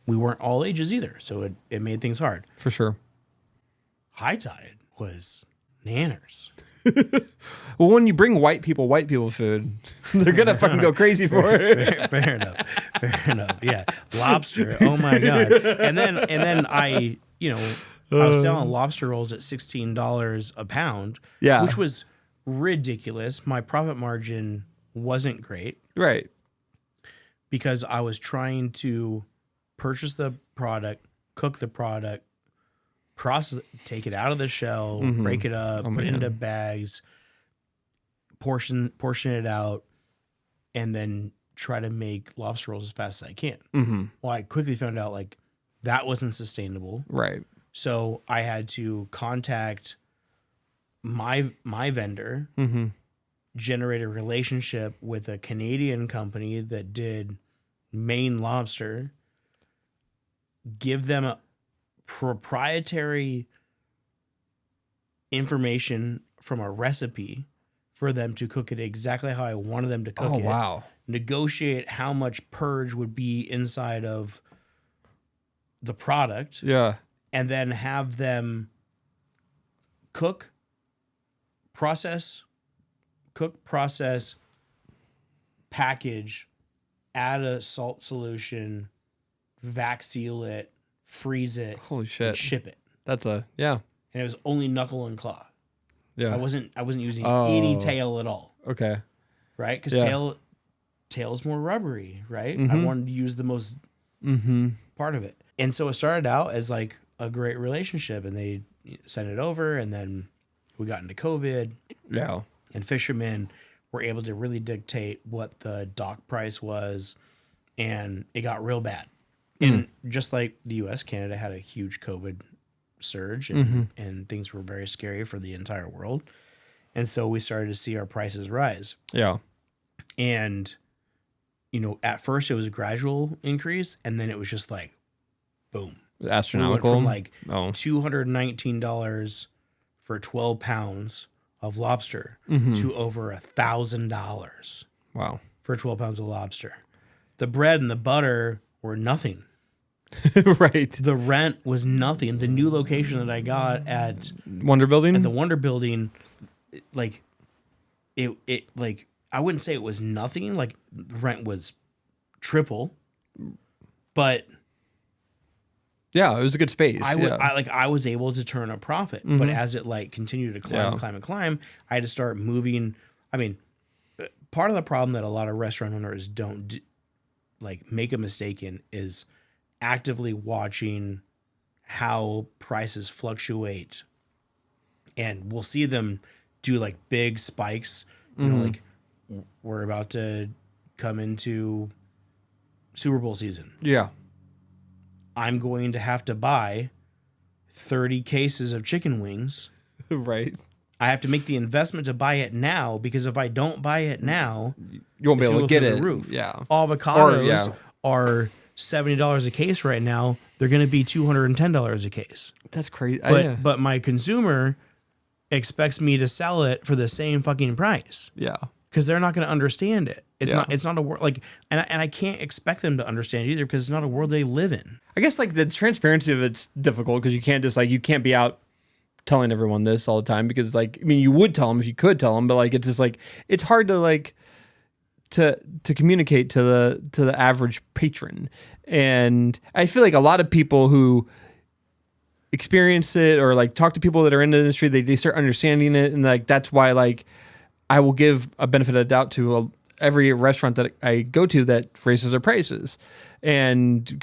we weren't all ages either. So it made things hard. For sure. High Tide was nanners. Well, when you bring white people food, they're gonna fucking go crazy for it. Fair enough. Yeah, lobster. Oh my god. And then I was selling lobster rolls at $16 a pound. Yeah, which was ridiculous. My profit margin wasn't great. Right. Because I was trying to purchase the product, cook the product, process, take it out of the shell, break it up, put it into bags, portion it out, and then try to make lobster rolls as fast as I can. Well, I quickly found out like that wasn't sustainable. Right. So I had to contact my vendor, generate a relationship with a Canadian company that did Maine lobster, give them a proprietary information from a recipe for them to cook it exactly how I wanted them to cook it. Oh, wow. Negotiate how much purge would be inside of the product. Yeah. And then have them cook, process, package, add a salt solution, vac seal it, freeze it. Holy shit. And ship it. And it was only knuckle and claw. Yeah. I wasn't using any tail at all. Okay. Right? Because tail's more rubbery, right? I wanted to use the most part of it. And so it started out as like a great relationship, and they sent it over, and then we got into COVID. Yeah. And fishermen were able to really dictate what the dock price was, and it got real bad. And just like the U.S., Canada had a huge COVID surge, and things were very scary for the entire world. And so we started to see our prices rise. Yeah. And, at first it was a gradual increase, and then it was just like, boom. Astronomical. We went from like $219 for 12 pounds of lobster to over $1,000. Wow. For 12 pounds of lobster. The bread and the butter were nothing. Right. The rent was nothing. The new location that I got at Wonder Building? At the Wonder Building, like it like I wouldn't say it was nothing. Like rent was triple, but yeah, it was a good space. I was able to turn a profit, but as it like continued to climb, I had to start moving. I mean, part of the problem that a lot of restaurant owners don't make a mistake in is actively watching how prices fluctuate, and we'll see them do like big spikes. You know, like we're about to come into Super Bowl season. Yeah. I'm going to have to buy 30 cases of chicken wings. Right. I have to make the investment to buy it now, because if I don't buy it now, You won't be able to get it. Roof. Yeah. Avocados are $70 a case right now. They're going to be $210 a case. That's crazy. But my consumer expects me to sell it for the same fucking price. Yeah. Because they're not going to understand it. It's not a world like, and I can't expect them to understand it either, because it's not a world they live in. I guess like the transparency of it's difficult, because you can't just like, you can't be out telling everyone this all the time, because like, I mean, you would tell them if you could tell them, but like, it's just like, it's hard to like, to communicate to the average patron. And I feel like a lot of people who experience it, or like talk to people that are in the industry, they start understanding it. And like, that's why like, I will give a benefit of the doubt to every restaurant that I go to that raises their prices. And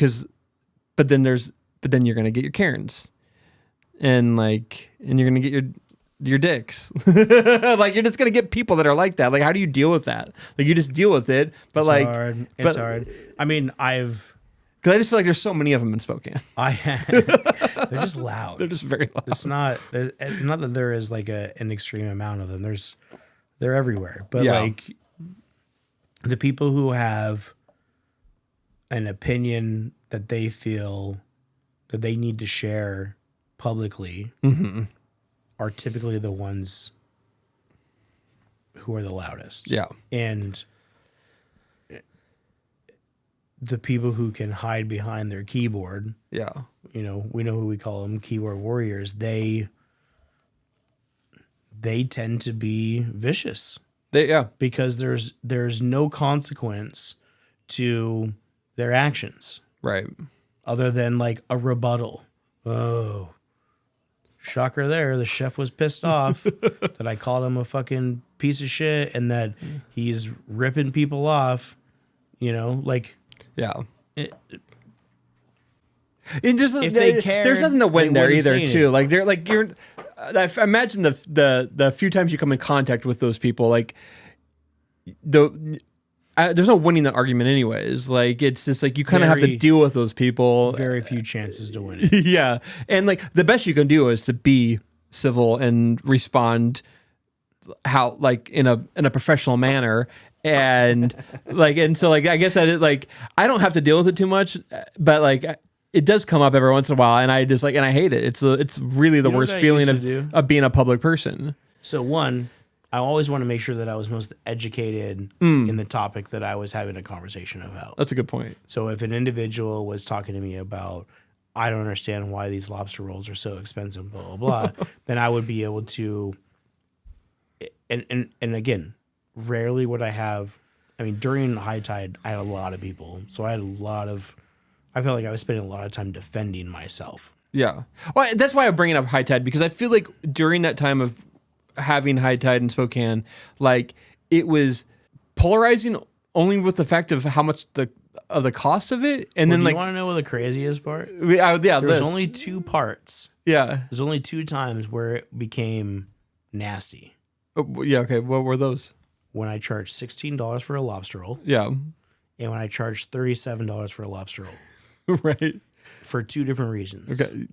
but then you're going to get your Karens, and you're going to get your dicks. Like, you're just going to get people that are like that. Like, how do you deal with that? Like, you just deal with it. But it's like, hard. It's hard. I mean, because I just feel like there's so many of them in Spokane. They're just loud. They're just very loud. It's not that there is like an extreme amount of them. They're everywhere. But like, the people who have an opinion that they feel that they need to share publicly are typically the ones who are the loudest. Yeah. And the people who can hide behind their keyboard, Yeah. we know who we call them, keyboard warriors, they tend to be vicious. Because there's no consequence to their actions. Right. Other than like a rebuttal. Oh, shocker there. The chef was pissed off that I called him a fucking piece of shit and that he's ripping people off. Like... Yeah. It just, if they care, there's nothing to win there either, too. It. Like, they're like, I imagine the few times you come in contact with those people, like, there's no winning that argument anyways. Like, it's just like, you kind of have to deal with those people. Very few chances to win it. Yeah. And like, the best you can do is to be civil and respond in a professional manner. And so I guess I don't have to deal with it too much, but like, it does come up every once in a while, and I just and I hate it. It's really the worst feeling of being a public person. So one, I always want to make sure that I was most educated in the topic that I was having a conversation about. That's a good point. So if an individual was talking to me about, I don't understand why these lobster rolls are so expensive, blah, blah, blah, then I would be able to, and again, rarely would I have, I mean, during high tide, I had a lot of people. So I felt like I was spending a lot of time defending myself. Yeah. Well, that's why I'm bringing up high tide, because I feel like during that time of having high tide in Spokane, like, it was polarizing only with the fact of how much the cost of it. And then, do like, you want to know what the craziest part? There's only two parts. Yeah. There's only two times where it became nasty. Oh, yeah. Okay. What were those? When I charged $16 for a lobster roll. Yeah. And when I charged $37 for a lobster roll. Right. For two different reasons. Okay.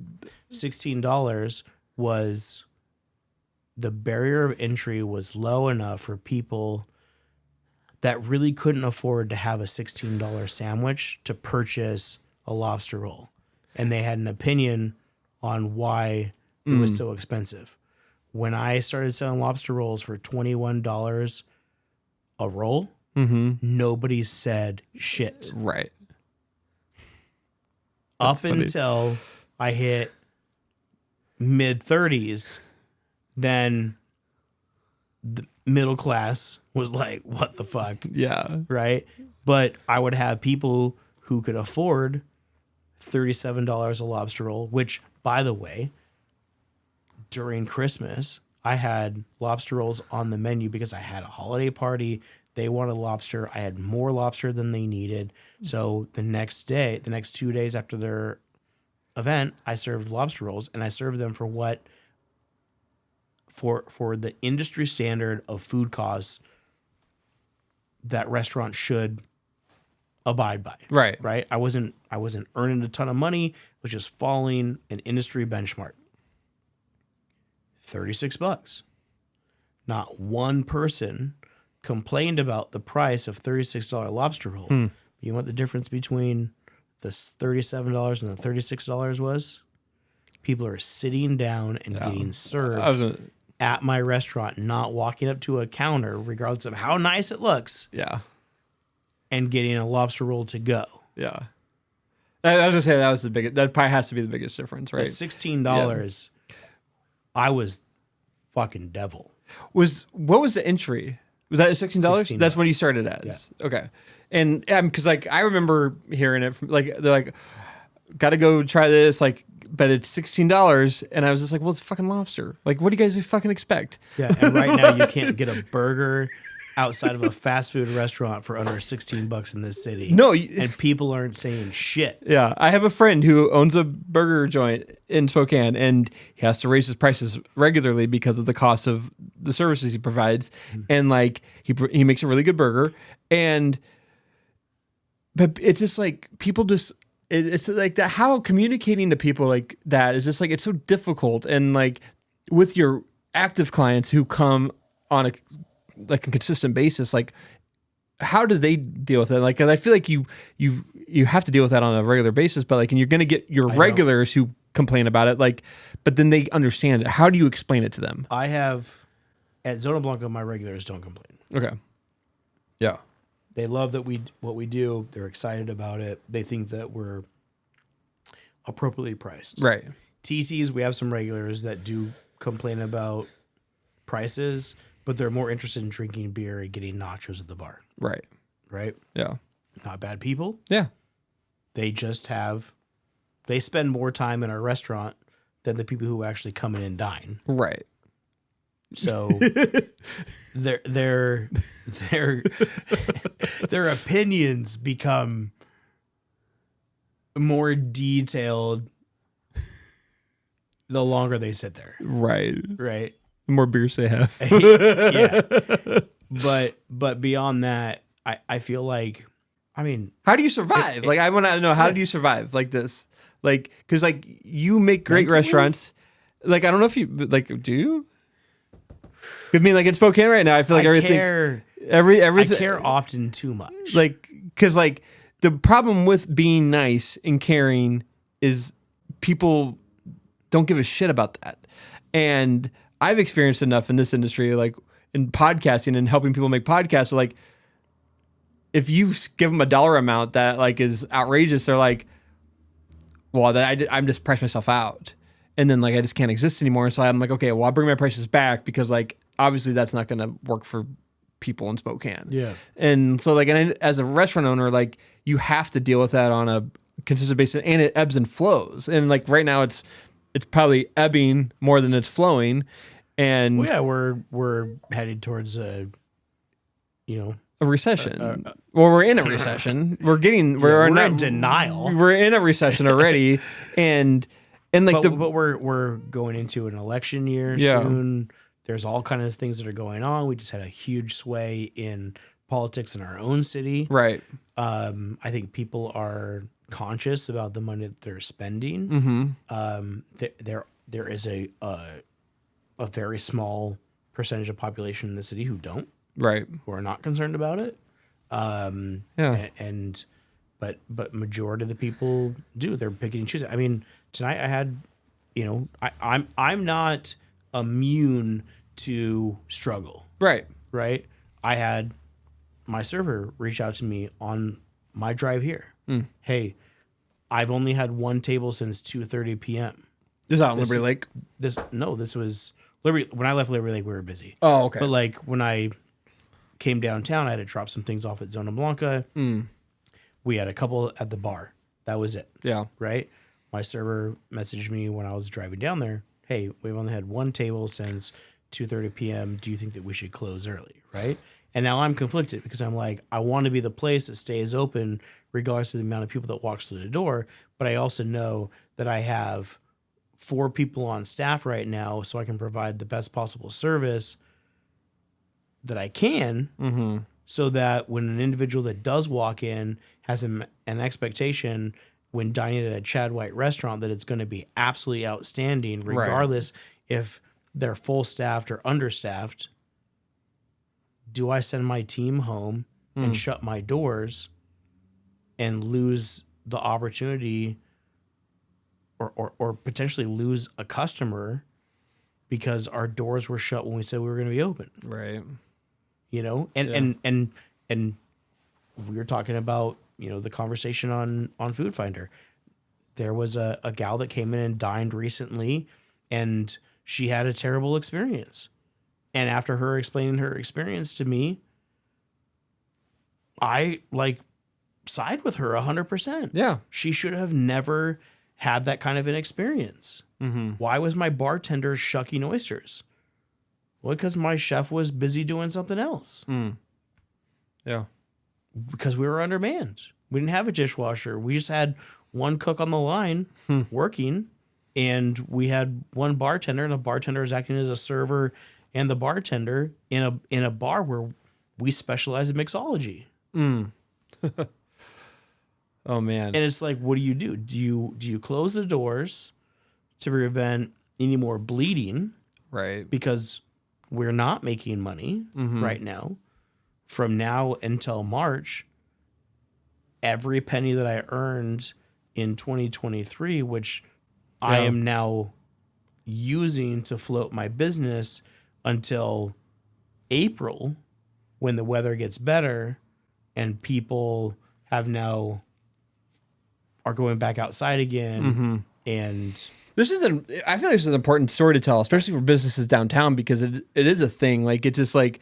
$16 was, the barrier of entry was low enough for people that really couldn't afford to have a $16 sandwich to purchase a lobster roll. And they had an opinion on why it was so expensive. When I started selling lobster rolls for $21 a roll, nobody said shit. Right. Up until I hit mid-30s, then the middle class was like, what the fuck? Yeah. Right? But I would have people who could afford $37 a lobster roll, which, by the way, during Christmas, I had lobster rolls on the menu because I had a holiday party. They wanted lobster. I had more lobster than they needed. So the next 2 days after their event, I served lobster rolls, and I served them for for the industry standard of food costs that restaurant should abide by. Right. Right. I wasn't earning a ton of money. It was just following an industry benchmark. $36. Not one person complained about the price of $36 lobster roll. You know what the difference between the $37 and the $36 was? People are sitting down and getting served at my restaurant, not walking up to a counter, regardless of how nice it looks. Yeah. And getting a lobster roll to go. Yeah. I was gonna say that was the biggest. That probably has to be the biggest difference, right? At $16, I was fucking devil. What was the entry? Was that $16? $16. That's when you started as. Yeah. Okay. And because like I remember hearing it from like they're like, got to go try this like, but it's $16, and I was just like, well, it's fucking lobster. Like, what do you guys fucking expect? Yeah, and right now you can't get a burger outside of a fast food restaurant for under $16 in this city. No, and people aren't saying shit. Yeah, I have a friend who owns a burger joint in Spokane, and he has to raise his prices regularly because of the cost of the services he provides. And like he makes a really good burger, but it's just like people just it's like that. How communicating to people like that is just like it's so difficult, and like with your active clients who come on a consistent basis, like how do they deal with it? Like, 'cause I feel like you have to deal with that on a regular basis, but like, and you're going to get your regulars who complain about it, like, but then they understand it. How do you explain it to them? I have at Zona Blanca, my regulars don't complain. Okay. Yeah. They love that what we do. They're excited about it. They think that we're appropriately priced. Right. TCs, we have some regulars that do complain about prices, but they're more interested in drinking beer and getting nachos at the bar. Right. Right? Yeah. Not bad people. Yeah. They spend more time in our restaurant than the people who actually come in and dine. Right. So their opinions become more detailed the longer they sit there. Right. Right. The more beers they have. Yeah. But beyond that, I feel like, I mean, how do you survive? I want to know, how do you survive like this? Like, cause like you make great mentally? restaurants. Like, I don't know if you like, do you? I mean, like in Spokane right now, I feel like everything, I care often too much. Like, cause like the problem with being nice and caring is people don't give a shit about that. And I've experienced enough in this industry, like in podcasting and helping people make podcasts. So like, if you give them a dollar amount that like is outrageous, they're like, well, I'm just pricing myself out. And then like, I just can't exist anymore. And so I'm like, okay, well, I'll bring my prices back because like, obviously that's not going to work for people in Spokane. Yeah. And so like, and as a restaurant owner, like you have to deal with that on a consistent basis, and it ebbs and flows. And like right now it's probably ebbing more than it's flowing. And well, yeah, we're headed towards a recession. Well, we're in a recession. We're in denial. We're in a recession already. and like but we're going into an election year soon. There's all kinds of things that are going on. We just had a huge sway in politics in our own city. Right. I think people are conscious about the money that they're spending. Mm-hmm. There is a very small percentage of population in the city who are not concerned about it. But majority of the people do. They're picking and choosing. I mean, tonight I had, I'm not immune to struggle. Right. Right. I had my server reach out to me on my drive here. Hey, I've only had one table since 2:30 p.m. This is out on Liberty Lake? This was Liberty. When I left Liberty Lake, we were busy. Oh, okay. But like when I came downtown, I had to drop some things off at Zona Blanca. We had a couple at the bar. That was it. Yeah. Right? My server messaged me when I was driving down there. Hey, we've only had one table since 2:30 p.m. Do you think that we should close early? Right? And now I'm conflicted because I'm like, I want to be the place that stays open regardless of the amount of people that walks through the door. But I also know that I have 4 people on staff right now, so I can provide the best possible service that I can. Mm-hmm. so that when an individual that does walk in has an expectation when dining at a Chad White restaurant that it's going to be absolutely outstanding, regardless if they're full staffed or understaffed. Do I send my team home and shut my doors and lose the opportunity or potentially lose a customer because our doors were shut when we said we were going to be open? Right. You know, and we were talking about, you know, the conversation on Food Finder. There was a gal that came in and dined recently, and she had a terrible experience. And after her explaining her experience to me, I side with her 100%. Yeah. She should have never had that kind of an experience. Why was my bartender shucking oysters? Well, because my chef was busy doing something else. Yeah. Because we were undermanned. We didn't have a dishwasher. We just had one cook on the line working, and we had one bartender, and the bartender is acting as a server and the bartender in a bar where we specialize in mixology. Oh man. And it's like, what do you do? Do you close the doors to prevent any more bleeding? Right. Because we're not making money right now. From now until March, every penny that I earned in 2023, which I am now using to float my business until April, when the weather gets better and people have now are going back outside again. And I feel like this is an important story to tell, especially for businesses downtown, because it is a thing. Like, it's just like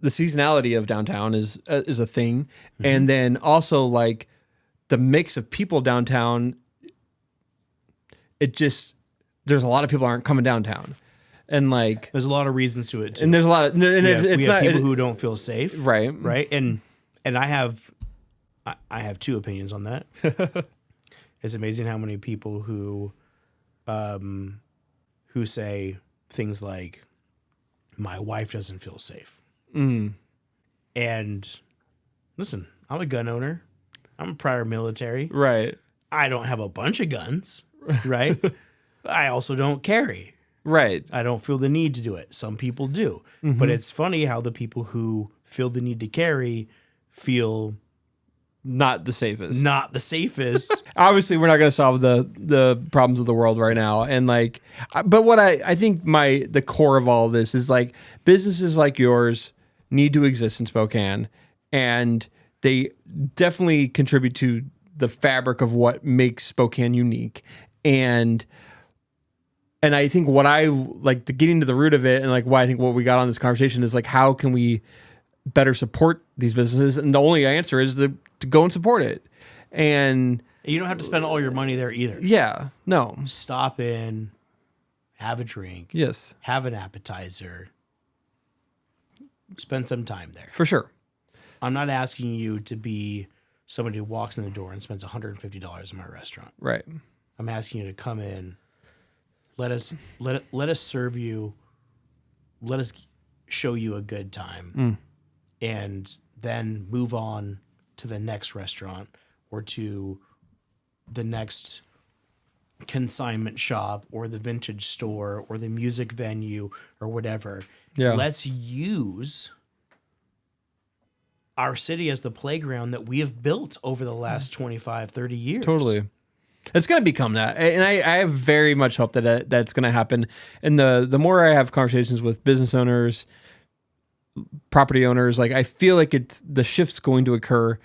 the seasonality of downtown is a thing. And then also like the mix of people downtown, there's a lot of people aren't coming downtown. And like, there's a lot of reasons to it too. and there's a lot of, we have people who don't feel safe. Right. Right. And I have two opinions on that. It's amazing how many people who say things like, my wife doesn't feel safe. And listen, I'm a gun owner. I'm a prior military. Right. I don't have a bunch of guns. Right. I also don't carry. Right. I don't feel the need to do it. Some people do. But it's funny how the people who feel the need to carry feel Not the safest. Obviously, we're not going to solve the problems of the world right now. And like, but what I think the core of all of this is like, businesses like yours need to exist in Spokane, and they definitely contribute to the fabric of what makes Spokane unique. And I think what I like, getting to the root of it, and like why I think what we got on this conversation is like, how can we better support these businesses? And the only answer is to go and support it. And you don't have to spend all your money there either. Yeah, no. Stop in, have a drink. Yes. Have an appetizer. Spend some time there. For sure. I'm not asking you to be somebody who walks in the door and spends $150 in my restaurant. Right. I'm asking you to come in, let us serve you, let us show you a good time, and then move on to the next restaurant or to the next consignment shop or the vintage store or the music venue or whatever. Yeah. Let's use our city as the playground that we have built over the last 25, 30 years. Totally. It's going to become that. And I have very much hope that that's going to happen. And the more I have conversations with business owners, property owners, like, I feel like the shift's going to occur.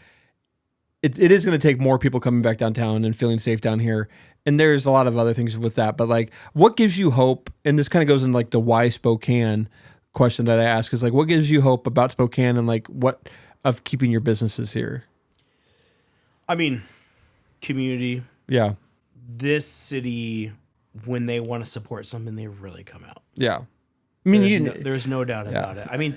It is going to take more people coming back downtown and feeling safe down here. And there's a lot of other things with that. But like, what gives you hope? And this kind of goes into like the why Spokane question that I ask, is like, what gives you hope about Spokane and like what of keeping your businesses here? I mean, community. Yeah. This city, when they want to support something, they really come out. Yeah. I mean, there's no doubt about it. I mean,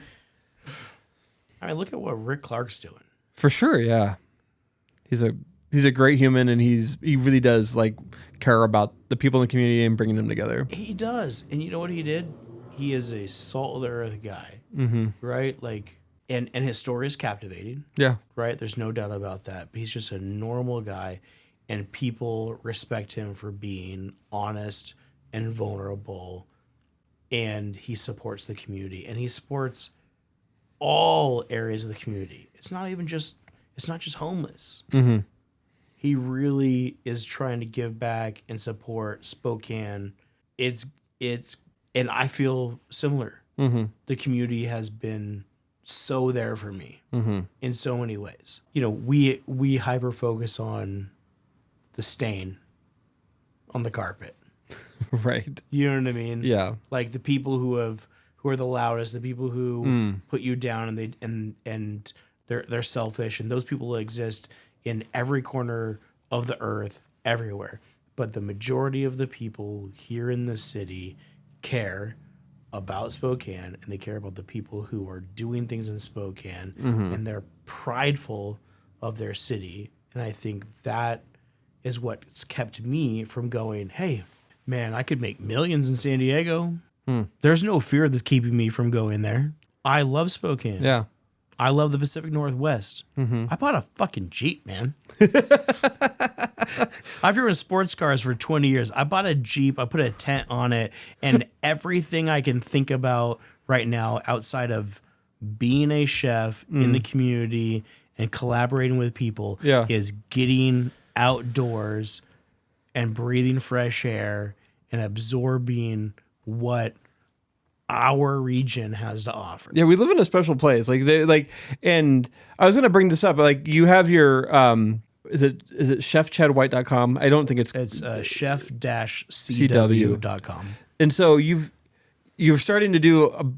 look at what Rick Clark's doing. For sure, yeah. He's a great human, and he really does like care about the people in the community and bringing them together. He does. And you know what he did? He is a salt of the earth guy. Right? Like, and his story is captivating. Yeah. Right? There's no doubt about that. But he's just a normal guy, and people respect him for being honest and vulnerable, and he supports the community, and he supports all areas of the community. It's not just homeless. Mm-hmm. He really is trying to give back and support Spokane. It's and I feel similar. Mm-hmm. The community has been so there for me Mm-hmm. in so many ways. You know, we hyper focus on the stain on the carpet. Right. You know what I mean? Yeah. Like the people who are the loudest, the people who put you down, and they're selfish, and those people exist in every corner of the earth, everywhere. But the majority of the people here in the city care about Spokane, and they care about the people who are doing things in Spokane, and they're prideful of their city. And I think that is what's kept me from going, hey, man, I could make millions in San Diego. There's no fear that's keeping me from going there. I love Spokane. Yeah. I love the Pacific Northwest. I bought a fucking Jeep, man. I've driven sports cars for 20 years. I bought a Jeep. I put a tent on it. And everything I can think about right now outside of being a chef in the community and collaborating with people is getting outdoors and breathing fresh air and absorbing what our region has to offer. Yeah, we live in a special place. And I was gonna bring this up. Like, you have your is it chefchadwhite.com? I don't think it's chef-cw.com. And so you're starting to do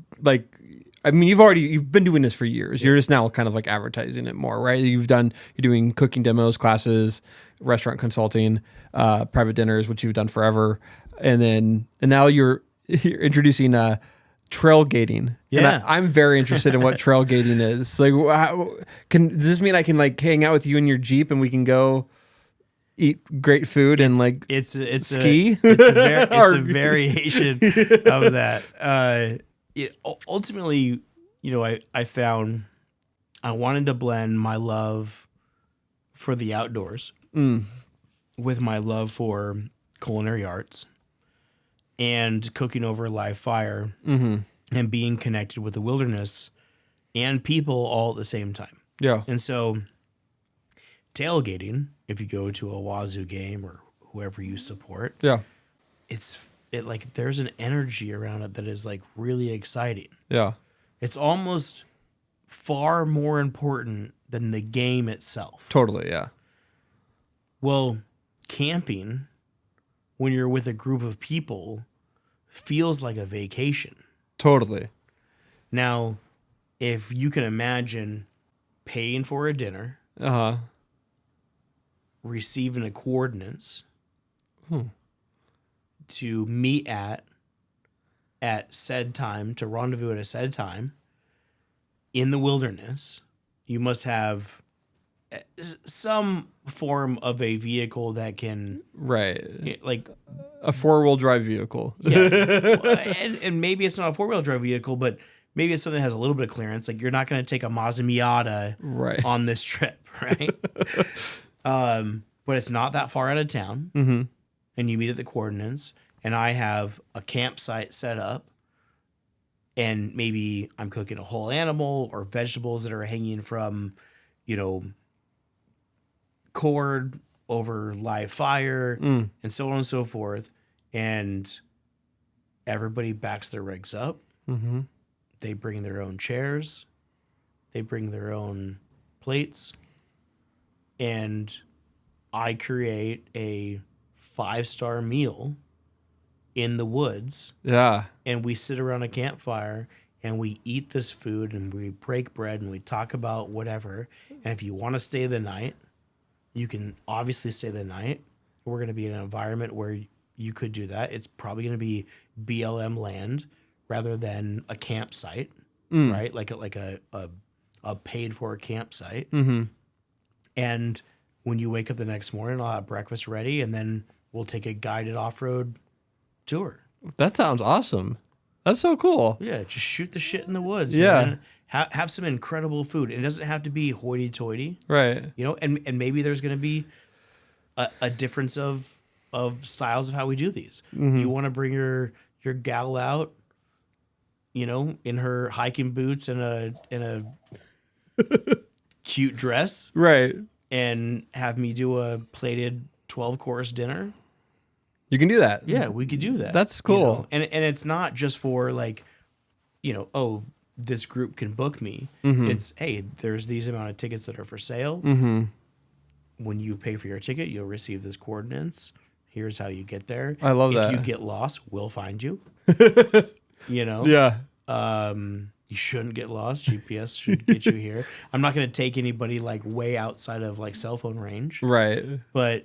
you've been doing this for years. You're just now kind of like advertising it more, right? You're doing cooking demos, classes, restaurant consulting, private dinners, which you've done forever. And now you're introducing trail gating. Yeah. And I'm very interested in what trail gating is. Like, does this mean I can like hang out with you in your Jeep and we can go eat great food and it's ski? It's a variation of that. Ultimately, you know, I found I wanted to blend my love for the outdoors with my love for culinary arts and cooking over a live fire and being connected with the wilderness and people all at the same time. Yeah. And so tailgating, if you go to a Wazoo game or whoever you support, there's an energy around it that is like really exciting. Yeah. It's almost far more important than the game itself. Totally, yeah. Well, camping when you're with a group of people feels like a vacation. Totally. Now, if you can imagine paying for a dinner, receiving a coordinates to meet at said time, to rendezvous at a said time in the wilderness, you must have some form of a vehicle that can, like a 4-wheel drive vehicle. and maybe it's not a 4-wheel drive vehicle, but maybe it's something that has a little bit of clearance. Like, you're not going to take a Mazda Miata on this trip, right? But it's not that far out of town, and you meet at the coordinates, and I have a campsite set up, and maybe I'm cooking a whole animal or vegetables that are hanging from, you know, cord over live fire and so on and so forth. And everybody backs their rigs up. They bring their own chairs. They bring their own plates. And I create a 5-star meal in the woods. Yeah. And we sit around a campfire and we eat this food and we break bread and we talk about whatever. And if you want to stay the night, you can obviously stay the night. We're going to be in an environment where you could do that. It's probably going to be BLM land rather than a campsite, right? Like a paid for campsite. And when you wake up the next morning, I'll have breakfast ready, and then we'll take a guided off-road tour. That sounds awesome. That's so cool. Yeah, just shoot the shit in the woods. Yeah. Man. Have some incredible food. It doesn't have to be hoity-toity. Right. You know, and maybe there's going to be a difference of styles of how we do these. You want to bring your gal out, you know, in her hiking boots and a cute dress, Right. and have me do a plated 12-course dinner. You can do that. Yeah, we could do that. That's cool. You know? And it's not just for like, you know, oh, this group can book me. It's, hey, there's these amount of tickets that are for sale. When you pay for your ticket, you'll receive this coordinates. Here's how you get there. I love that. If you get lost, we'll find you. You know? Yeah. You shouldn't get lost. GPS should get you here. I'm not going to take anybody like way outside of like cell phone range. Right. But,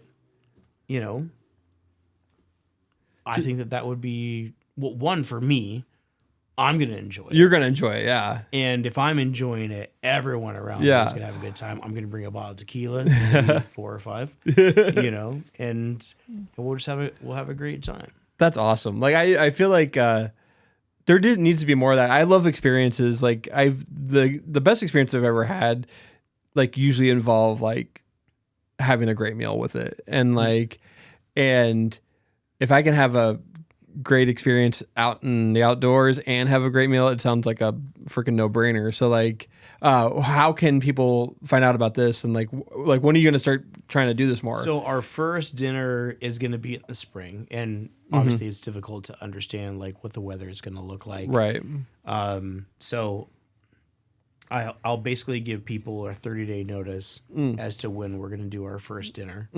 you know, I think that would be, well, one, for me, I'm going to enjoy it. You're going to enjoy it, yeah. And if I'm enjoying it, everyone around me is going to have a good time. I'm going to bring a bottle of tequila, maybe 4 or 5, you know, and we'll just have a great time. That's awesome. Like I feel like there needs to be more of that. I love experiences. Like the best experience I've ever had, like usually involve like having a great meal with it, and like, and if I can have a great experience out in the outdoors and have a great meal, it sounds like a freaking no-brainer. So like, how can people find out about this? And like when are you going to start trying to do this more? So our first dinner is going to be in the spring, and obviously it's difficult to understand like what the weather is going to look like. Right. So I'll basically give people a 30-day notice as to when we're going to do our first dinner.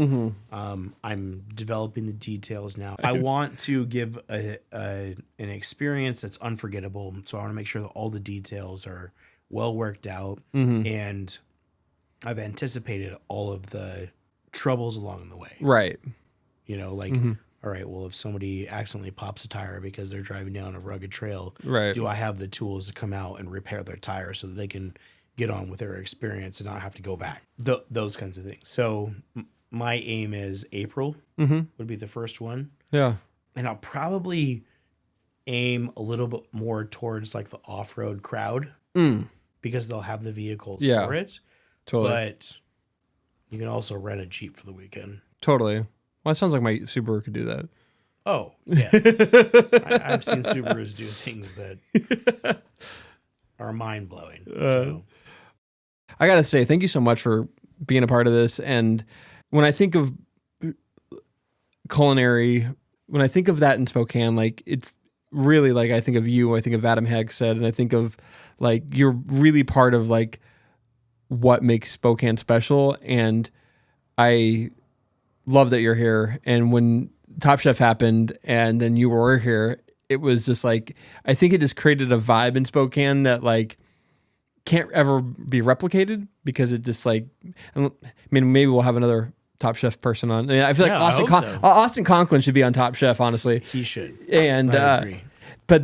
I'm developing the details now. I want to give an experience that's unforgettable. So I want to make sure that all the details are well worked out, and I've anticipated all of the troubles along the way. Right. You know, like, all right, well, if somebody accidentally pops a tire because they're driving down a rugged trail, Right. do I have the tools to come out and repair their tire so that they can get on with their experience and not have to go back? Those kinds of things. So my aim is April would be the first one. Yeah. And I'll probably aim a little bit more towards like the off-road crowd because they'll have the vehicles for it. Totally. But you can also rent a Jeep for the weekend. Totally. Well, that sounds like my Subaru could do that. Oh, yeah. I've seen Subarus do things that are mind-blowing. So. I got to say, thank you so much for being a part of this. And when I think of culinary, when I think of that in Spokane, like it's really like I think of you, I think of Adam Hagstead, and I think of like you're really part of like what makes Spokane special. And I love that you're here. And when Top Chef happened and then you were here, it was just like, I think it just created a vibe in Spokane that like can't ever be replicated, because it just like, I mean, maybe we'll have another Top Chef person on. I mean, I feel like Austin Conklin should be on Top Chef, honestly. He should. And I agree. But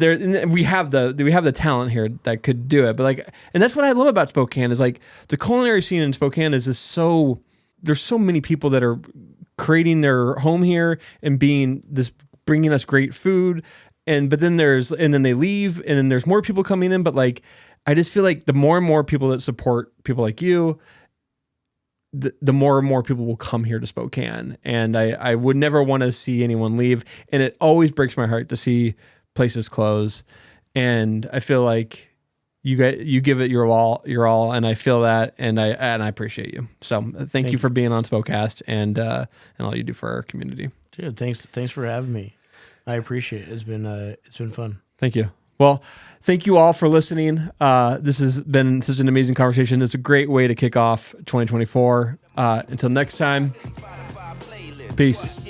we have the talent here that could do it. But like, and that's what I love about Spokane is like the culinary scene in Spokane is just so, there's so many people that are creating their home here and bringing us great food. And then they leave, and then there's more people coming in. But like, I just feel like the more and more people that support people like you, the more and more people will come here to Spokane. And I would never want to see anyone leave. And it always breaks my heart to see places close. And I feel like you give it your all, and I feel that, and I appreciate you. So thank you for being on Spokast and all you do for our community. Dude, thanks for having me. I appreciate it. It's been fun. Thank you. Well, thank you all for listening. This has been such an amazing conversation. It's a great way to kick off 2024. Until next time, peace.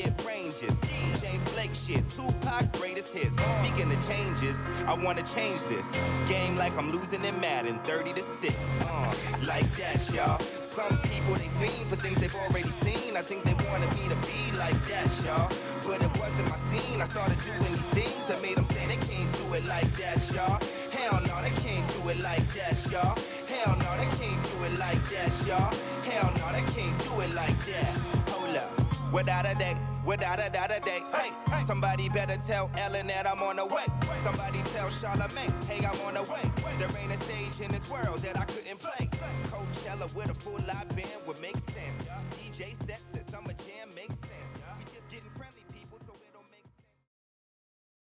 Speaking of changes, I want to change this game like I'm losing in Madden 30-6. Like that, y'all. Some people, they fiend for things they've already seen. I think they wanted me to be like that, y'all. But it wasn't my scene. I started doing these things that made them say they can't do it like that, y'all. Hell no, they can't do it like that, y'all. Hell no, they can't do it like that, y'all. Hell no, they can't do it like that. Hold up, without a day. without a doubt a day. Hey, somebody better tell Ellen that I'm on the way. Somebody tell Charlamagne, hey, I'm on the way. There ain't a stage in this world that I couldn't play. Coachella with a full live band would make sense. DJ sets at Summer Jam makes